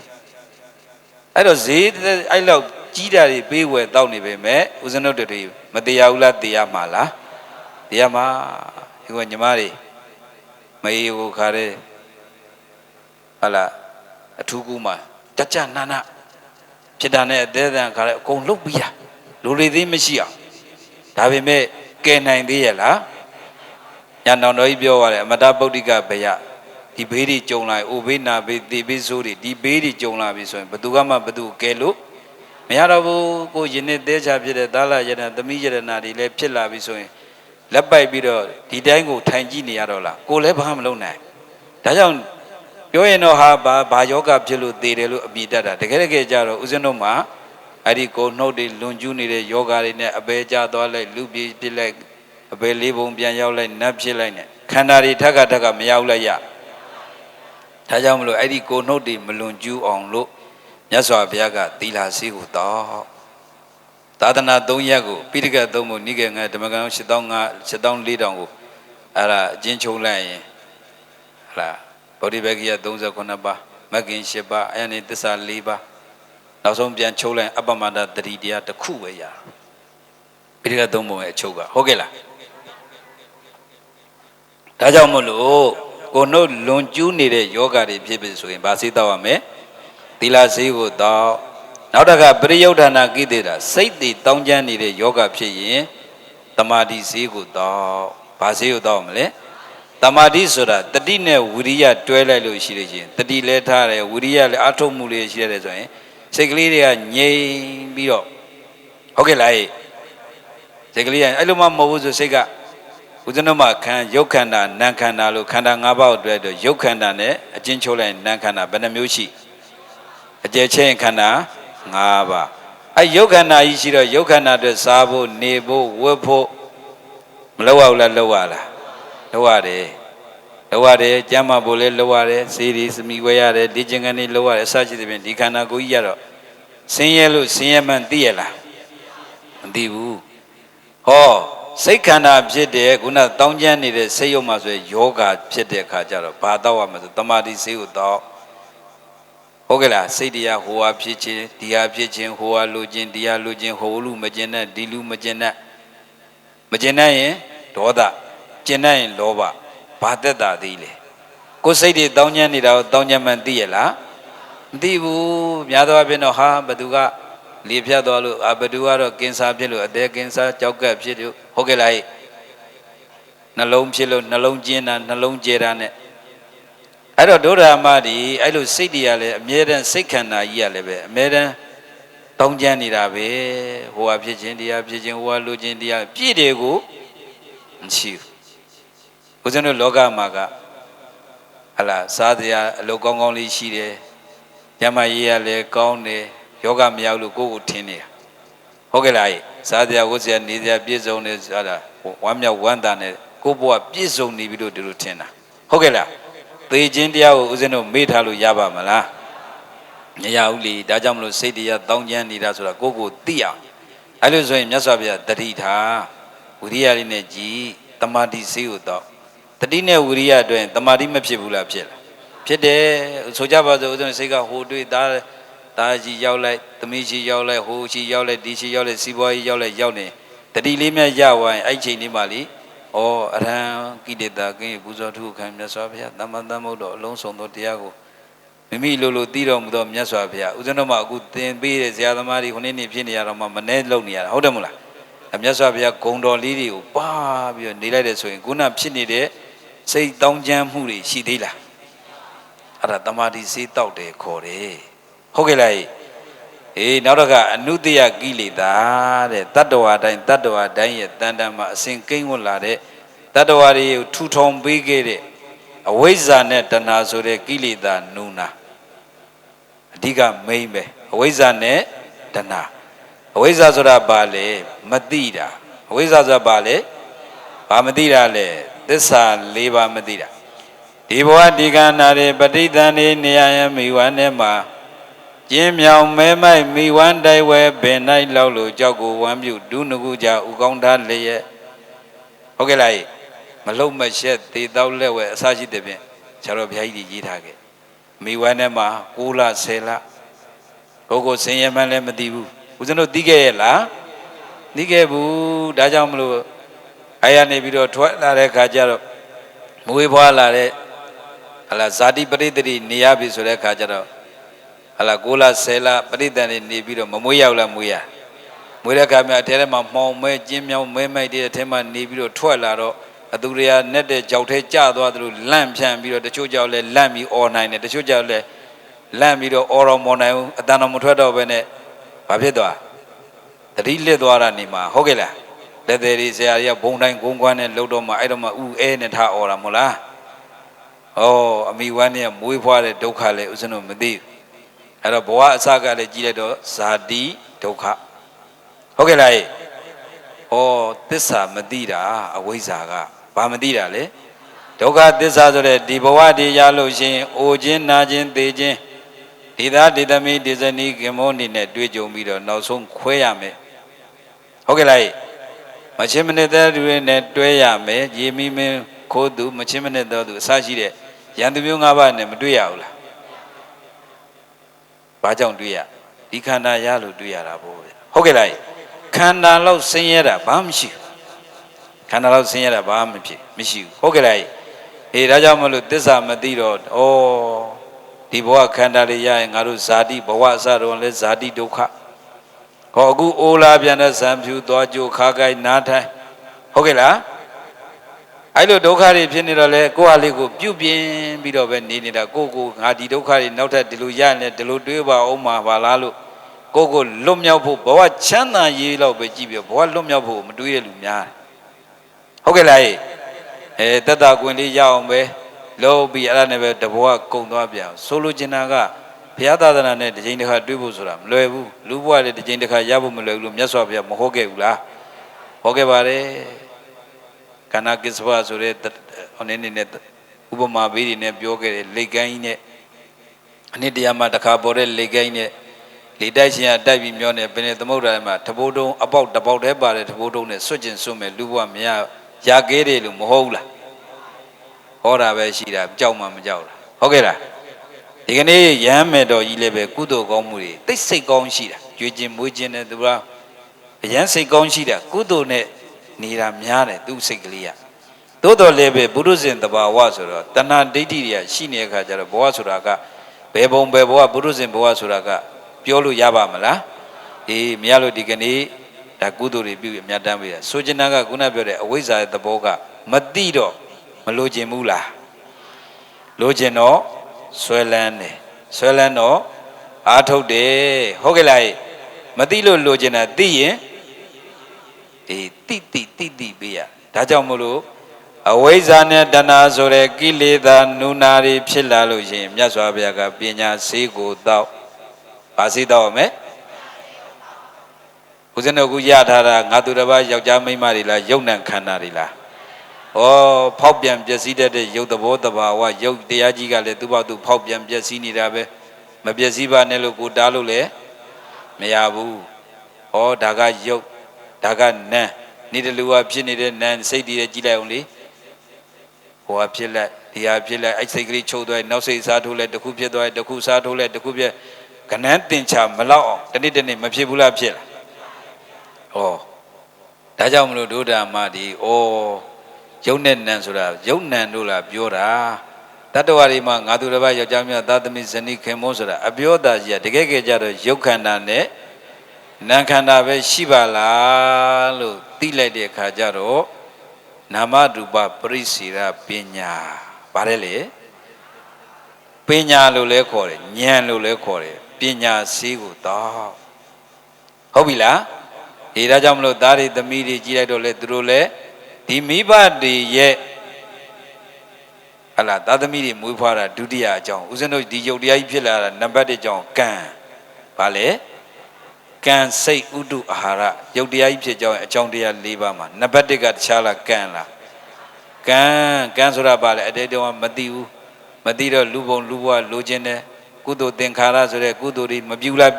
အဲ့တော့ဈေးအဲ့လောက်ကြီးတာတွေပေးဝယ်တောက်နေပေမဲ့ဦးဇင်းတို့တွေမတရားဘူးလားတရားမှာလားတရားမှာဒီကညီမတွေမေးကိုခါတဲ့ဟလာအထူးကူမှာတကြနာနာဖြစ်တာနဲ့အသေးအံခါတဲ့အကုန်လုတ်ပြီးတာလူတွေသေးမရှိအောင်ဒါပေမဲ့ကဲနိုင်သေးရဲ့လားညာတော်တော်ကြီးပြောရတယ်အမတပုဒ္ဓိကဘယဒီဘေးတွေကြုံလာအိုဘေးနာဘေးသေဘေးဆိုးတွေဒီဘေးတွေကြုံလာပြီဆိုရင်ဘသူကမှဘသူကဲလို့မရတော့ဘူးကိုယနေ့သေးချာဖြစ်တဲ့သာလယတနာသမီးယတနာတွေလည်းဖြစ်လာပြီဆိုရင်လက်ပိုက်ပြီးတော့ဒီတိုင်းကိုထိုင်ကြည့်နေရတော့လားကိုလည်းဘာမှမလုပ်နိုင်ဒါကြောင့်ပြောရင်တော့ဟာဘာယောဂဖြစ်လို့သေတယ်လို့အမိတတ်တာတကယ်ကြတော့ဦးဇင်းတို့မှာအဲ့ဒီကိုနှုတ်တွေလွန်ကျူးနေတဲ့ယောဂတွေနဲ့အပေကြသွားလိုက်လူပြေးပြစ်လိုက်အပေလေးပုံပြန်ရောက်လိုက်နတ်ဖြစ်လိုက်နဲ့ခန္ဓာတွေထက်ကမရောက်လိုက်ရဒါကြောင့်မလို့အဲ့ဒီကိုနှုတ်တွေမလွန်ကျူးအောင်လို့မြတ်စွာဘုရားကသီလဆေးကိုတော့သာသနာ3ရပ်ကိုပိဋကတ်3မှုနိကေငါဓမ္မကံ8400ကိုအဲ့ဒါအချင်းချုပ်လိုက်ရင်ဟလာဗောဓိဘဂိယ39ပါးမဂ္ဂင်10ပါးအဲ့ဒီသစ္စာ4ပါးနောက်ဆုံးပြန်ချုပ်လိုက်အပ္ပမတ္တတတိတရားတစ်ခုပဲရပိဋကတ်3မှုရဲ့အချုပ်ကဟုတ်ကဲ့လားဒါကြောင့်မို့လို့ ကိုနှုတ်လွန်ကျူးနေတဲ့ယောဂတွေဖြစ်ပြီဆိုရင်ဗာစေးတောက်ရမယ်သီလစေးကိုတောက်နောက်တစ်ခါပရိယုဒ္ဓနာကိတေတာစိတ်တည်တောင်းကျမ်းနေတဲ့ယောဂဖြစ်ရင်တမာတိစေးကိုတောက်ဗာစေးကိုတောက်မလဲတမာတိဆိုတာတတိနဲ့ဝိရိယတွဲလိုက်လို့ရှိလို့ရှိရင်တတိလဲထားတယ်ဝိရိယလည်းအထုတ်မှုလေးရှိရတယ်ဆိုရင်စိတ်ကလေးတွေကငြိမ်ပြီးတော့ဟုတ်ကဲ့လားစိတ်ကလေးကအဲ့လိုမှမဟုတ်ဘူးဆိုစိတ်ကဦးဇင်းတို့မှာရုပ်ခန္ဓာနာမ်ခန္ဓာလို့ခန္ဓာ၅ပါးအတွက်ရုပ်ခန္ဓာနဲ့အကျဉ်းချုပ်လိုက်နာမ်ခန္ဓာဘယ်နှမျိုးရှိအကျယ်ချင်းခန္ဓာ၅ပါးအဲ့ရုပ်ခန္ဓာကြီးရှိတော့ရုပ်ခန္ဓာအတွက်စားဖို့နေဖို့ဝတ်ဖို့မလုပ်ရဘူးလားလုပ်ရလားလုပ်ရတယ်ကျမ်းမာဖို့လည်းလုပ်ရတယ်စေရီစမိဝဲရတယ်ဒီကျင်ကန်လေးလုပ်ရတယ်အစရှိသဖြင့်ဒီခန္ဓာကိုယ်ကြီးရတော့ဆင်းရဲလို့ဆင်းရဲမှန်သိရလားမသိဘူးဟောစိတ်ခန္ဓာဖြစ်တဲ့ခုနတောင်းကျမ်းနေတဲ့စိတ်ရုပ်မှာဆိုယောဂဖြစ်တဲ့အခါကျတော့ဘာတော့ရမလဲဆိုတမာတိစေကိုတော့ဟုတ်ကဲ့လားစိတ်တရားဟိုဟာဖြစ်ခြင်းဒီဟာဖြစ်ခြင်းဟိုဟာလိုခြင်းဒီဟာလိုခြင်းဟိုလူမကျင်တဲ့ဒီလူမကျင်တဲ့မကျင်တဲ့ရင်ဒေါသကျင်တဲ့ရင်လောဘဘာသက်တာသေးလေကိုယ်စိတ်တွေတောင်းကျမ်းနေတာကိုတောင်းကျမ်းမှန်သိရလားမသိဘူးများသောအားဖြင့်တော့ဟာဘသူကလေဖြတ်သွားလို့ဘသူကတော့ကင်ဆာဖြစ်လို့အသေးကင်ဆာကြောက်ကပ်ဖြစ်လို့ဟုတ်ကဲ့လားနှလုံးဖြစ်လို့နှလုံးကျင်းတာနှလုံးကျဲတာနဲ့အဲ့တော့ဒုရမဒီအဲ့လိုစိတ်တွေကလည်းအမြဲတမ်းစိတ်ခန္ဓာကြီးရလည်းပဲအမြဲတမ်းတောင်းကျမ်းနေတာပဲဟိုဟာဖြစ်ခြင်းတရားဖြစ်ခြင်းဟိုဟာလိုခြင်းတရားပြည့်တယ်ကိုမရှိဘူးဦးဇင်းတို့လောကမှာကဟလာစားတရားအလုပ်ကောင်းကောင်းလေးရှိတယ်ညမရေးရလည်းကောင်းတယ်ယောဂမရောက်လို့ကိုယ့်ကိုထင်းနေတာဟုတ်ကဲ့လားစားတရားဝတ်စရာနေစရာပြည့်စုံနေဆိုတာဝမ်းမြောက်ဝမ်းသာနေကိုယ့်ဘဝပြည့်စုံနေပြီလို့ဒီလိုထင်တာဟုတ်ကဲ့လားသေခြင်းတရားကိုဦးဇင်းတို့မေ့ထားလို့ရပါမလားမရဘူးလေဒါကြောင့်မလို့စိတ်တရားတောင်းကျမ်းနေတာဆိုတာကိုယ့်ကိုသိအောင်အဲ့လိုဆိုရင်မြတ်စွာဘုရားတတိထားဝိရိယလေးနဲ့ကြည်တမာတိစေကိုတော့တတိနဲ့ဝိရိယအတွင်းတမာတိမဖြစ်ဘူးလားဖြစ်လားဖြစ်တယ်ဆိုကြပါစို့ဦးဇင်းစိတ်ကဟိုတွေ့သားကြီးရောက်လိုက်သမီးကြီးရောက်လိုက်ဟိုကြီးရောက်လိုက်ဒီကြီးရောက်လိုက်စီးပွားကြီးရောက်လိုက်ရောက်နေတတိလေးမြတ်ရဝိုင်းအဲ့ချိန်လေးမှလေဩအရဟံကိလေသာကင်းပူဇော်ထုခံမြတ်စွာဘုရားသမ္မာသမ္ဗုဒ္ဓအလုံးစုံသောတရားကိုမိမိလိုသိတော်မူသောမြတ်စွာဘုရားဦးဇင်းတို့မှအခုသင်ပေးတဲ့ဇာသမားတွေခုနေ့ဖြစ်နေရတော့မှမနှဲလုံနေရတာဟုတ်တယ်မို့လားမြတ်စွာဘုရားဂုံတော်လေးတွေကိုပါပြီးတော့နေလိုက်တယ်ဆိုရင်ခုနဖြစ်နေတဲ့စိတ်တောင်းကျမ်းမှုတွေရှိသေးလားအဲ့ဒါတမာတိစေးတောက်တယ်ခေါ်တယ်ဟုတ်ကဲ့လားနောက်တော့ကအနုတ္တယကိလေသာတဲ့တတ္တဝါတိုင်းရဲ့တန်တန်မှာအစဉ်ကိန်းဝင်လာတဲ့တတ္တဝါတွေကိုထူထောင်ပေးခဲ့တဲ့အဝိဇ္ဇာနဲ့တဏှာဆိုတဲ့ကိလေသာနုနာအဓိကမိမ့်ပဲအဝိဇ္ဇာနဲ့တဏှာအဝိဇ္ဇာဆိုတာဘာလဲမသိတာအဝိဇ္ဇာဆိုတာဘာလဲဘာမသိတာလဲသစ္စာ၄ပါးမသိတာဒီဘဝဒီကနာတွေပဋိသန္ဓေနေရယမိဝန်းထဲမှာကျင်းမြောင်မဲမိုက်မိဝမ်းတိုက်ဝဲဘယ်၌လောက်လို့ကြောက်ကိုဝမ်းပြုဒုနကုကြဥကောင်းသားလျက်ဟုတ်ကဲ့လားမလုံးမရှက်သေတောက်လက်ဝဲအစရှိတဲ့ဖြင့်ဆရာတော်ဘုရားကြီးရေးထားခဲ့မိဝမ်းထဲမှာ9လ10လကိုဆင်းရဲမှန်းလည်းမသိဘူးဦးဇင်းတို့သိခဲ့ရဲ့လားသိခဲ့ဘူးဒါကြောင့်မလို့အဲ့ရနေပြီးတော့ထွက်လာတဲ့ခါကျတော့မွေးဖွားလာတဲ့ဟလာဇာတိပရိသေတိနေရပြီဆိုတဲ့ခါကျတော့ဟလာ9လ10လပရိသတ်နေပြီးတော့မမွေးရောက်လားမွေးရမွေးတဲ့ခါမှာအထဲထဲမှာမှောင်မဲကျင်းမြောင်းမဲမိုက်တဲ့အထဲမှာနေပြီးတော့ထွက်လာတော့အသူတွေကနဲ့တဲ့ကြောက်ထဲကျသွားသလိုလန့်ဖြန့်ပြီးတော့တချို့ကြောက်လဲလန့်ပြီးအော်နိုင်တယ်တချို့ကြောက်လဲလန့်ပြီးတော့အော်တော်မော်နိုင်ဘူးအတန်တော်မထွက်တော့ဘဲနဲ့ဘာဖြစ်သွားတတိလစ်သွားတာနေမှာဟုတ်ကဲ့လားလက်သေးတွေဆရာကြီးကဘုံတိုင်းဂုံကွမ်းနဲ့လှုပ်တော့မှအဲ့တော့မှဥအဲနဲ့ထားအော်တာမို့လားအမိဝမ်းနဲ့မွေးဖွားတဲ့ဒုက္ခလည်းဦးဇင်းတို့မသိဘူးအဲ့တော့ဘဝအစကလည်းကြည့်လိုက်တော့ဇာတိဒုက္ခဟုတ်ကဲ့လားသစ္စာမသိတာအဝိဇ္ဇာကဘာမသိတာလဲဒုက္ခသစ္စာဆိုတဲ့ဒီဘဝတည်ရလို့ရှိရင်အိုခြင်းနာခြင်းသေခြင်းဒီသားဒီသမီးဒီဇနီးခင်မောနေနဲ့တွေ့ကြုံပြီးတော့နောက်ဆုံးခွဲရမယ်ဟုတ်ကဲ့လားမချင်းမနစ်တဲ့သူတွေနဲ့တွဲရမယ်ရေမီမင်းခိုးသူမချင်းမနစ်တဲ့သူအစရှိတဲ့ရန်သူမျိုး၅ပါးနဲ့မတွေ့ရဘူးလားဘာကြောင့်တွေ့ရဒီခန္ဓာရလို့တွေ့ရတာပေါ့ဟုတ်ကဲ့လားခန္ဓာလောက်ဆင်းရဲတာဘာမှမရှိဘူးခန္ဓာလောက်ဆင်းရဲတာဘာမှမရှိဘူးဟုတ်ကဲ့လား ဒါကြောင့်မလို့သစ္စာမသိတော့ဒီဘဝခန္ဓာတွေရရင်ငါတို့ဇာတိဘဝအစတော့လဲဇာတိဒုက္ခဟောအခုအိုလာပြန်တဲ့ဇံဖြူသွားကြိုခါကိုက်နားထိုင်ဟုတ်ကဲ့လားအဲ့လိုဒုက္ခတွေဖြစ်နေတော့လေကိုယ့်ဟာလေးကိုပြုတ်ပြင်းပြီးတော့ပဲနေနေတာကိုငါဒီဒုက္ခတွေနောက်ထပ်ဒီလိုရရင်လည်းဒီလိုတွေးပါအောင်မှာပါလားလို့ကိုလွတ်မြောက်ဖို့ဘဝချမ်းသာရေးလောက်ပဲကြည့်ပြီးဘဝလွတ်မြောက်ဖို့မတွေးရလူများဟုတ်ကဲ့လားသက်တာကွင်လေးရအောင်ပဲလုံးပြီးအဲ့ဒါနဲ့ပဲတဘဝကုန်သွားပြန်ဆိုလိုချင်တာကဘုရားသာသနာနဲ့တစ်ချိန်တစ်ခါတွေ့ဖို့ဆိုတာမလွယ်ဘူးလူဘဝလည်းတစ်ချိန်တစ်ခါရဖို့မလွယ်ဘူးလို့မြတ်စွာဘုရားမဟုတ်ခဲ့ဘူးလားဟုတ်ခဲ့ပါတယ်ခန္ဓာကိစ္စဝဆိုတဲ့အနေနဲ့ဥပမာပေးနေနဲ့ပြောခဲ့တယ်လက်ကိုင်းနဲ့အနှစ်တရာမှတစ်ခါပေါ်တဲ့လက်ကိုင်းနဲ့လေတိုက်ရှင်ကတိုက်ပြီးမျောနေပင်သမုဒ္ဒရာမှာတဘိုးတုံးအပေါက်တပေါက်တည်းပါတယ်တဘိုးတုံးနဲ့စွတ်ကျင်စွတ်မဲ့လူဘဝမရရခဲ့တယ်လို့မဟုတ်ဘူးလားဟောတာပဲရှိတာကြောက်မှမကြောက်လားဟုတ်ကဲ့လားဒီကနေ့ရဟန်းမယ်တော်ကြီးလည်းပဲကုသိုလ်ကောင်းမှုတွေသိစိတ်ကောင်းရှိတာကြွေးခြင်းမွေးခြင်းနဲ့သူကအရန်စိတ်ကောင်းရှိတာကုသိုလ်နဲ့နေတာများတယ်သူစိတ်ကလေးကသို့တော်လည်းပဲပုရုဇဉ်တဘာဝဆိုတော့တဏှာဒိဋ္ဌိတွေကရှိနေတဲ့အခါကျတော့ဘဝဆိုတာကဘယ်ဘုံဘယ်ဘဝပုရုဇဉ်ဘဝဆိုတာကပြောလို့ရပါမလားမရလို့ဒီကနေ့ဒါကုသိုလ်တွေပြုပြီးအမြတ်တမ်းပေးတာဆိုချင်တာကခုနပြောတဲ့အဝိဇ္ဇာရဲ့သဘောကမသိတော့မလိုချင်ဘူးလားလိုချင်တော့ဆွဲလန်းတယ်ဆွဲလန်းတော့အားထုတ်တယ်ဟုတ်ကဲ့လားမသိလို့လိုချင်တာသိရင်တိပေးရဒါကြောင့်မို့လို့အဝိဇ္ဇာနဲ့တဏှာဆိုတဲ့ကိလေသာနုနာတွေဖြစ်လာလို့ရှိရင်မြတ်စွာဘုရားကပညာဆေးကိုတောက်ပါစေတော့မယ်ဦးဇင်းတို့ကရထားတာငါသူတစ်ပါးယောက်ျားမိန်းမတွေလားယုတ်နံခန္ဓာတွေလားဖောက်ပြန်ပျက်စီးတတ်တဲ့ယုတ်သဘောတဘာဝယုတ်တရားကြီးကလည်းသူ့ဘာသူဖောက်ပြန်ပျက်စီးနေတာပဲမပျက်စီးပါနဲ့လို့ကိုတားလို့လည်းမရဘူးဒါကယုတ်ဒါကနံနေတလူဟာဖြစ်နေတဲ့နံစိတ်တည်းကြည့်လိုက်အောင်လေဟိုဟာဖြစ်လိုက်ဒီဟာဖြစ်လိုက်အဲ့စိတ်ကလေးချုပ်သွားရင်နောက်စိတ်စားထိုးလိုက်တစ်ခုဖြစ်သွားရင်တစ်ခုစားထိုးလိုက်တစ်ခုပြကနန်းတင်ချမလောက်အောင်တနေ့မဖြစ်ဘူးလားဖြစ်လားဒါကြောင့်မလို့ဒုဒ္ဓမဒီယုံနဲ့နံဆိုတာယုံနံတို့လားပြောတာတတ္တဝါတွေမှာငါသူတစ်ပါးယောက်ျားများသာသမီဇနီးခင်မောဆိုတာအပြောသားကြီးကတကယ်ကြတော့ယုတ်ခန္ဓာနဲ့နံခန္ဓာပဲရှိပါလားလို့သိလိုက်တဲ့အခါကျတော့နာမရူပပရိစေရပညာဗါတယ်လေပညာလို့လည်းခေါ်တယ်ဉာဏ်လို့လည်းခေါ်တယ်ပညာစီးကိုတော့ဟုတ်ပြီလားဒါကြောင့်မလို့သားတွေသမီးတွေကြီးလိုက်တော့လေသူတို့လည်းဒီမိဘတွေရဲ့သားသမီးတွေမွေးဖွားတာဒုတိယအကြောင်းဦးဇင်းတို့ဒီယုတ်တရားကြီးဖြစ်လာတာနံပါတ်1အကြောင်းကံဗါလေကံစိတ်ဥဒုအာဟာရယုတ်တရားကြီးဖြစ်ကြောင်းအကြောင်းတရား၄ပါးမှာနံပါတ်1ကတခြားလားကံလားကံဆိုတာဗါလေအတေတောမသိဘူးမသိတော့လူဘုံလူဘဝလိုချင်တယ်ကုသိုလ်သင်္ခါရဆိုတဲ့ကုသိုလ်တွေမပြုလား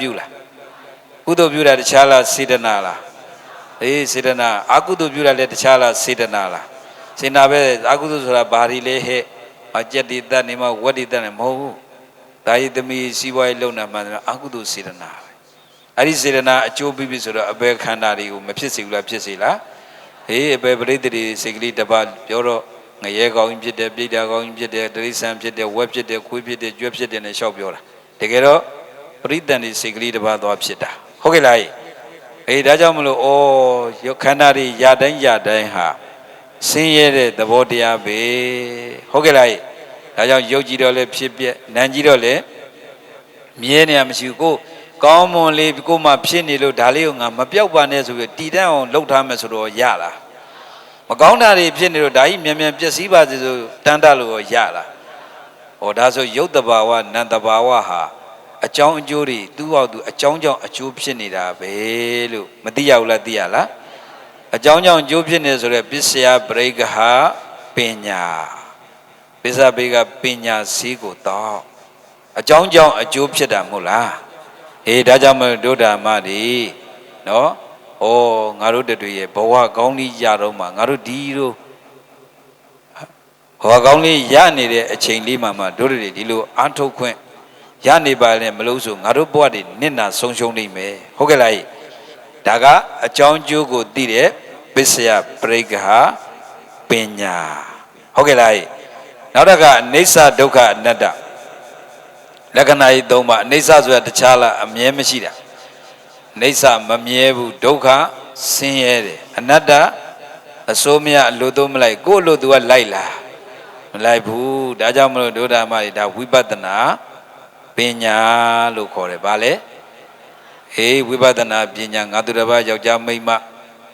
ကုသိုလ်ပြုတာတခြားလားစေတနာလားစေတနာအကုသိုလ်ပြုတာလည်းတခြားလားစေတနာလားစေတနာပဲအကုသိုလ်ဆိုတာဘာတွေလဲဟဲ့ကြက်တိတတ်နေမှာဝက်တိတတ်နေမဟုတ်ဘူးဒါယိသမီးစီးပွားရေးလုပ်နေမှာအကုသိုလ်စေတနာအဲ့ဒီစေတနာအကျိုးပြီးပြီဆိုတော့အပေခန္ဓာတွေကိုမဖြစ်စေဘူးလားဖြစ်စေလားအပေပရိသေတွေစိတ်ကလေးတစ်ပါးပြောတော့ငရဲကောင်းဖြစ်တယ်ပြိတ္တာကောင်းဖြစ်တယ်တိရစ္ဆာန်ဖြစ်တယ်ဝက်ဖြစ်တယ်ခွေးဖြစ်တယ်ကြွက်ဖြစ်တယ်နဲ့ရှောက်ပြောတာတကယ်တော့ပရိသန်တွေစိတ်ကလေးတစ်ပါးသွားဖြစ်တာဟုတ်ကဲ့လားဒါကြောင့်မလို့ခန္ဓာတွေရတိုင်းဟာဆင်းရဲတဲ့သဘောတရားပဲဟုတ်ကဲ့လားဒါကြောင့်ယုတ်ကြည်တော့လည်းဖြစ်ပြက်နံကြည်တော့လည်းမြဲနေရမရှိဘူးကိုကောင်းမွန်လေးကိုမှဖြစ်နေလို့ဒါလေးကိုငါမပြောက်ပါနဲ့ဆိုပြီးတည်တတ်အောင်လှုပ်ထားမယ်ဆိုတော့ရလားမကောင်းတာတွေဖြစ်နေလို့ဒါကြီးမြန်ပျက်စီးပါစေဆိုတန်းတလို့ရလားဒါဆိုယုတ်တဘာဝနံတဘာဝဟာအကြောင်းအကျိုးတွေသူ့ဟောက်သူအကြောင်းကြောင့်အကျိုးဖြစ်နေတာပဲလို့မသိရဘူးလားသိရလားအကြောင်းကြောင့်အကျိုးဖြစ်နေဆိုတော့ပစ္စယပရိက္ခပညာပစ္စယပရိက္ခပညာစီးကိုတော့အကြောင်းကြောင့်အကျိုးဖြစ်တာမဟုတ်လားဒါကြောင့်မလို့ဒုဒ္ဓမတွေနော်ငါတို့တွေရဲ့ဘဝကောင်းလေးရတော့မှငါတို့ဒီလိုဘဝကောင်းလေးရနေတဲ့အချိန်လေးမှာတို့တွေဒီလိုအားထုတ်ခွင့်ရနေပါလေမလို့ဆိုငါတို့ဘဝတွေနစ်နာဆုံးရှုံးနေမယ်ဟုတ်ကဲ့လားဒါကအကြောင်းကျိုးကိုသိတဲ့ပစ္စယပရိက္ခပညာဟုတ်ကဲ့လား နောက်တစ်ခါအိဋ္ဌဒုက္ခအနတ္တလက္ခဏာကြီး၃ပါးအိဋ္ဌဆိုတာတခြားလားအမြဲမရှိတာအိဋ္ဌမမြဲဘူးဒုက္ခဆင်းရဲတယ်အနတ္တအစိုးမရအလိုသုံးမလိုက်ကိုယ်လိုသူကလိုက်လာမလိုက်ဘူးဒါကြောင့်မလို့ဒုဓမ္မတွေဒါဝိပဿနာပညာလို့ခေါ်တယ်ဗာလေဝိပဿနာပညာငါသူတစ်ပါးယောက်ျားမိန်းမ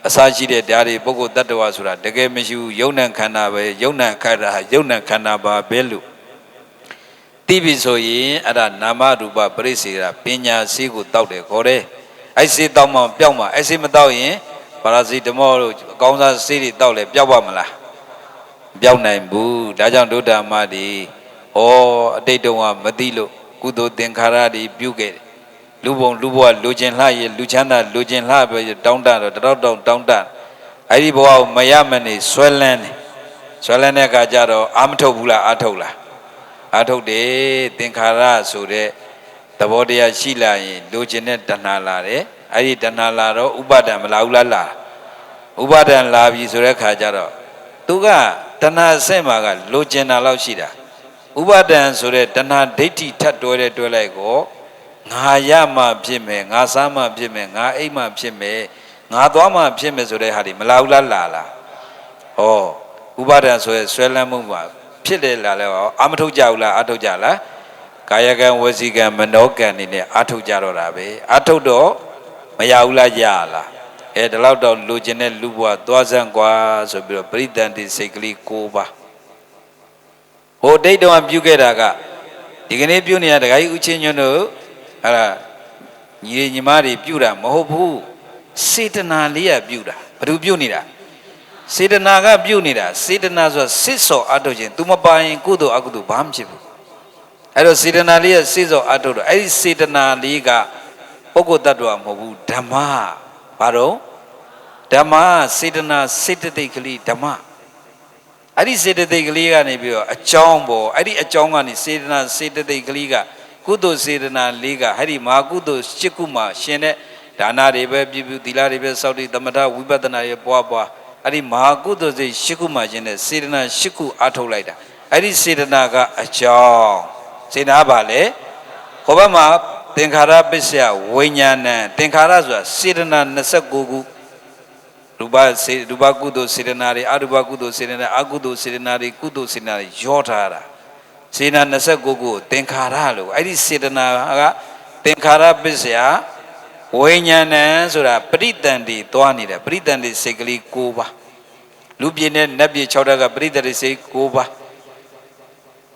အစရှိတဲ့ဓာတ်တွေပုဂ္ဂိုလ်တ attva ဆိုတာတကယ်မရှိဘူးယုံ nant ခန္ဓာပဲယုံ nant ခန္ဓာယုံ nant ခန္ဓာပါပဲလို့သိပြီဆိုရင်အဲ့ဒါနာမရူပပရိစ္ဆေဒပညာစီကိုတောက်တယ်ခေါ်တယ်အဲ့စီတောက်မှပျောက်မှအဲ့စီမတောက်ရင်ပါရာဇီတမောတို့အကောင်းစားဆေးတွေတောက်လဲပျောက်ပါမလားမပျောက်နိုင်ဘူးဒါကြောင့်ဒုဓမ္မတွေအတိတ်တုန်းကမသိလို့ကုသိုလ်သင်္ခါရတွေပြုခဲ့တယ်လူဘုံလူဘဝလူချင်းလှရဲ့လူချမ်းသာလူချင်းလှပဲတောင်းတတော့တောင်းတအဲ့ဒီဘဝကိုမရမနေဆွဲလန်းတယ်ဆွဲလန်းတဲ့အခါကျတော့အာမထုတ်ဘူးလားအာထုတ်လားအာထုတ်တယ်သင်္ခါရဆိုတဲ့သဘောတရားရှိလာရင်လူချင်းနဲ့တဏှာလာတယ်အဲ့ဒီတဏှာလာတော့ဥပါဒံမလာဘူးလားလာဥပါဒံလာပြီဆိုတဲ့အခါကျတော့သူကတဏှာအဆင့်မှာကလူချင်းတာလောက်ရှိတာဥပါဒံဆိုတဲ့တဏှာဒိဋ္ဌိထပ်တွဲလိုက်ကိုငါရမှဖြစ်မယ်ငါစားမှဖြစ်မယ်ငါအိမ်မှဖြစ်မယ်ငါသွားမှဖြစ်မယ်ဆိုတဲ့ဟာဒီမလာဘူးလားလာဥပါဒံဆိုရဲဆွဲလန်းမှုမှာဖြစ်တယ်လာလဲအာမထုတ်ကြဘူးလားအာထုတ်ကြလားကာယကံဝစီကံမနောကံနေနဲ့အာထုတ်ကြတော့တာပဲအာထုတ်တော့မရဘူးလားရလားဒီလောက်တော့လူကျင်တဲ့လူဘဝသွားစမ်းကွာဆိုပြီးတော့ပရိသန္တိစိတ်ကလေး၉ပါးဟိုဒိဋ္ဌောပြုခဲ့တာကဒီကနေ့ပြုနေရတခါကြီးဥချင်းညွန်းတို့အဲ့ဒါညီညီမတွေပြုတာမဟုတ်ဘူးစေတနာလေးကပြုတာဘယ်သူပြုနေတာစေတနာကပြုနေတာစေတနာဆိုစစ်စောအထုတ်ခြင်း तू မပိုင်ကုသိုလ်အကုသိုလ်ဘာမှဖြစ်ဘူးအဲ့တော့စေတနာလေးကစစ်စောအထုတ်တော့အဲ့ဒီစေတနာလေးကပုဂ္ဂိုလ်တ attva မဟုတ်ဘူးဓမ္မဘာတော့ဓမ္မစေတနာစေတသိက်ကလေးဓမ္မအဲ့ဒီစေတသိက်ကလေးကနေပြီးတော့အကြောင်းပေါ်အဲ့ဒီအကြောင်းကနေစေတနာစေတသိက်ကလေးကကုသိုလ်စေတနာလေးကအဲ့ဒီမဟာကုသိုလ်၈ခုမှာရှင်တဲ့ဒါနတွေပဲပြုသီလတွေပဲစောင့်တည်သမထဝိပဿနာတွေပွားအဲ့ဒီမဟာကုသိုလ်စိတ်၈ခုမှာရှင်တဲ့စေတနာ၈ခုအားထုတ်လိုက်တာအဲ့ဒီစေတနာကအကြောင်းစေတနာပါလေဟောဘက်မှာသင်္ခါရပစ္စယဝိညာဏံသင်္ခါရဆိုတာစေတနာ29ခုရူပကုသိုလ်စေတနာတွေအရူပကုသိုလ်စေတနာအကုသိုလ်စေတနာတွေကုသိုလ်စေတနာတွေရောထားတာစေတနာ29ခုကိုသင်္ခါရလို့အဲ့ဒီစေတနာကသင်္ခါရပစ္စယဝိညာဏံဆိုတာပရိတန်တိသွားနေတယ်ပရိတန်တိစိတ်ကလေး၉ပါးလူပြည့်နဲ့နတ်ပြည့်6ဓာတ်ကပရိတန်တိစိတ်9ပါး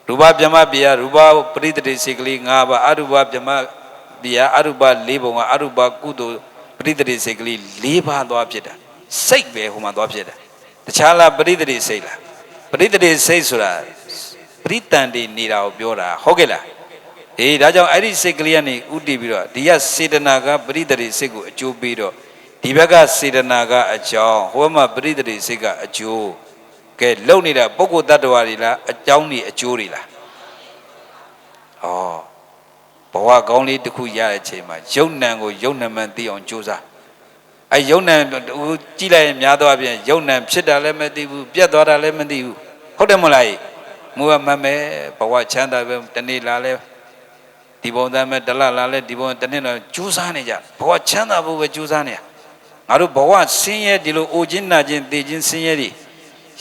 ရူပဗြဟ္မပြရူပပရိတန်တိစိတ်ကလေး5ပါးအရူပဗြဟ္မပြအရူပ4ပုံကအရူပကုသိုလ်ပရိတန်တိစိတ်ကလေး4ပါးသွားဖြစ်တာစိတ်ပဲဟိုမှာသွားဖြစ်တာတခြားလားပရိတန်တိစိတ်လားပရိတန်တိစိတ်ဆိုတာပရိတန်တိနေတာကိုပြောတာဟုတ်ကဲ့လားဒါကြောင့်အဲ့ဒီစိတ်ကလေးကနေဥတည်ပြီးတော့ဒီကစေတနာကပရိသေစိတ်ကိုအကျိုးပေးတော့ဒီဘက်ကစေတနာကအကြောင်းဟိုမှာပရိသေစိတ်ကအကျိုးကဲလုံနေတာပုဂ္ဂိုလ်တ attva တွေလားအကြောင်းတွေအကျိုးတွေလားဘဝကောင်းလေးတစ်ခုရတဲ့အချိန်မှာယုံ nant ကိုယုံ nant မှန်သိအောင်ကြိုးစားယုံ nant ကြည့်လိုက်ရင်များသောအားဖြင့်ယုံ nant ဖြစ်တာလည်းမသိဘူးပြတ်သွားတာလည်းမသိဘူးဟုတ်တယ်မလားမူကမှန်မယ်ဘဝချမ်းသာပဲတနေ့လာလဲဒီဘုံသားမဲ့တလလာလဲဒီဘုံတနေ့တော့ကြိုးစားနေကြဘဝချမ်းသာဖို့ပဲကြိုးစားနေရငါတို့ဘဝဆင်းရဲဒီလိုအိုခြင်းနာခြင်းသိခြင်းဆင်းရဲတွေ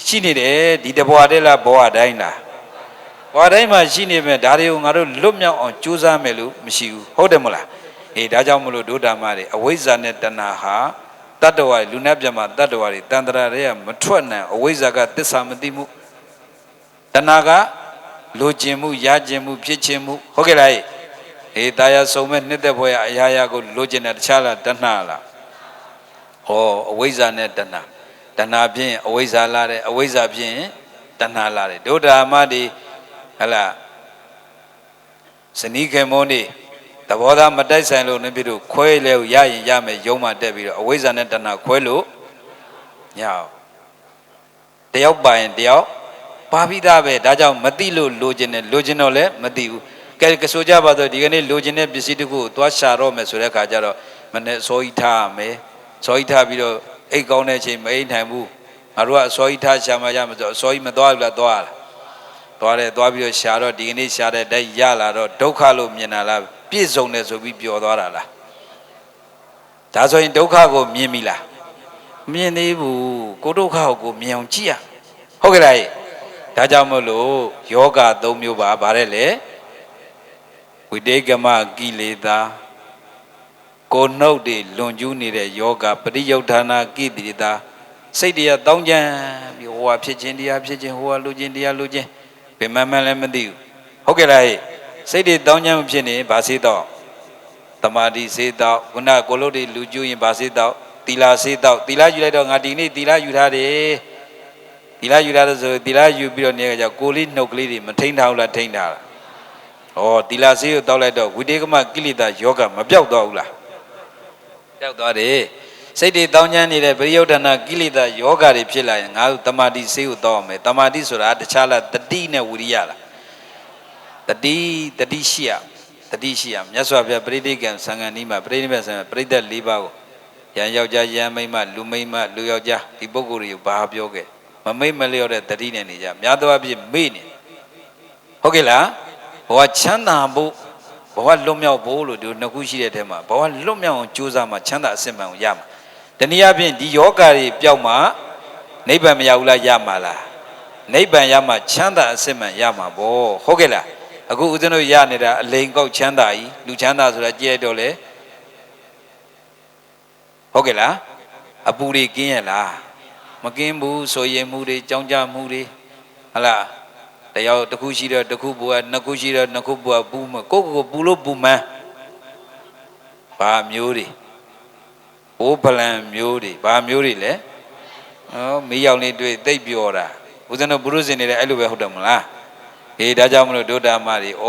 ရှိနေတယ်ဒီတဘဝတည်းလားဘဝတိုင်းလားဘဝတိုင်းမှာရှိနေမယ်ဒါတွေကိုငါတို့လွတ်မြောက်အောင်ကြိုးစားမယ်လို့မရှိဘူးဟုတ်တယ်မလားဒါကြောင့်မလို့ဒုဓမ္မတွေအဝိဇ္ဇာနဲ့တဏှာဟာတတ္တဝါလူနာပြမတတ္တဝါတွေတန်ត្រာတွေကမထွက်နိုင်အဝိဇ္ဇာကသစ္စာမသိမှုတဏှာကလိုချင်မှုရချင်မှုဖြစ်ချင်မှုဟုတ်ကဲ့လားတာယာဆုံးမဲ့နှစ်သက်ဖွယ်အရာရာကိုလိုချင်တဲ့တခြားလားတဏှာလားအဝိဇ္ဇာနဲ့တဏှာတဏှာဖြင့်အဝိဇ္ဇာလာတယ်အဝိဇ္ဇာဖြင့်တဏှာလာတယ်ဒုဓမ္မတွေဟလာဇနီးခင်မုန်းနေသဘောသားမတိုက်ဆိုင်လို့နေပြီတို့ခွဲလဲရရင်ရမယ်ယုံမှတက်ပြီးတော့အဝိဇ္ဇာနဲ့တဏှာခွဲလို့ညောင်တယောက်ပါရင်တယောက်ပါပိသားပဲဒါကြောင့်မသိလို့လိုချင်တယ်လိုချင်တော့လည်းမသိဘူးကဲဆိုကြပါတော့ဒီကနေ့လိုချင်တဲ့ပစ္စည်းတစ်ခုကိုသွားရှာတော့မယ်ဆိုတဲ့အခါကျတော့မနဲ့စောကြီးထားရမယ်စောကြီးထားပြီးတော့အိတ်ကောင်းတဲ့အချိန်မအိတ်နိုင်ဘူးငါတို့ကအစောကြီးထားရှာမှရမယ်ဆိုအစောကြီးမသွားဘူးလားသွားလား သွားတယ်သွားပြီးတော့ရှာတော့ဒီကနေ့ရှာတဲ့တိုက်ရလာတော့ဒုက္ခလို့မြင်တာလားပြည့်စုံတယ်ဆိုပြီးပျော်သွားတာလားဒါဆိုရင်ဒုက္ခကိုမြင်ပြီလားမြင်သေးဘူးကိုဒုက္ခကိုမြင်အောင်ကြည့်ရဟုတ်ကဲ့လားဒါကြောင့်မို့လို့ယောဂ၃မျိုးပါဗါတဲ့လေဝိတေကမကိလေသာကိုနှုတ်တွေလွန်ကျူးနေတဲ့ယောဂပရိယုဋ္ဌာနာကိတိတာစိတ်တရားတောင်းကြံပြီးဟိုဟာဖြစ်ခြင်းတရားဖြစ်ခြင်းဟိုဟာလူခြင်းတရားလူခြင်းဘယ်မှမှလည်းမသိဘူးဟုတ်ကဲ့လားစိတ်တွေတောင်းကြံဖြစ်နေဗာစေတော့တမာတိစေတော့ခုနကိုလို့တွေလူကျူးရင်ဗာစေတော့သီလစေတော့သီလယူလိုက်တော့ငါဒီနေ့သီလယူထားတယ်သီလယူထားတယ်ဆိုသီလယူပြီးတော့နေကြကိုလေးနှုတ်ကလေးတွေမထိန်ထားဘူးလားထိန်ထားလားဩသီလစေကိုတောက်လိုက်တော့ဝိတေကမကိလေသာယောဂမပြောက်တော့ဘူးလားပြောက်သွားတယ်စိတ်တွေတောင်းကျမ်းနေတဲ့ပရိယုဒ္ဓနာကိလေသာယောဂတွေဖြစ်လာရင်ငါတို့တမာတိစေကိုတောက်အောင်မယ်တမာတိဆိုတာတခြားလားတတိနဲ့ဝိရိယလားတတိရှိရတတိရှိရမြတ်စွာဘုရားပရိသေကံသံဃာနီးမှာပရိနိဗ္ဗာန်ဆံပရိသတ်၄ပါးကိုယံယောက်ျားယံမိန်းမလူမိန်းမလူယောက်ျားဒီပုဂ္ဂိုလ်တွေကိုဘာပြောခဲ့မမိတ်မလျော့တဲ့တတိနဲ့နေကြများသောအားဖြင့်မေ့နေဟုတ်ကဲ့လားဘဝချမ်းသာဖို့ဘဝလွတ်မြောက်ဖို့လို့ဒီနှစ်ခုရှိတဲ့ထဲမှာဘဝလွတ်မြောက်အောင်ကြိုးစားမှချမ်းသာအစစ်မှန်ကိုရမှာတနည်းအားဖြင့်ဒီယောဂတွေပျောက်မှနိဗ္ဗာန်မရဘူးလားရမှာလားနိဗ္ဗာန်ရမှချမ်းသာအစစ်မှန်ရမှာပေါ့ဟုတ်ကဲ့လားအခုဦးဇင်းတို့ရနေတာအလိန်ကောက်ချမ်းသာကြီးလူချမ်းသာဆိုတာကြည့်ရတော့လေဟုတ်ကဲ့လားအပူတွေကင်းရလားမကင်းဘူးဆိုရင်မှုတွေကြောင်းကြမှုတွေဟလားတယောက်တစ်ခုရှိတော့တစ်ခုပူနှစ်ခုရှိတော့နှစ်ခုပူမကိုပူလို့ပူမှန်းဘာမျိုးတွေဘိုးပလံမျိုးတွေဘာမျိုးတွေလဲမေးရောက်နေတွေ့သိပ်ပြောတာဦးဇင်းတို့ဘုရုဇင်တွေလည်းအဲ့လိုပဲဟုတ်တယ်မလားအေးဒါကြောင့်မလို့ဒုဒ္ဓမတွေဩ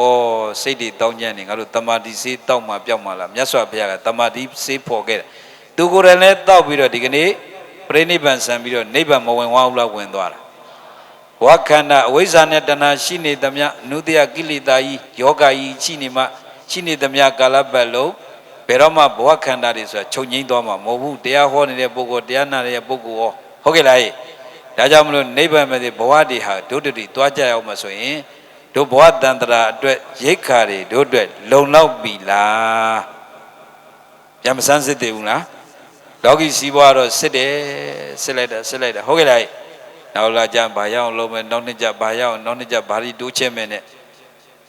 စိတ်တွေတောင်းကြနေငါတို့တမာတိစေးတောက်မှပြောက်မှလားမြတ်စွာဘုရားကတမာတိစေးဖော်ခဲ့တယ်သူကိုယ်တိုင်လည်းတောက်ပြီးတော့ဒီကနေ့ပြိနိဗ္ဗာန်ဆံပြီးတော့နိဗ္ဗာန်မဝင်ဝဘူးလားဝင်သွားတာဝါခန္ဓာအဝိဇ္ဇာနဲ့တဏှာရှိနေသမျှအနုတ္တယကိလေသာကြီးယောဂကြီးရှိနေမှရှိနေသမျှကာလပတ်လုံးဘယ်တော့မှဘဝခန္ဓာတွေဆိုတာချုပ်ငိမ့်သွားမှာမဟုတ်ဘူးတရားဟောနေတဲ့ပုဂ္ဂိုလ်တရားနာတဲ့ပုဂ္ဂိုလ်ဟောဟုတ်ကဲ့လားဒါကြောင့်မလို့နိဗ္ဗာန်မဲ့ဘဝတွေဟာဒုတတိသွားကြရအောင်မဆိုရင်တို့ဘဝတန်တရာအတွက်ရိတ်ခါတွေတို့အတွက်လုံလောက်ပြီလားပြန်မစမ်းစစ်သေးဘူးလားလောကီစီးပွားတော့စစ်တယ်စစ်လိုက်တာဟုတ်ကဲ့လားနောက်လာကြဘာရအောင်လုပ်မယ်နောက်နှစ်ကြဘာရအောင်နောက်နှစ်ကြဘာတွေတိုးချဲ့မယ်နဲ့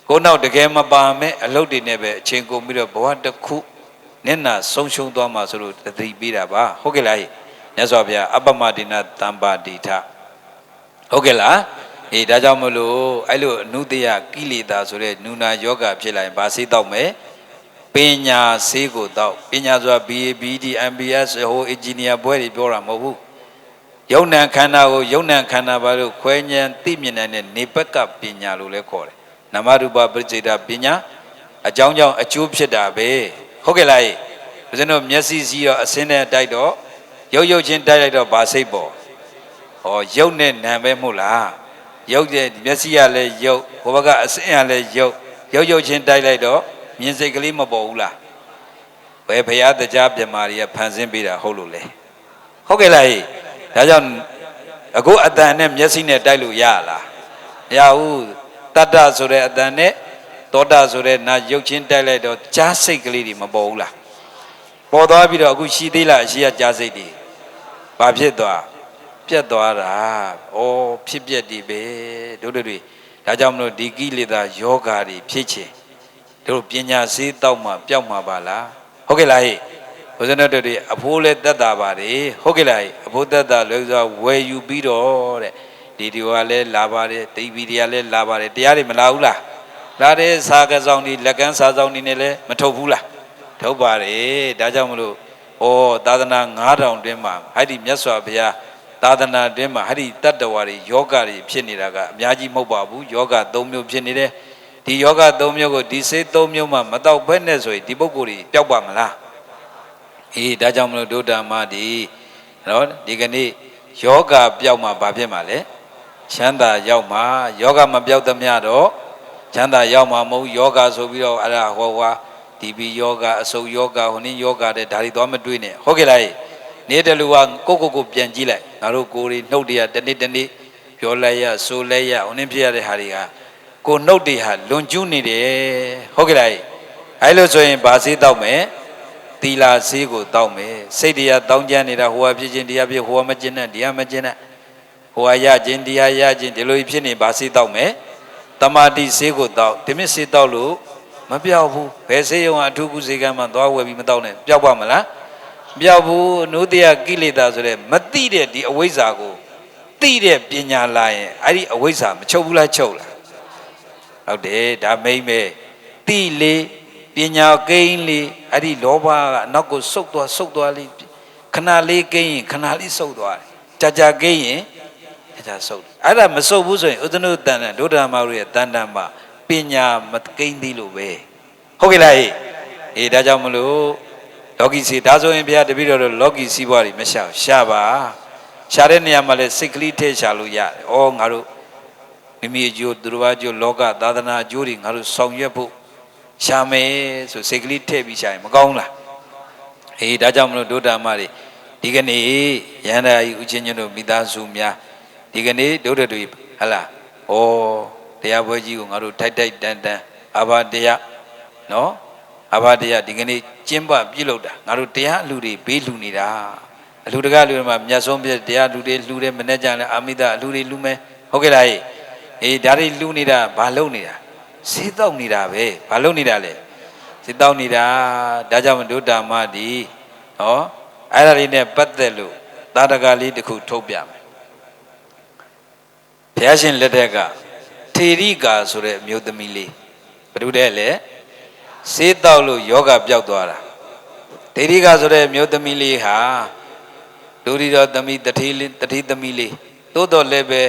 ကိုနောက်တကယ်မပါမဲ့အလုပ်တွေနဲ့ပဲအချိန်ကုန်ပြီးတော့ဘဝတစ်ခုနင့်နာဆုံးရှုံးသွားမှာဆိုလို့တတိပေးတာပါဟုတ်ကဲ့လားမြတ်စွာဘုရားအပ္ပမဒိနတမ္ပါတိထဟုတ်ကဲ့လားအေးဒါကြောင့်မလို့အဲ့လိုအနုတ္တယကိလေသာဆိုတဲ့နုနာယောဂဖြစ်လာရင်ဗာစေးတော့မယ်ပညာစေးကိုတော့ပညာဆိုတာ BA BD MBS ဟိုအင်ဂျင်နီယာဘွဲတွေပြောတာမဟုတ်ဘူးယုံနံခန္ဓာကိုယုံနံခန္ဓာဘာလို့ခွဲဉဏ်သိမြင်နိုင်တဲ့နေပက်ကပညာလို့လည်းခေါ်တယ်နမရူပပရိစ္ဆေဒပညာအကြောင်းကြောင့်အကျိုးဖြစ်တာပဲဟုတ်ကဲ့လားဦးဇင်းတို့မျက်စိစီရောအစင်းနဲ့တိုက်တော့ရုပ်ချင်းတိုက်လိုက်တော့ဗာစိတ်ပေါ်ဟောရုပ်နဲ့နာပဲမဟုတ်လားရုပ်တဲ့မျက်စိကလည်းရုပ်ဘဝကအစင်းကလည်းရုပ်ချင်းတိုက်လိုက်တော့မြင်စိတ်ကလေးမပေါ်ဘူးလားဘယ်ဘုရားတရားပြမာတွေကဖန်ဆင်းပေးတာဟုတ်လို့လေဟုတ်ကဲ့လားဒါကြောင့်အခုအတန်နဲ့မျက်စိနဲ့တိုက်လို့ရလားမရဘူးတတ္တဆိုတဲ့အတန်နဲ့သောတာဆိုတဲ့နာရုပ်ချင်းတိုက်လိုက်တော့ကြားစိတ်ကလေးတွေမပေါ်ဘူးလားပေါ်သွားပြီးတော့အခုရှိသေးလားအရှိရကြားစိတ်တွေဘာဖြစ်သွားပြတ်သွားတာဩဖြစ်ပြက်ဒီပဲတို့တွေဒါကြောင့်မလို့ဒီကိလေသာယောဂါတွေဖြစ်ချင်တို့ပညာစေးတောက်မှပျောက်မှပါလားဟုတ်ကဲ့လားဟဲ့ဘုရားတို့တွေအဖိုးလည်းတတ်တာပါတယ်ဟုတ်ကဲ့လားအဖိုးတတ်တာလို့ဆိုဝယ်ယူပြီးတော့တဲ့ဒီကလည်းလာပါတယ်တိဗီတွေကလည်းလာပါတယ်တရားတွေမလာဘူးလားလာတဲ့စာကဆောင်တွေလက်ကမ်းစာဆောင်တွေနဲ့လည်းမထုတ်ဘူးလားထုတ်ပါတယ်ဒါကြောင့်မလို့ဩသာသနာ9000တွင်မှာအဲ့ဒီမြတ်စွာဘုရားသာသနာတွင်မှာအဲ့ဒီတတ္တဝါတွေယောဂတွေဖြစ်နေတာကအများကြီးမဟုတ်ပါဘူးယောဂ3မျိုးဖြစ်နေတယ်ဒီယောဂ3မျိုးကိုဒီစေ3မျိုးမှမတော့ဘဲနဲ့ဆိုရင်ဒီပုဂ္ဂိုလ်ကြီးပျောက်ပါမလားအေးဒါကြောင့်မလို့ဒုဒ္ဓမဒီနော်ဒီကနေ့ယောဂပျောက်မှဘာဖြစ်မှာလဲချမ်းသာရောက်မှယောဂမပျောက်သမျှတော့ချမ်းသာရောက်မှမဟုတ်ယောဂဆိုပြီးတော့အဲ့ဒါဟောဝါဒီဘီယောဂအဆုပ်ယောဂဟိုနည်းယောဂတဲ့ဒါတွေတော့မတွေးနဲ့ဟုတ်ကဲ့လားနေတဲ့လူကကိုပြန်ကြည့်လိုက်ငါတို့ကိုယ်တွေနှုတ်တွေကတနေ့ ပြောလိုက်ရဆိုလိုက်ရဟိုနည်းဖြစ်ရတဲ့ဟာတွေကကိုနှုတ်တွေဟာလွန်ကျူးနေတယ်ဟုတ်ကဲ့လားအဲ့လိုဆိုရင်ဗာစေးတောက်မယ်သီလာစေးကိုတောက်မယ်စိတ်တရားတောင်းကြနေတာဟိုဟာဖြစ်ခြင်းတရားဖြစ်ဟိုဟာမကျင်နဲ့တရားမကျင်နဲ့ဟိုဟာရခြင်းတရားရခြင်းဒီလိုဖြစ်နေဗာစေးတောက်မယ်တမာတိစေးကိုတောက်ဒီမြစ်စေးတောက်လို့မပြောက်ဘူးဘယ်စေးရုံအထူးကုစေကံမှသွားဝယ်ပြီးမတောက်နဲ့ပျောက်ပါမလားမပျောက်ဘူးနုတ္တယကိလေသာဆိုတဲ့မသိတဲ့ဒီအဝိဇ္ဇာကိုသိတဲ့ပညာလာရင်အဲ့ဒီအဝိဇ္ဇာမချုပ်ဘူးလားချုပ်လားဟုတ်တယ်ဒါမိမ့်ပဲသိလေပညာကိန်းလေအဲ့ဒီလောဘကအနောက်ကိုဆုတ်သွားလေးခဏလေးကိန်းရင်ခဏလေးဆုတ်သွားတယ်ကြာကိန်းရင်ကြာဆုတ်အဲ့ဒါမဆုတ်ဘူးဆိုရင်ဥဒ္ဒနုတန်တန်ဒုဒ္ဓမာတို့ရဲ့တန်တန်မှာပညာမကိန်းသေးလို့ပဲဟုတ်ကဲ့လားအေးဒါကြောင့်မလို့လောကီစီဒါဆိုရင်ဘုရားတပည့်တော်တို့လောကီစီးပွားတွေမရှာရှာပါရှာတဲ့နေရာမှာလဲစိတ်ကလေးထည့်ရှာလို့ရတယ်။ဩငါတို့မိမိအကျိုးသူတို့ဘာအကျိုးလောကသာသနာအကျိုးတွေငါတို့ဆောင်ရွက်ဖို့ရှာမယ်ဆိုစိတ်ကလေးထည့်ပြီးရှာရင်မကောင်းလား။အေးဒါကြောင့်မလို့ဒုဓမ္မတွေဒီကနေ့ရဟန္တာကြီးဥချင်းချင်းတို့မိသားစုများဒီကနေ့ဒုဒ္ဓတွေဟလာဩတရားပွဲကြီးကိုငါတို့ထိုက်တန်အာဘာတရားနော်အာဘာတရားဒီကနေ့ကျင်းပပြုလုပ်တာငါတို့တရားအလူတွေဘေးလူနေတာအလူတကားလူတွေမှာမြတ်ဆုံးပြတရားလူတွေလူတယ်မနဲ့ကြလဲအာမိဒအလူတွေလူမယ်ဟုတ်ကဲ့လားအေးဒါတွေလူနေတာဘာလုပ်နေတာစေးတောက်နေတာပဲဘာလုပ်နေတာလဲစေးတောက်နေတာဒါကြောင့်ဒုဓမ္မဒီဟောအဲ့ဒါလေးနဲ့ပတ်သက်လို့သာတကလေးတစ်ခုထုတ်ပြမယ်ဘုရားရှင်လက်ထက်ကထေရိကာဆိုတဲ့အမျိုးသမီးလေးဘယ်သူတဲ့လဲစေးတောက်လို့ယောဂပျောက်သွားတာထေရိကာဆိုတဲ့အမျိုးသမီးလေးဟာဒုရိတော်သမီးတတိသမီးလေးသို့တော်လည်းပဲ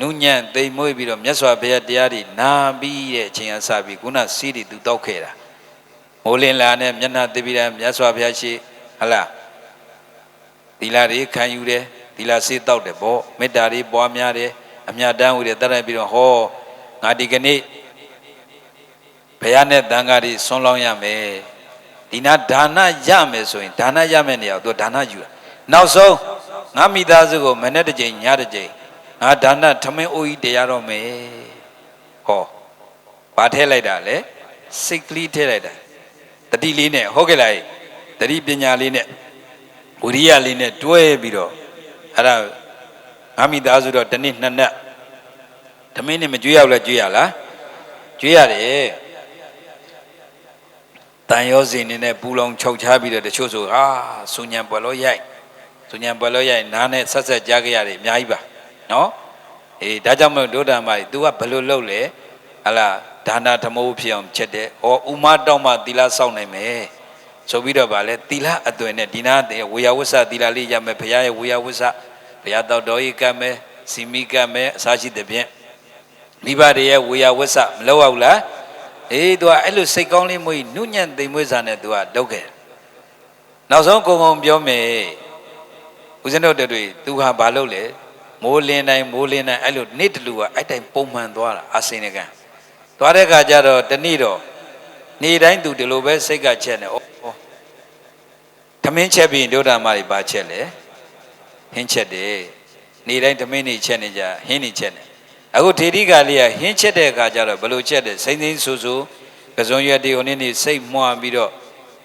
နုညံ့သိမ်မွေ့ပြီးတော့မြတ်စွာဘုရားတရားတွေနာပြီးတဲ့အချိန်အစပြီးခုနစီးတွေသူတောက်ခဲ့တာမိုးလင်းလာနဲ့မျက်နှာသိပြီးတဲ့မြတ်စွာဘုရားရှိဟလားသီလတွေခံယူတယ်သီလစေးတောက်တယ်ဗောမေတ္တာတွေပွားများတယ်အမြတ်တမ်းဝိတယ်တတ်လိုက်ပြီးတော့ဟောငါဒီကနေ့ဘုရားနဲ့တန်ခါးတွေဆွမ်းလောင်းရမယ်ဒီနာဒါနရမယ်ဆိုရင်ဒါနရမယ်နေရာသူဒါနယူတာနောက်ဆုံးငါမိသားစုကိုမနေ့တစ်ချိန်ညတစ်ချိန်ငါဒါနထမင်းအိုးကြီးတရားတော့မယ်ဟောဘာထည့်လိုက်တာလဲစိတ်ကလေးထည့်လိုက်တာတတိလေးနဲ့ဟုတ်ကဲ့လားတတိပညာလေးနဲ့ဝိရိယလေးနဲ့တွဲပြီးတော့အဲ့ဒါငါမိသားစုတော့တစ်နေ့နှစ်နက်ထမင်းနဲ့မကြွေးရဘူးလားကြွေးရလားကြွေးရတယ်တန်ရောစီနေနဲ့ပူလောင်ခြောက်ချပြီးတော့တချို့ဆိုဟာဆူညံပွက်လို့ရိုက်နားနဲ့ဆက်ကြားကြရတယ်အများကြီးပါနော်အေးဒါကြောင့်မလို့ဒုဒ္ဓမကြီး तू ကဘယ်လိုလုပ်လဲဟလာဒါနဓမ္မိုးဖြစ်အောင်ချက်တယ်ဩဥမတောက်မှသီလစောင့်နိုင်မယ်ဆိုပြီးတော့ဗာလဲသီလအသွင်နဲ့ဒီနာဝေယဝစ္စသီလလေးရမယ်ဘုရားရဲ့ဝေယဝစ္စဘုရားတောက်တော်ကြီးကတ်မယ်စီမိကတ်မယ်အစာရှိတဲ့ဖြင့်မိဘတွေရဲ့ဝေယဝစ္စမလုပ်အောင်လားအေး तू ကအဲ့လိုစိတ်ကောင်းလေးမွေးနုညံ့သိမ်မွေးစာနဲ့ तू ကလုပ်ခဲ့နောက်ဆုံးကုံပြောမယ်ဦးဇင်းတို့တွေ तू ဟာဘာလုပ်လဲမိုးလင်းတိုင်းအဲ့လိုနေ့တလူကအဲ့တိုင်းပုံမှန်သွားတာအစင်ကံသွားတဲ့ခါကျတော့တနေ့တော့နေ့တိုင်း तू ဒီလိုပဲစိတ်ကချက်နေဩသမင်းချက်ပြီးဒုဒ္ဓမတွေပါချက်လေဟင်းချက်တယ်နေ့တိုင်းသမင်းနေချက်နေကြဟင်းနေချက်နေအခုထေရိကာလေးကဟင်းချက်တဲ့အခါကျတော့ဘယ်လိုချက်တယ်စိမ့်ဆူကစုံရွက်တွေဟိုနေ့နေစိတ်မွားပြီးတော့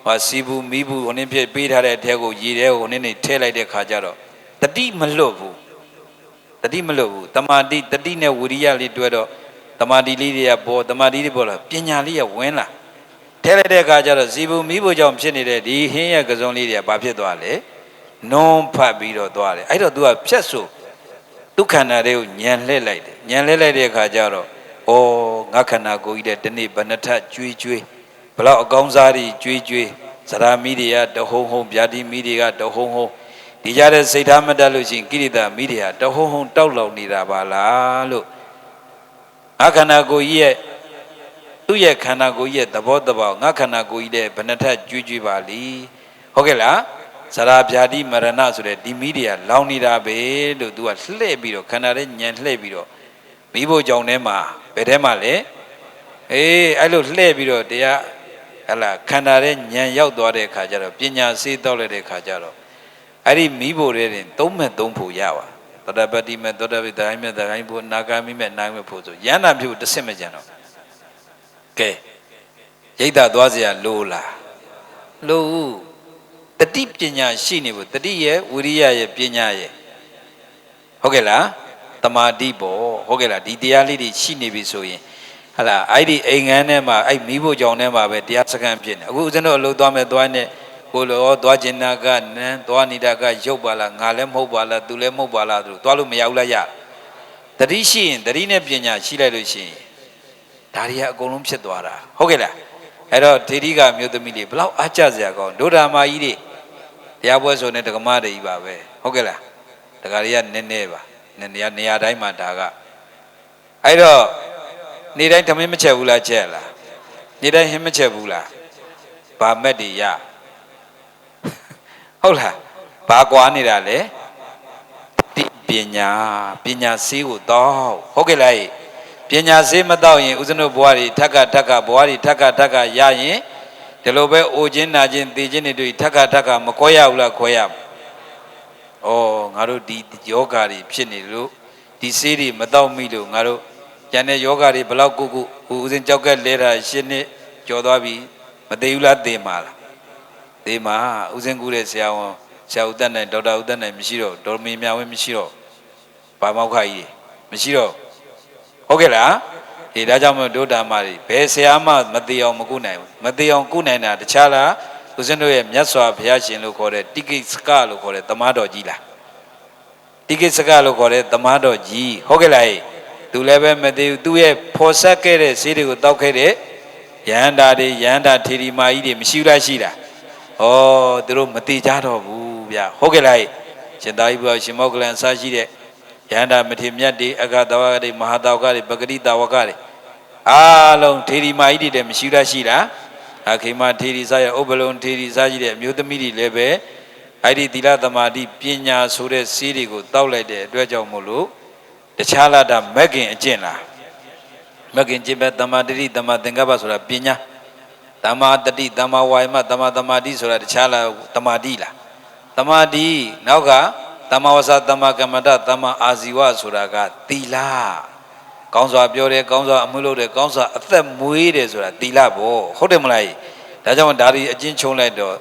ဟာစီဘူးမီးဘူးဟိုနေ့ဖြစ်ပေးထားတဲ့အထက်ကိုရေထဲဟိုနေ့နေထည့်လိုက်တဲ့ခါကျတော့တတိမလွတ်ဘူးတမာတိတတိနဲ့ဝိရိယလေးတွဲတော့တမာတိလေးတွေကပေါ်တမာတိလေးပေါ်လာပညာလေးကဝင်လာထဲလိုက်တဲ့အခါကျတော့စီဘူးမီးဘူးကြောင့်ဖြစ်နေတဲ့ဒီဟင်းရဲ့ကစုံလေးတွေကဘာဖြစ်သွားလဲနုံဖတ်ပြီးတော့သွားတယ်အဲ့တော့ तू ကဖြတ်ဆိုဒုက္ခန္တာတွေကိုညံလှည့်လိုက်တဲ့အခါကျတော့ဩငါခန္ဓာကိုယ်ကြီးတဲ့ဒီနေ့ဘဏ္ဍထကျွေးဘလောက်အကောင်းစားတွေကျွေးဇရာမီးတွေကတဟုံဟုံဗျာတိမီးတွေကတဟုံဟုံဒီကြတဲ့စိတ်ထားမတတ်လို့ရှိရင်ကိရိတာမိတွေဟာတဟုံဟုံတောက်လောင်နေတာပါလားလို့ငါခန္ဓာကိုယ်ကြီးရဲ့သူ့ရဲ့ခန္ဓာကိုယ်ကြီးရဲ့သဘောတဘာငါခန္ဓာကိုယ်ကြီးတဲ့ဘဏ္ဍထကျွေးပါလီဟုတ်ကဲ့လားဇရာဗျာတိမရဏဆိုတဲ့ဒီမိတွေကလောင်နေတာပဲလို့ तू ကလှည့်ပြီးတော့ခန္ဓာရဲ့ညံလှည့်ပြီးတော့မိဖို့ကြောင့်ထဲမှာဘယ်ထဲမှာလဲအေးအဲ့လိုလှည့်ပြီးတော့တရားဟလာခန္ဓာရဲ့ညံရောက်သွားတဲ့အခါကျတော့ပညာစေးတောက်လိုက်တဲ့အခါကျတော့အဲ့ဒီမိဖို့တွေတင်သုံးမဲ့သုံးဖို့ရပါသ သောတာပတ္တိမဲ့သောတာပတ္တိမဲ့တခိုင်းဖို့နာဂမိမဲ့နာဂမိဖို့ဆိုယန္တာပြုတစ်စစ်မကြံတော့ကဲရိတ်တာသွားเสียလို့လားလို့တတိပညာရှိနေဖို့တတိရဲ့ဝိရိယရဲ့ပညာရဲ့ဟုတ်ကဲ့လားတမာတိပေါ့ဟုတ်ကဲ့လားဒီတရားလေးတွေရှိနေပြီဆိုရင်ဟာလားအဲ့ဒီအိမ်ငန်းထဲမှာအဲ့မိဖို့ကြောင့်ထဲမှာပဲတရားစခန်းဖြစ်နေအခုဦးဇင်းတို့အလုပ်သွားမယ်သွားနေကိုလောသွားကျင်နာကနန်းသွားနေတာကရုပ်ပါလားငါလည်းမဟုတ်ပါလားသူလည်းမဟုတ်ပါလားသူသွားလို့မရဘူးလားရတတိရှိရင်တတိနဲ့ပညာရှိလိုက်လို့ရှိရင်ဒါတွေကအကုန်လုံးဖြစ်သွားတာဟုတ်ကဲ့လားအဲ့တော့ဒေဒီကမြို့သမီးတွေဘလောက်အားကြစရာကောင်းဒုဒ္ဓမာကြီးတွေတရားပွဲဆိုနေဒကမတွေကြီးပါပဲဟုတ်ကဲ့လားဒကာတွေကနည်းနည်းပါနေရာတိုင်းမှာဒါကအဲ့တော့နေတိုင်းသမင်းမချက်ဘူးလားချက်လားနေတိုင်းဟင်းမချက်ဘူးလားဗာမက်တွေရဟုတ်လားဘာကွာနေတာလဲတိပညာစည်းကိုတော့ဟုတ်ကဲ့လားပညာစည်းမတော့ရင်ဦးဇင်းတို့ဘဝတွေထက်ကဘဝတွေထက်ကရရင်ဒီလိုပဲအိုခြင်းနာခြင်းသိခြင်းတွေတွေ့ထက်ကမခွဲရဘူးလားခွဲရဩငါတို့ဒီယောဂါတွေဖြစ်နေလို့ဒီစေးတွေမတော့မိလို့ငါတို့ကျန်တဲ့ယောဂါတွေဘလောက်ကိုဦးဇင်းကြောက်ကလဲတာရှင်းနှစ်ကျော်သွားပြီမသိဘူးလားသိမှာလားသိမှာဦးဇင်းကူတဲ့ဆရာဝန်ဆရာဦးသက်နိုင်ဒေါက်တာဦးသက်နိုင်မရှိတော့ဒေါ်မေမြဝင်းမရှိတော့ဗာမောက်ခကြီးမရှိတော့ဟုတ်ကဲ့လားဒီဒါကြောင့်မို့ဒုဓမ္မတွေဘယ်ဆရာမှမသိအောင်မကုနိုင်ဘူးမသိအောင်ကုနိုင်တာတခြားလားဦးဇင်းတို့ရဲ့မြတ်စွာဘုရားရှင်လို့ခေါ်တဲ့တိကိစကလို့ခေါ်တဲ့သမားတော်ကြီးလားတိကိစကလို့ခေါ်တဲ့သမားတော်ကြီးဟုတ်ကဲ့လားသူလည်းပဲမသိဘူးသူရဲ့ဖော်ဆက်ခဲ့တဲ့ဈေးတွေကိုတောက်ခဲ့တဲ့ယန္တာတွေယန္တာထေရီမာကြီးတွေမရှိလားရှိလားဩသူတို့မသိကြတော့ဘူးဗျဟုတ်ကဲ့လားရှင်သာရိပုတ္တရာရှင်မောဂလန်အစရှိတဲ့ယန္တာမထေမြတ်တွေအဂတဝကတွေမဟာတဝကတွေပဂတိတဝကတွေအားလုံးထေရီမာကြီးတွေမရှိလားရှိလားအခေမထေရီစားရဲ့ဥပလုံထေရီစားကြီးတဲ့အမျိုးသမီးတွေလည်းပဲအဲ့ဒီသီလသမာဓိပညာဆိုတဲ့စီးတွေကိုတောက်လိုက်တဲ့အတွက်ကြောင့်မို့လို့တခြားလာတာမဂ်ခင်အကျင့်လားမဂ်ခင်ကျင့်ပဲတမာတတိတမာသင်္ကပ္ပဆိုတာပညာတမာတတိတမာဝါယမတမာသမာဓိဆိုတာတခြားလာတမာတိလားတမာတိနောက်ကတမဝဆတမကမ္မတတမအာဇီဝဆိုတာကသီလကောင်းစွာပြောတယ်ကောင်းစွာအမှုလုပ်တယ်ကောင်းစွာအသက်မွေးတယ်ဆိုတာသီလပေါ့ဟုတ်တယ်မလားဒါကြောင့်ဒါဒီအချင်းချုံလိုက်တော့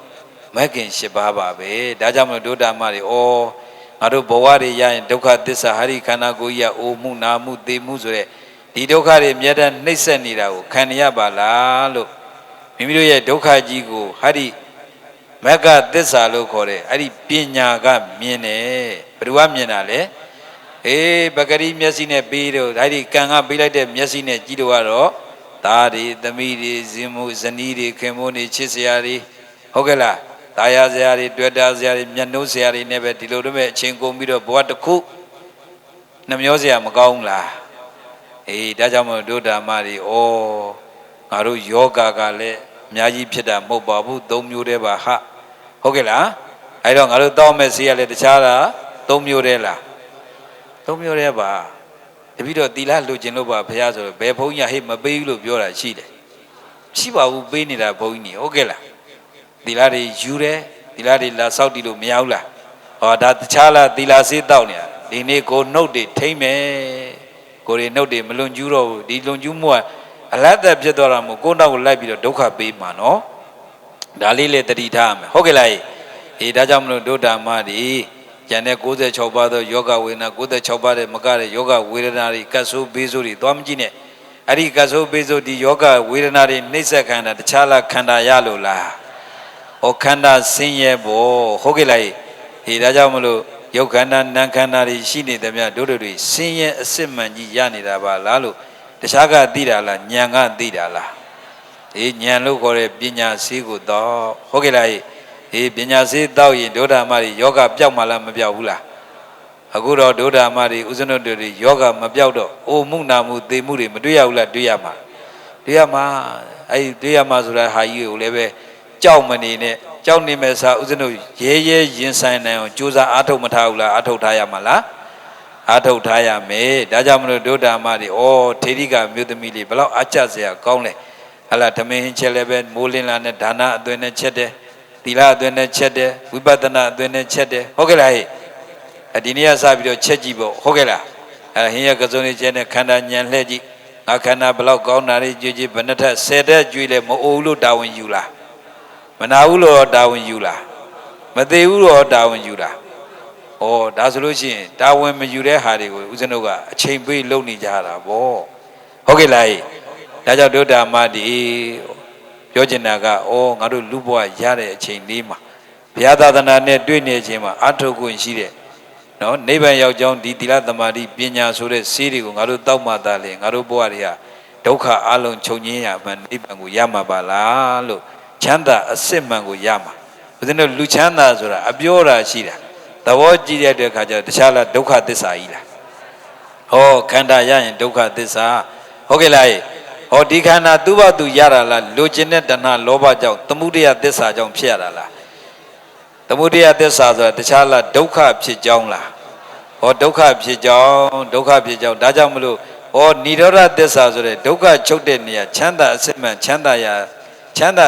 မဂ်ခင်၈ပါးပါပဲဒါကြောင့်မလို့ဒုဒ္ဓမတွေဩငါတို့ဘဝတွေရရင်ဒုက္ခသစ္စာဟာရိခန္ဓာကိုယ်ကြီးကအိုမှုနာမှုသိမှုဆိုတဲ့ဒီဒုက္ခတွေအမြဲတမ်းနှိမ့်ဆက်နေတာကိုခံရပါလားလို့မိမိတို့ရဲ့ဒုက္ခကြီးကိုဟာရိမဂ္ဂသစ္စာလို့ခေါ်တယ်အဲ့ဒီပညာကမြင်တယ်ဘယ်သူကမြင်တာလဲပဂရိမျက်စိနဲ့ပြီးတော့အဲ့ဒီကံကပြီးလိုက်တဲ့မျက်စိနဲ့ကြည့်တော့ကတော့သားတွေသမီးတွေဇင်မှုဇနီးတွေခင်မိုးတွေချစ်စရာတွေဟုတ်ကဲ့လားတာယာစရာတွေတွေ့တာစရာတွေမျက်နှုံးစရာတွေနဲ့ပဲဒီလိုတည်းပဲအချင်းကုန်ပြီးတော့ဘဝတစ်ခုနှမျောစရာမကောင်းလားဒါကြောင့်မို့ဒုဓမ္မတွေငါတို့ယောဂကလည်းအများကြီးဖြစ်တာမဟုတ်ပါဘူး၃မျိုးတည်းပါဟာဟုတ်ကဲ့လားအဲ့တော့ငါတို့တောင်းမဲ့စီးရလဲတခြားလား၃မျိုးတည်းလား၃မျိုးတည်းပါတပိတော့သီလလိုချင်လို့ပါဘုရားဆိုတော့ဘယ်ဘုန်းကြီးဟေ့မပေးဘူးလို့ပြောတာရှိတယ်ရှိပါဘူးပေးနေတာဘုန်းကြီးဟုတ်ကဲ့လားသီလတွေယူတယ်သီလတွေလာစောက်တီလို့မရဘူးလားဟောဒါတခြားလားသီလစေးတောက်နေတာဒီနေ့ကိုနှုတ်တွေထိမ့်မယ်ကိုတွေနှုတ်တွေမလွန်ကျူးတော့ဘူးဒီလွန်ကျူးမှုကအလတ်သက်ဖြစ်သွားတာမို့ကိုယ်တော့ကိုလိုက်ပြီးတော့ဒုက္ခပေးမှာနော်ဒါလေးလေတတိထားမယ်ဟုတ်ကဲ့လားဒါကြောင့်မလို့ဒုဓမ္မတွေကျန်တဲ့96ပါးသောယောဂဝေဒနာ96ပါးတဲ့မကတဲ့ယောဂဝေဒနာတွေကတ်ဆိုးဘေးဆိုးတွေသွားမကြည့်နဲ့အဲ့ဒီကတ်ဆိုးဘေးဆိုးဒီယောဂဝေဒနာတွေနှိမ့်ဆက်ခန္ဓာတခြားလားခန္ဓာရလို့လားဩခန္ဓာဆင်းရဲဖို့ဟုတ်ကဲ့လားဒါကြောင့်မလို့ယုတ်ခန္ဓာနာမ်ခန္ဓာတွေရှိနေတယ်မြတ်တို့တွေဆင်းရဲအစစ်မှန်ကြီးရနေတာပါလားလို့တခြားကသိတာလားဉာဏ်ကသိတာလားဉာဏ်လို့ခေါ်တဲ့ပညာစည်းကိုတော့ဟုတ်ကဲ့လားပညာစည်းတော့ရင်ဒုဓမ္မတွေယောဂပျောက်မှလားမပျောက်ဘူးလားအခုတော့ဒုဓမ္မတွေဥစ္စနတို့တွေယောဂမပျောက်တော့အိုမှုနာမှုသိမှုတွေမတွေ့ရဘူးလားတွေ့ရမှာတွေ့ရမှာအဲ့ဒီတွေ့ရမှာဆိုတာဟာကြီးကိုလည်းပဲကြောက်မနေနဲ့ကြောက်နေမဲ့စာဥစ္စနတို့ရဲရဲရင်ဆိုင်နိုင်အောင်ကြိုးစားအားထုတ်မထားဘူးလားအားထုတ်ထားရမှာလားအားထုတ်ထားရမယ်ဒါကြောင့်မလို့ဒုဓမ္မတွေထေရိကမြို့သမီးလေးဘလောက်အားကျစရာကောင်းလဲဟလာသမင်းချက်လည်းပဲမိုးလင်းလာနဲ့ဒါနအသွင်နဲ့ချက်တယ်သီလအသွင်နဲ့ချက်တယ်ဝိပဿနာအသွင်နဲ့ချက်တယ်ဟုတ်ကဲ့လား ဒီနေ့ကစပြီးတော့ချက်ကြည့်ပေါ့ဟုတ်ကဲ့လားဟင်းရကစုံလေးကျဲနဲ့ခန္ဓာညံလှဲ့ကြည့်ငါခန္ဓာဘလောက်ကောင်းတာလေးကြွေးကြည့်ဘယ်နှထက်10တက်ကြွေးလဲမအိုဘူးလို့တာဝန်ယူလားမနာဘူးလို့တာဝန်ယူလားမသေးဘူးလို့တာဝန်ယူလားဩဒါဆိုလို့ရှိရင်တာဝန်မယူတဲ့ဟာတွေကိုဦးဇင်းတို့ကအချိန်ပေးလုပ်နေကြတာဗောဟုတ်ကဲ့လားဒါကြောင့်ဒုဒ္ဓမတိပြောချင်တာကငါတို့လူဘဝရတဲ့အချိန်လေးမှာဘုရားသာသနာနဲ့တွေ့နေခြင်းမှာအထောက်အကူရှိတဲ့နော်နိဗ္ဗာန်ရောက်ကြောင်းဒီသီလသမာဓိပညာဆိုတဲ့ဆေးတွေကိုငါတို့တောက်မှသာလေငါတို့ဘဝတွေကဒုက္ခအလုံးချုပ်ငြင်းရမှန်နိဗ္ဗာန်ကိုရမှာပါလားလို့ချမ်းသာအစစ်မှန်ကိုရမှာဦးဇင်းတို့လူချမ်းသာဆိုတာအပြောတာရှိတာသဘောကြည့်ရတဲ့အခါကျတော့တခြားလားဒုက္ခသစ္စာကြီးလားဟောခန္ဓာရရင်ဒုက္ခသစ္စာဟုတ်ကဲ့လားဟောဒီခန္ဓာသူ့ဘာသူရတာလားလိုချင်တဲ့တဏှာလောဘကြောင့်သမုဒယသစ္စာကြောင့်ဖြစ်ရတာလားသမုဒယသစ္စာဆိုတာတခြားလားဒုက္ခဖြစ်ကြောင်းလားဟောဒုက္ခဖြစ်ကြောင်းဒါကြောင့်မလို့ဟောនិရောဓသစ္စာဆိုတဲ့ဒုက္ခချုပ်တဲ့နေရာချမ်းသာအစစ်မှန်ချမ်းသာ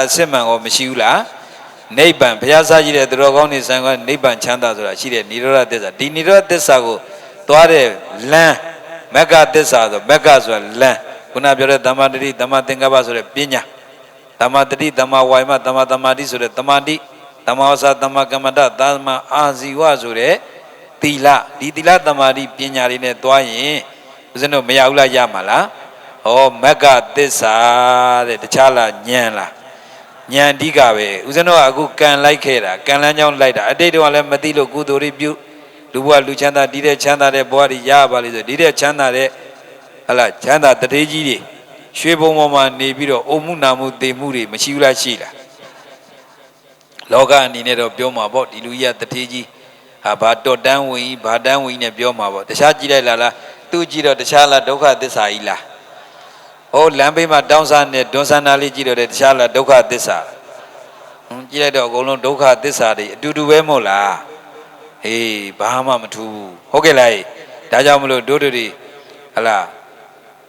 အစစ်မှန်ကိုမရှိဘူးလားနိဗ္ဗာန်ဘုရားစာကြည့်တဲ့သူတော်ကောင်းတွေဆိုင်ကနိဗ္ဗာန်ချမ်းသာဆိုတာရှိတဲ့និရောဓသစ္စာဒီនិရောဓသစ္စာကိုသွားတဲ့လမ်းမဂ္ဂသစ္စာဆိုမဂ္ဂဆိုတာလမ်းခုနပြောတဲ့သမ္မာတတိသမ္မာသင်္ကပ္ပဆိုတဲ့ပညာသမ္မာတတိသမ္မာဝါယမသမ္မာသမာဓိဆိုတဲ့သမာဓိသမ္မာဝါစာသမ္မာကမ္မတသမ္မာအာဇီဝဆိုတဲ့သီလဒီသီလသမာဓိပညာတွေနဲ့သွားရင်ဦးဇင်းတို့မရဘူးလားရမှာလားဟောမဂ္ဂသစ္စာတဲ့တခြားလားဉာဏ်လားဉာဏ်အဓိကပဲဦးဇင်းတို့ကအခုကံလိုက်ခဲ့တာကံလမ်းကြောင်းလိုက်တာအတိတ်တော့လည်းမသိလို့ကုသိုလ်တွေပြုလူဘဝလူချမ်းသာဒီတဲ့ချမ်းသာတဲ့ဘဝတွေရပါလိမ့်ဆိုဒီတဲ့ချမ်းသာတဲ့ဟလာချမ်းသာတထေးကြီးတွေရွှေဘုံပေါ်မှာနေပြီးတော့အိုမှုနာမှုသေမှုတွေမရှိဘူးလားရှိလားလောကအနေနဲ့တော့ပြောမှာပေါ့ဒီလူကြီးကတထေးကြီးဘာတော်တန်းဝင်ဘာတန်းဝင်နဲ့ပြောမှာပေါ့တခြားကြည့်လိုက်လားသူကြည့်တော့တခြားလားဒုက္ခသစ္စာကြီးလားဟောလမ်းဘေးမှာတောင်းစားနဲ့ဒွန်ဆန္ဒလေးကြည့်တော့တခြားလားဒုက္ခသစ္စာကြည့်လိုက်တော့အကုန်လုံးဒုက္ခသစ္စာတွေအတူတူပဲမဟုတ်လားအေးဘာမှမထူးဟုတ်ကဲ့လားဒါကြောင့်မလို့တို့တွေဟလာ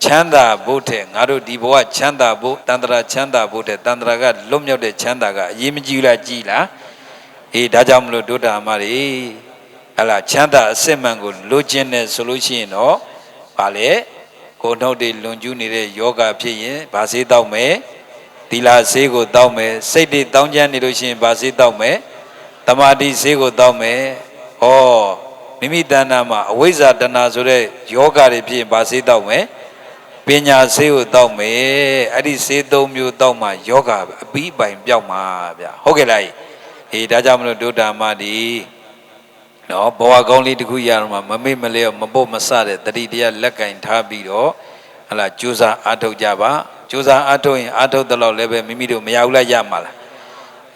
ချမ်းသာဖို့တဲ့ငါတို့ဒီဘဝချမ်းသာဖို့တန္တရာချမ်းသာဖို့တဲ့တန္တရာကလွတ်မြောက်တဲ့ချမ်းသာကအရေးမကြီးလားကြည်လားအေးဒါကြောင့်မလို့ဒုဒ္ဓမတွေဟလာချမ်းသာအစစ်မှန်ကိုလိုချင်တယ်ဆိုလို့ရှိရင်တော့ဗာလေကိုယ်နှုတ်တွေလွန်ကျူးနေတဲ့ယောဂဖြစ်ရင်ဗာစေးတောက်မယ်သီလစေးကိုတောက်မယ်စိတ်တွေတောင်းကျမ်းနေလို့ရှိရင်ဗာစေးတောက်မယ်တမာတိစေးကိုတောက်မယ်ဟောမိမိတဏ္ဍာမှာအဝိဇ္ဇာတဏှာဆိုတဲ့ယောဂတွေဖြစ်ရင်ဗာစေးတောက်မယ်ပညာစေးကိုတောက်မယ်အဲ့ဒီစေးသုံးမျိုးတောက်မှယောဂအပြီးပိုင်ပြောက်မှာဗျဟုတ်ကဲ့လားအေးဒါကြောင့်မလို့ဒုဒ္ဓမဒီနော်ဘဝကောင်းလေးတစ်ခုရတော့မှမမေ့မလဲမပုတ်မဆတဲ့တတိတရားလက်ကင်ထားပြီးတော့ဟလာကြိုးစားအားထုတ်ကြပါကြိုးစားအားထုတ်ရင်အားထုတ်တဲ့လောက်လည်းပဲမိမိတို့မရဘူးလားရမှာလား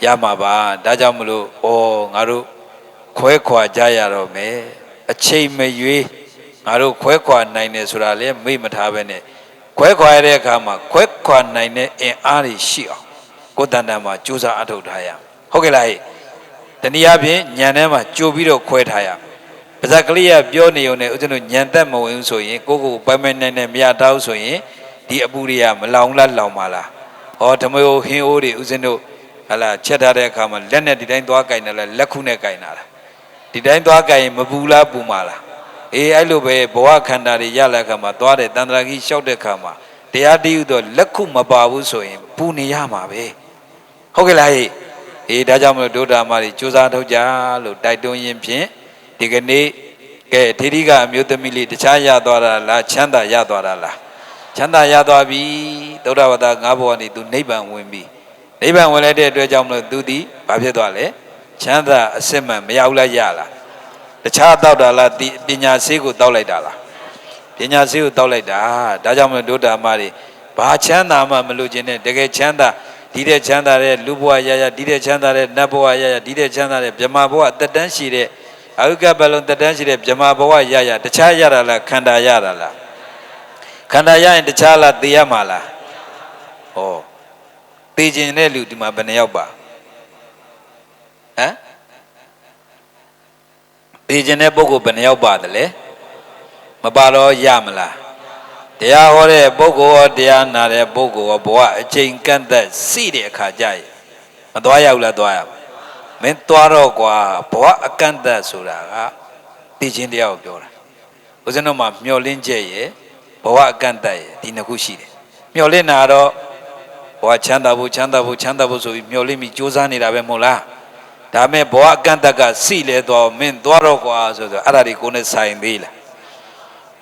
ရမှာပါဒါကြောင့်မလို့ငါတို့ခွဲခွာကြရတော့မယ်အချိန်မရွေးငါတို့ခွဲခွာနိုင်တယ်ဆိုတာလည်းမေ့မထားပဲနဲ့ခွဲခွာရတဲ့အခါမှာခွဲခွာနိုင်တဲ့အင်အားတွေရှိအောင်ကိုယ်တန်တန်မှာကြိုးစားအားထုတ်ထားရဟုတ်ကဲ့လားတနည်းအားဖြင့်ညံထဲမှာကြိုပြီးတော့ခွဲထားရပါဇက်ကလေးကပြောနေုံနဲ့ဦးဇင်းတို့ညံသက်မဝင်ဆိုရင်ကိုကိုပိုင်ပိုင်နိုင်နိုင်မရတော့ဆိုရင်ဒီအပူတွေကမလောင်လားလောင်ပါလားဟောဓမ္မယဟင်းအိုးတွေဦးဇင်းတို့ဟလာချက်ထားတဲ့အခါမှာလက်နဲ့ဒီတိုင်းသွားကင်တယ်လားလက်ခုနဲ့ကင်တာလားဒီတိုင်းသွားကင်ရင်မပူလားပူမှာလားအေးအဲ့လိုပဲဘဝခန္ဓာတွေရလာခါမှာသွားတဲ့တန္တရာကြီးလျှောက်တဲ့ခါမှာတရားတည်းဥတော့လက်ခုမပါဘူးဆိုရင်ပူနေရမှာပဲဟုတ်ကဲ့လားအေးဒါကြောင့်မလို့ဒုဒ္ဓမတွေကြိုးစားထုတ်ကြလို့တိုက်တွန်းရင်းဖြင့်ဒီကနေ့ကဲထေရီကအမျိုးသမီးလေးတခြားရသွားတာလားချမ်းသာရသွားတာလားချမ်းသာရသွားပြီသုဒ္ဓဝတ္တ၅ဘဝနေသူနိဗ္ဗာန်ဝင်ပြီနိဗ္ဗာန်ဝင်လိုက်တဲ့အတွက်ကြောင့်မလို့သူသည်ဘာဖြစ်သွားလဲချမ်းသာအစစ်မှန်မရဘူးလားရလားတခြားတောက်တာလားဒီပညာစေးကိုတောက်လိုက်တာလားပညာစေးကိုတောက်လိုက်တာဒါကြောင့်မလို့ဒုဒ္ဓမတွေဘာချမ်းသာမှမလို့ခြင်းနဲ့တကယ်ချမ်းသာဒီတဲ့ချမ်းသာတဲ့လူဘဝရရဒီတဲ့ချမ်းသာတဲ့နတ်ဘဝရရဒီတဲ့ချမ်းသာတဲ့ဗြဟ္မာဘဝတက်တန်းရှိတဲ့အဝိကဘလုံးတက်တန်းရှိတဲ့ဗြဟ္မာဘဝရရတခြားရတာလားခန္ဓာရတာလားခန္ဓာရရင်တခြားလားသိရမှာလားဟောသိခြင်းတဲ့လူဒီမှာဘယ်နှယောက်ပါဟမ်သိခြင်းတဲ့ပုဂ္ဂိုလ်ဘယ်နှယောက်ပါတယ်လဲမပါတော့ရမလားတရားဟောတဲ့ပုဂ္ဂိုလ်ရောတရားနာတဲ့ပုဂ္ဂိုလ်ရောဘဝအချိန်ကန့်သက်စီတဲ့အခါကြရင်မသွားရဘူးလားသွားရမင်းသွားတော့ကွာဘဝအကန့်သက်ဆိုတာက သိချင်းတရားကိုပြောတာဦးဇင်းတို့မှာမျောလင်းချက်ရဲ့ဘဝအကန့်အသတ်ရဲ့ဒီနှစ်ခုရှိတယ်မျောလင်းတာတော့ဘဝချမ်းသာဖို့ချမ်းသာဖို့ချမ်းသာဖို့ဆိုပြီးမျောလင်းပြီးကြိုးစားနေတာပဲမဟုတ်လားဒါမဲ့ဘဝအကန့်အသတ်ကစိလဲတော့မင်းသွားတော့ကွာဆိုတော့အဲ့ဒါတွေကိုနဲ့ဆိုင်သေးလား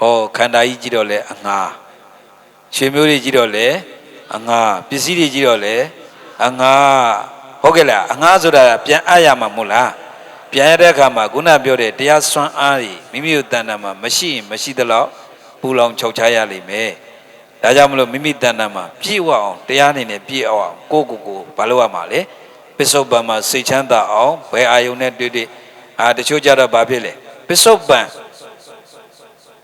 ဟောခန္ဓာကြီးကြည့်တော့လေအငှားရွှေမျိုးတွေကြည့်တော့လေအငှားပစ္စည်းတွေကြည့်တော့လေအငှားဟုတ်ကဲ့လားအငှားဆိုတာပြန်အပ်ရမှာမဟုတ်လားပြန်ရတဲ့အခါမှာခုနပြောတဲ့တရားစွမ်းအားတွေမိမိတို့တဏ္ဍာမှာမရှိရင်မရှိသလောက်ပူလောင်ခြောက်ခြားရလိမ့်မယ်ဒါကြောင့်မလို့မိမိတဏ္ဍာမှာပြည့်ဝအောင်တရားနေနဲ့ပြည့်အောင်ကိုဘာလို့ရမှာလဲပစ္စုပန်မှာစိတ်ချမ်းသာအောင်ဘယ်အာယုန်နဲ့တွေ့တချို့ကြတော့ဘာဖြစ်လဲပစ္စုပန်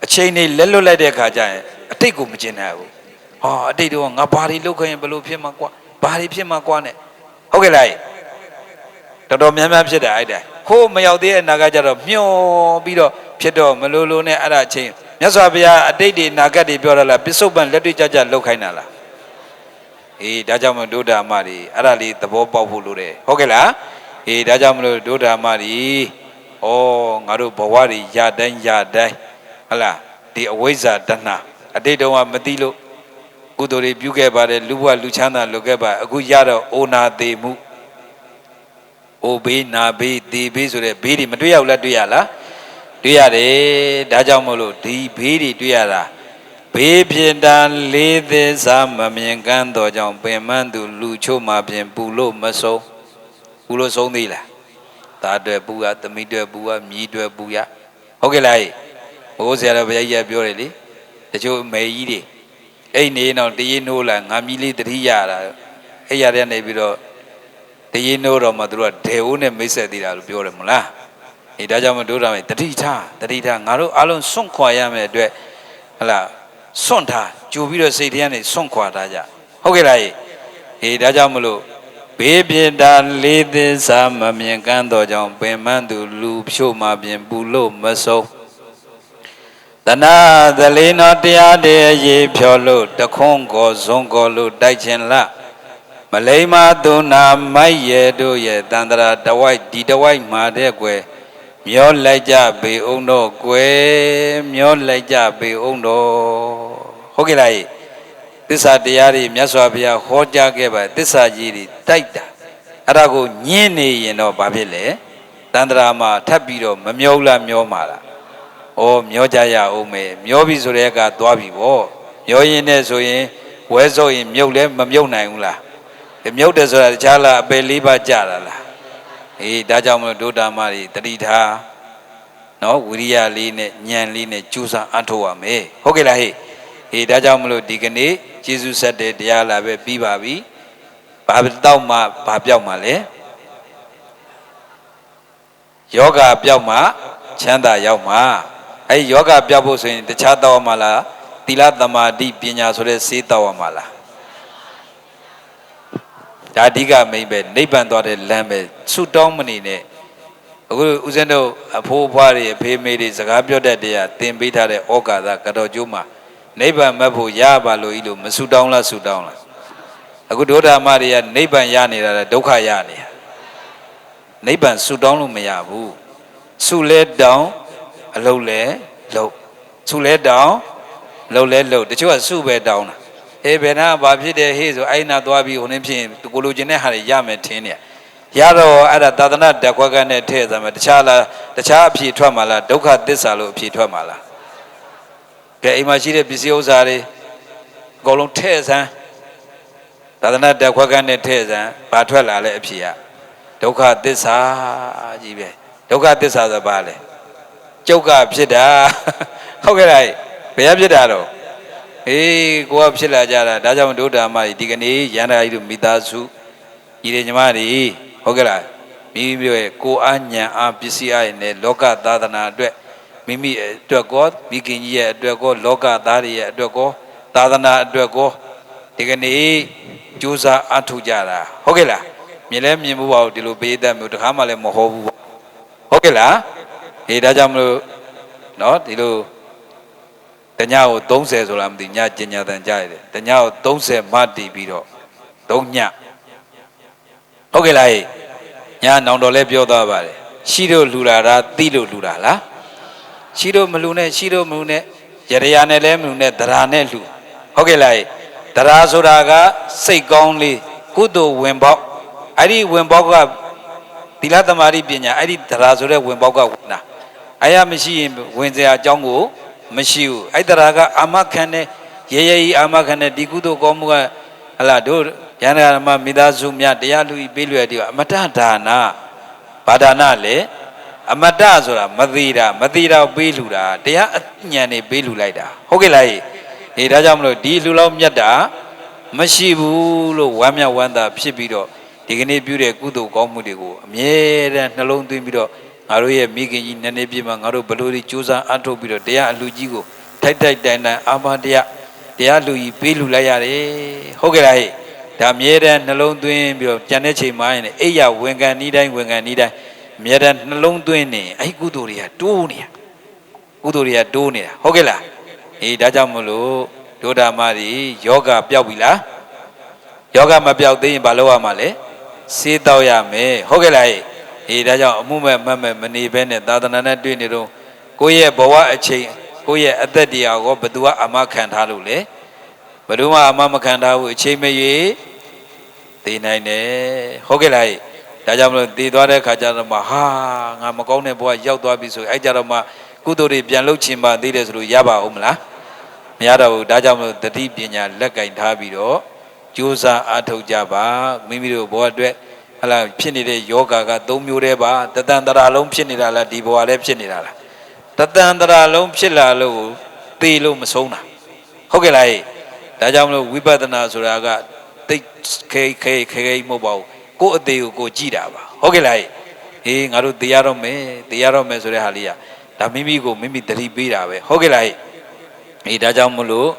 အချိန်နဲ့လက်လွတ်လိုက်တဲ့အခါကျရင်အတိတ်ကိုမကျင်နိုင်ဘူးဟောအတိတ်တော့ငါဘာတွေလုပ်ခဲ့ရင်ဘယ်လိုဖြစ်မှာကွာဘာတွေဖြစ်မှာကွာနဲ့ဟုတ်ကဲ့လားတော်တော်များများဖြစ်တယ်အဲ့ဒါခိုးမရောက်သေးတဲ့နာကကြတော့မျောပြီးတော့ဖြစ်တော့မလိုလိုနဲ့အဲ့ဒါချင်းမြတ်စွာဘုရားအတိတ်တွေနာဂတ်တွေပြောရလားပစ္စုပန်လက်တွေ့ကြကြလောက်ခိုင်းတာလားအေးဒါကြောင့်မလို့ဒုဓမ္မတွေအဲ့ဒါလေးသဘောပေါက်ဖို့လိုတယ်ဟုတ်ကဲ့လားအေးဒါကြောင့်မလို့ဒုဓမ္မတွေဩငါတို့ဘဝတွေရတိုင်းဟလားဒီအဝိဇ္ဇာတဏှာအတိတ်တုန်းကမသိလို့ကုသိုလ်တွေပြုခဲ့ပါတယ်လူဘဝလူချမ်းသာလုပ်ခဲ့ပါအခုရတော့အိုနာသေးမှုအိုဘေးနာဘေးသေဘေးဆိုတဲ့ဘေးတွေမတွေ့ရဘူးလားတွေ့ရလားတွေ့ရတယ်ဒါကြောင့်မို့လို့ဒီဘေးတွေတွေ့ရတာဘေးဖြစ်တာလေးသစ္စာမမြင်ကန်းတော့ကြောင့်ပင်မသူလူချို့မှပြင်ပူလို့မဆုံးပူလို့ဆုံးသေးလားသားတွေပူရသမီးတွေပူရမြည်တွေပူရဟုတ်ကဲ့လားဘိုးဆရာတော်ဘုရားကြီးပြောတယ်လေတချို့မေကြီးတွေအဲ့နေတော့တရေနိုးလာငါမြည်လေးတတိရတာအဲ့ရတဲ့နေပြီးတော့တရေနိုးတော့မှသူတို့ကဒေဝနဲ့မိတ်ဆက်သေးတာလို့ပြောတယ်မလားအေးဒါကြောင့်မတို့တာမယ်တတိထားငါတို့အားလုံးစွန့်ခွာရမယ်အတွက်ဟလာစွန့်ထားကြိုပြီးတော့စိတ်ထဲကနေစွန့်ခွာထားကြဟုတ်ကဲ့လားအေးဒါကြောင့်မလို့ဘေးပြတာလေးသစ္စာမမြင်ကန်းတော့ကြောင့်ပင်မသူလူဖြို့မှပြင်ပူလို့မဆုံးတဏသလေးနောတရားတည်းရေဖြောလို့တခွန်းကိုဇွန်ကိုလို့တိုက်ခြင်းလားမလိမ္မာသူနာမိုက်ရဲ့တို့ရဲ့တန္တရာတဝိုက်ဒီတဝိုက်မှာတဲ့ကွယ်မျောလိုက်ကြပေအောင်တော့ကွယ်မျောလိုက်ကြပေအောင်တော့ဟုတ်ကဲ့လားသစ္စာတရားတွေမြတ်စွာဘုရားဟောကြားခဲ့ပါသစ္စာကြီးတွေတိုက်တာအဲ့ဒါကိုညင်းနေရင်တော့ဘာဖြစ်လဲတန္တရာမှာထပ်ပြီးတော့မမျောလားမျောမှာလားဩမျောကြရအောင်မယ်မျောပြီဆိုတဲ့ကသွားပြီဗောမျောရင်နဲ့ဆိုရင်ဝဲဆိုရင်မြုပ်လဲမမြုပ်နိုင်ဘူးလားမြုပ်တယ်ဆိုတာတခြားလားအပယ်လေးပါးကြတာလားအေးဒါကြောင့်မလို့ဒုဓမ္မတွေတတိထားနော်ဝိရိယလေးနဲ့ဉာဏ်လေးနဲ့ကြိုးစားအထောက်ရမယ်ဟုတ်ကဲ့လားဟေ့အေးဒါကြောင့်မလို့ဒီကနေ့ကျေးဇူးဆက်တဲ့တရားလာပဲပြီးပါပြီဘာတောက်မှဘာပြောက်မှလဲယောဂပြောက်မှချမ်းသာရောက်မှအဲ့ယောဂပြောက်ဖို့ဆိုရင်တခြားတောက်မှလားသီလသမာဓိပညာဆိုတဲ့စေးတောက်မှလားဒါအဓိကမိမ့်ပဲနိဗ္ဗာန်သွားတဲ့လမ်းပဲဆုတောင်းမနေနဲ့အခုဦးဇင်းတို့အဖိုးအဖွားတွေအဖေမေတွေစကားပြောတတ်တဲ့သင်ပေးထားတဲ့ဩကာသကတော်ကျိုးမှာနိဗ္ဗာန်မဖို့ရပါလို့ဤလို့မဆုတောင်းလားဆုတောင်းလားအခုဒုဓမ္မတွေကနိဗ္ဗာန်ရနေတာဒုက္ခရနေတာနိဗ္ဗာန်ဆုတောင်းလို့မရဘူးဆုလဲတောင်းအလုံးလဲလုံးဆုလဲတောင်းလုံးလဲလုံးတချို့ကဆုပဲတောင်းတာအေးဘယ်နာဘာဖြစ်တယ်ဟေးဆိုအဲ့နာသွားပြီးဟိုနေဖြစ်ကိုလိုချင်တဲ့ဟာတွေရမယ်ထင်းနေရတော့အဲ့ဒါသာသနာတက်ခွက်ကနဲ့ထည့်စမ်းမယ်တခြားအဖြေထွက်မှာလားဒုက္ခသစ္စာလို့အဖြေထွက်မှာလားကဲအိမ်မှာရှိတဲ့ပစ္စည်းဥစ္စာတွေအကုန်လုံးထည့်စမ်းသာသနာတက်ခွက်ကနဲ့ထည့်စမ်းဘာထွက်လာလဲအဖြေကဒုက္ခသစ္စာကြီးပဲဒုက္ခသစ္စာဆိုဘာလဲကျုပ်ကဖြစ်တာဟုတ်ကဲ့လားဘယ်ဖြစ်တာတော့အေးကိုကဖြစ်လာကြတာဒါကြောင့်ဒုဓမ္မကြီးဒီကနေ့ရန်တာကြီးတို့မိသားစုညီတွေညီမတွေဟုတ်ကဲ့လားမိမိရဲ့ကိုအားညံအားပစ္စည်းအားနဲ့လောကသာသနာအတွက်မိမိအတွက်ကောမိခင်ကြီးရဲ့အတွက်ကောလောကသားတွေရဲ့အတွက်ကောသာသနာအတွက်ကောဒီကနေ့ကြိုးစားအထောက်ကြတာဟုတ်ကဲ့လားမြင်လဲမြင်မှုပါဘူးဒီလိုပေးတတ်မျိုးတခါမှလည်းမဟောဘူးဟုတ်ကဲ့လားအေးဒါကြောင့်မလို့နော်ဒီလိုတညကို30ဆိုတာမသိညကျင်ညာတန်ကြရတယ်တညကို30မှတည်ပြီးတော့3ညဟုတ်ကဲ့လားညနောင်တော်လည်းပြောသွားပါတယ်ရှိလို့လှူတာလားသိလို့လှူတာလား ရှိတော့မလူနဲ့ရှိတော့မလူနဲ့ရရနဲ့လဲမလူနဲ့တရားနဲ့လူဟုတ်ကဲ့လားတရားဆိုတာကစိတ်ကောင်းလေးကုသိုလ်ဝင်ပေါက်အဲ့ဒီဝင်ပေါက်ကသီလသမာဓိပညာအဲ့ဒီတရားဆိုတဲ့ဝင်ပေါက်ကဝင်တာအဲ့ရမရှိရင်ဝင်စရာအကြောင်းကိုမရှိဘူးအဲ့တရားကအာမခံတဲ့ရေရေကြီးအာမခံတဲ့ဒီကုသိုလ်ကောင်းမှုကဟလာတို့ရဟန္တာဓမ္မမိသားစုများတရားလူကြီးပေးလွယ်တယ်အမတဒါနာဘာဒါနာလေအမတဆိုတာမသေးတာပေးလူတာတရားအဉာဏ်နေပေးလူလိုက်တာဟုတ်ကဲ့လားဒီဒါကြောင့်မလို့ဒီလူလောက်မြတ်တာမရှိဘူးလို့ဝမ်းမြောက်ဝမ်းသာဖြစ်ပြီးတော့ဒီကနေ့ပြုတဲ့ကုသိုလ်ကောင်းမှုတွေကိုအမြဲတမ်းနှလုံးသွင်းပြီးတော့ငါတို့ရဲ့မိခင်ကြီးနည်းနည်းပြည့်မှာငါတို့ဘလို့ဒီစူးစမ်းအထောက်ပြီးတော့တရားအလှကြီးကိုထိုက်တိုင်အာမတရားလူကြီးပေးလူလိုက်ရတယ်ဟုတ်ကဲ့လားဒါအမြဲတမ်းနှလုံးသွင်းပြီးတော့ကြံတဲ့ချိန်မှရင်အိယာဝင်ကန်ဤတိုင်းအမြဲတမ်းနှလုံးသွင်းနေအဲ့ကုသိုလ်တွေကတိုးနေတာဟုတ်ကဲ့လားဒါကြောင့်မလို့ဒုဒ္ဓမတွေယောဂပျောက်ပြီလားယောဂမပျောက်သေးရင်ဘာလုပ်ရမှာလဲစေးတောက်ရမယ်ဟုတ်ကဲ့လားဒါကြောင့်အမှုမဲ့မမဲ့မနေဘဲနဲ့သာသနာနဲ့တွေ့နေတော့ကိုယ့်ရဲ့ဘဝအချိန်ကိုယ့်ရဲ့အသက်တရားကိုဘယ်သူကအမခံထားလို့လဲဘယ်သူမှအမမခံထားဘူးအချိန်မရွေးသိနိုင်တယ်ဟုတ်ကဲ့လားဒါကြောင့်မလို့တည်သွားတဲ့ခါကျတော့မှဟာငါမကောင်းတဲ့ဘဝရောက်သွားပြီဆိုအဲ့ကြတော့မှကုသိုလ်တွေပြန်လုပ်ချင်ပါသေးတယ်ဆိုလို့ရပါဦးမလားမရတော့ဘူးဒါကြောင့်မလို့တတိပညာလက်ကင်ထားပြီးတော့ကြိုးစားအားထုတ်ကြပါမိမိတို့ဘဝအတွက်ဟလာဖြစ်နေတဲ့ယောဂါက၃မျိုးတည်းပါတတန်တရာလုံးဖြစ်နေတာလားဒီဘဝလည်းဖြစ်နေတာလားတတန်တရာလုံးဖြစ်လာလို့သေလို့မဆုံးတာဟုတ်ကဲ့လားဒါကြောင့်မလို့ဝိပဿနာဆိုတာကတိတ်ခဲမဟုတ်ပါဘူးကိုယ်အသေးကိုကြည့်တာပါဟုတ်ကဲ့လားငါတို့သိရတော့မယ်ဆိုတဲ့ဟာလေးကဒါမိမိကိုမိမိသတိပေးတာပဲဟုတ်ကဲ့လားဒါကြောင့်မလို့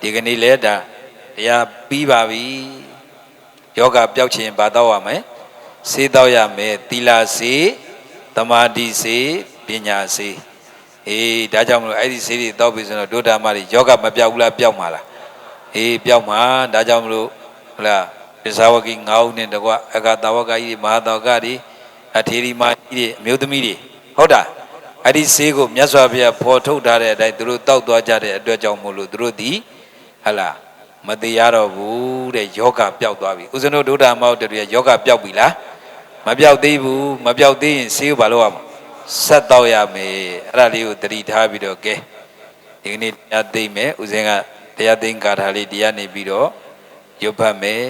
ဒီကနေ့လဲဒါတရားပြီးပါပြီယောဂပျောက်ခြင်းဘာတော့ရမလဲစေးတော့ရမယ်သီလစေသမာဓိစေပညာစေဒါကြောင့်မလို့အဲ့ဒီစေးတွေတော့ပြီဆိုတော့ဒုဓမ္မတွေယောဂမပျောက်ဘူးလားပျောက်မှာလားပျောက်မှာဒါကြောင့်မလို့ဟုတ်လားပစ္စာဝကိ9ဦးနဲ့တကွအကတာဝကကြီးမဟာတာဝကကြီးအထေရီမကြီးတွေအမျိုးသမီးတွေဟုတ်တာအဲ့ဒီစေးကိုမြတ်စွာဘုရားဖော်ထုတ်ထားတဲ့အတိုင်းသူတို့တောက်သွားကြတဲ့အတွက်ကြောင့်မို့လို့သူတို့ဒီဟလာမတရားတော့ဘူးတဲ့ယောဂပျောက်သွားပြီဦးဇင်းတို့ဒုဒ္ဓမောက်တည်းယောဂပျောက်ပြီလားမပျောက်သေးဘူးမပျောက်သေးရင်စေးကိုဘာလို့ရမလဲဆက်တော့ရမယ်အဲ့ဒါလေးကိုတတိထားပြီးတော့ကဲဒီကနေ့တရားသိမ့်မယ်ဦးဇင်းကတရားသိမ့်ကာထာလေးတရားနေပြီးတော့ရုပ်ဖတ်မယ်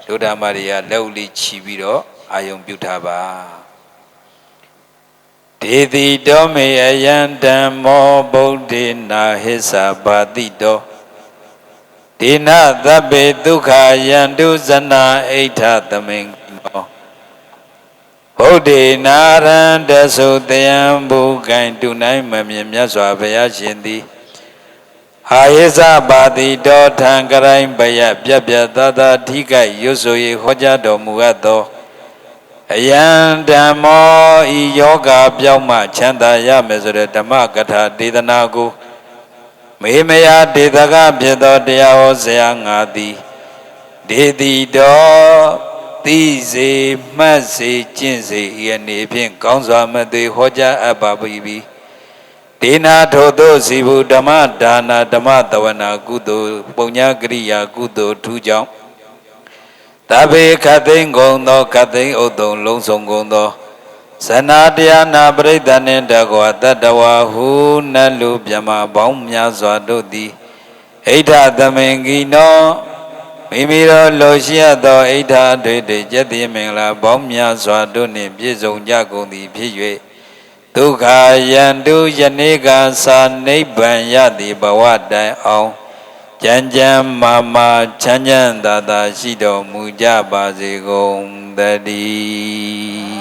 ဒုဒ္ဓမတွေကလက်ဦးလေးခြီးပြီးတော့အာယုံပြုထားပါဒေတိတောမေအယံဓမ္မောဗုဒ္ဓေနာဟိသဘာတိတောဒေနသဗ္ဗေဒုက္ခယန္တုဇနာအိဋ္ဌသမင်္ကောဗုဒ္ဓေနာရံတသုတယံဘုကိုင်တုနိုင်မမြင်မြတ်စွာဘုရားရှင်သည်ဟာယိသဘာတိတောထံကရိုင်းပယပြပြသထိကရွတ်ဆို၍ဟောကြားတော်မူအပ်သောအယံဓမ္မောဤယောဂပြောင်းမှချမ်းသာရမယ်ဆိုတဲ့ဓမ္မကထာဒေသနာကိုမေမယဒေသကဖြစ်သောတရားဟောဆရာငါသည်ဒေတိတော်သိစေမှတ်စေကျင့်စေဤအနေဖြင့်ကောင်းစွာမသွေဟောကြားအပ်ပါပြီဒေနာထိုသို့စီဘူးဓမ္မဒါနာဓမ္မတဝနာကုသိုလ်ပုံညာကရိယာကုသိုလ်ထူးကြောင့်တဘေခသိင်ကုန်သောခသိင်ဥဒ္ဒုံလုံးစုံကုန်သောဇနာတရားနာပရိသတ်နှင့်တကွာတတဝါဟုနတ်လူမြမပေါင်းများစွာတို့သည်အိဋ္ဌသမင်္ဂီနောမိမိတို့လိုရှိသောအိဋ္ဌအတွေ့တွေကျက်သည်မင်္ဂလာပေါင်းများစွာတို့နှင့်ပြည့်စုံကြကုန်သည်ဖြစ်၍ဒုက္ခယန္တုယနေ့ကသာနိဗ္ဗာန်ရသည်ဘဝတိုင်အောင်ကြံကြံမာမာချမ်းချမ်းသာသာရှိတော်မူကြပါစေကုန်သတည်း